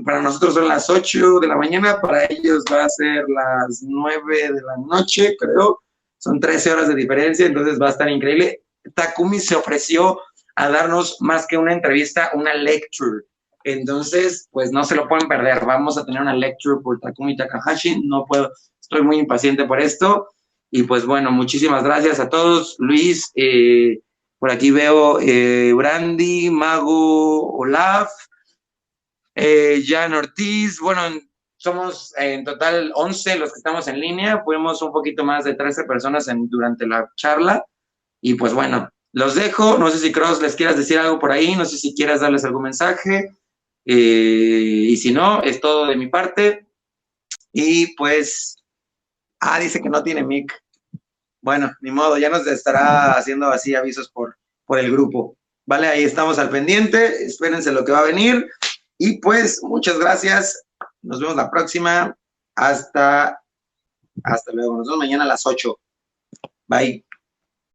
Para nosotros son las 8 de la mañana, para ellos va a ser las 9 de la noche, creo, son 13 horas de diferencia, entonces va a estar increíble. Takumi se ofreció a darnos más que una entrevista, una lecture. Entonces, pues no se lo pueden perder. Vamos a tener una lecture por Takumi Takahashi. No puedo, estoy muy impaciente por esto. Y pues bueno, muchísimas gracias a todos. Luis, por aquí veo Brandy, Mago, Olaf, Jan Ortiz. Bueno, somos en total 11 los que estamos en línea. Fuimos un poquito más de 13 personas durante la charla. Y pues bueno, los dejo. No sé si Cross les quieras decir algo por ahí, no sé si quieras darles algún mensaje. Y si no, es todo de mi parte. Y pues, dice que no tiene mic. Bueno, ni modo, ya nos estará haciendo así avisos por el grupo. Vale, ahí estamos al pendiente. Espérense lo que va a venir. Y pues, muchas gracias. Nos vemos la próxima. Hasta luego. Nos vemos mañana a las 8. Bye.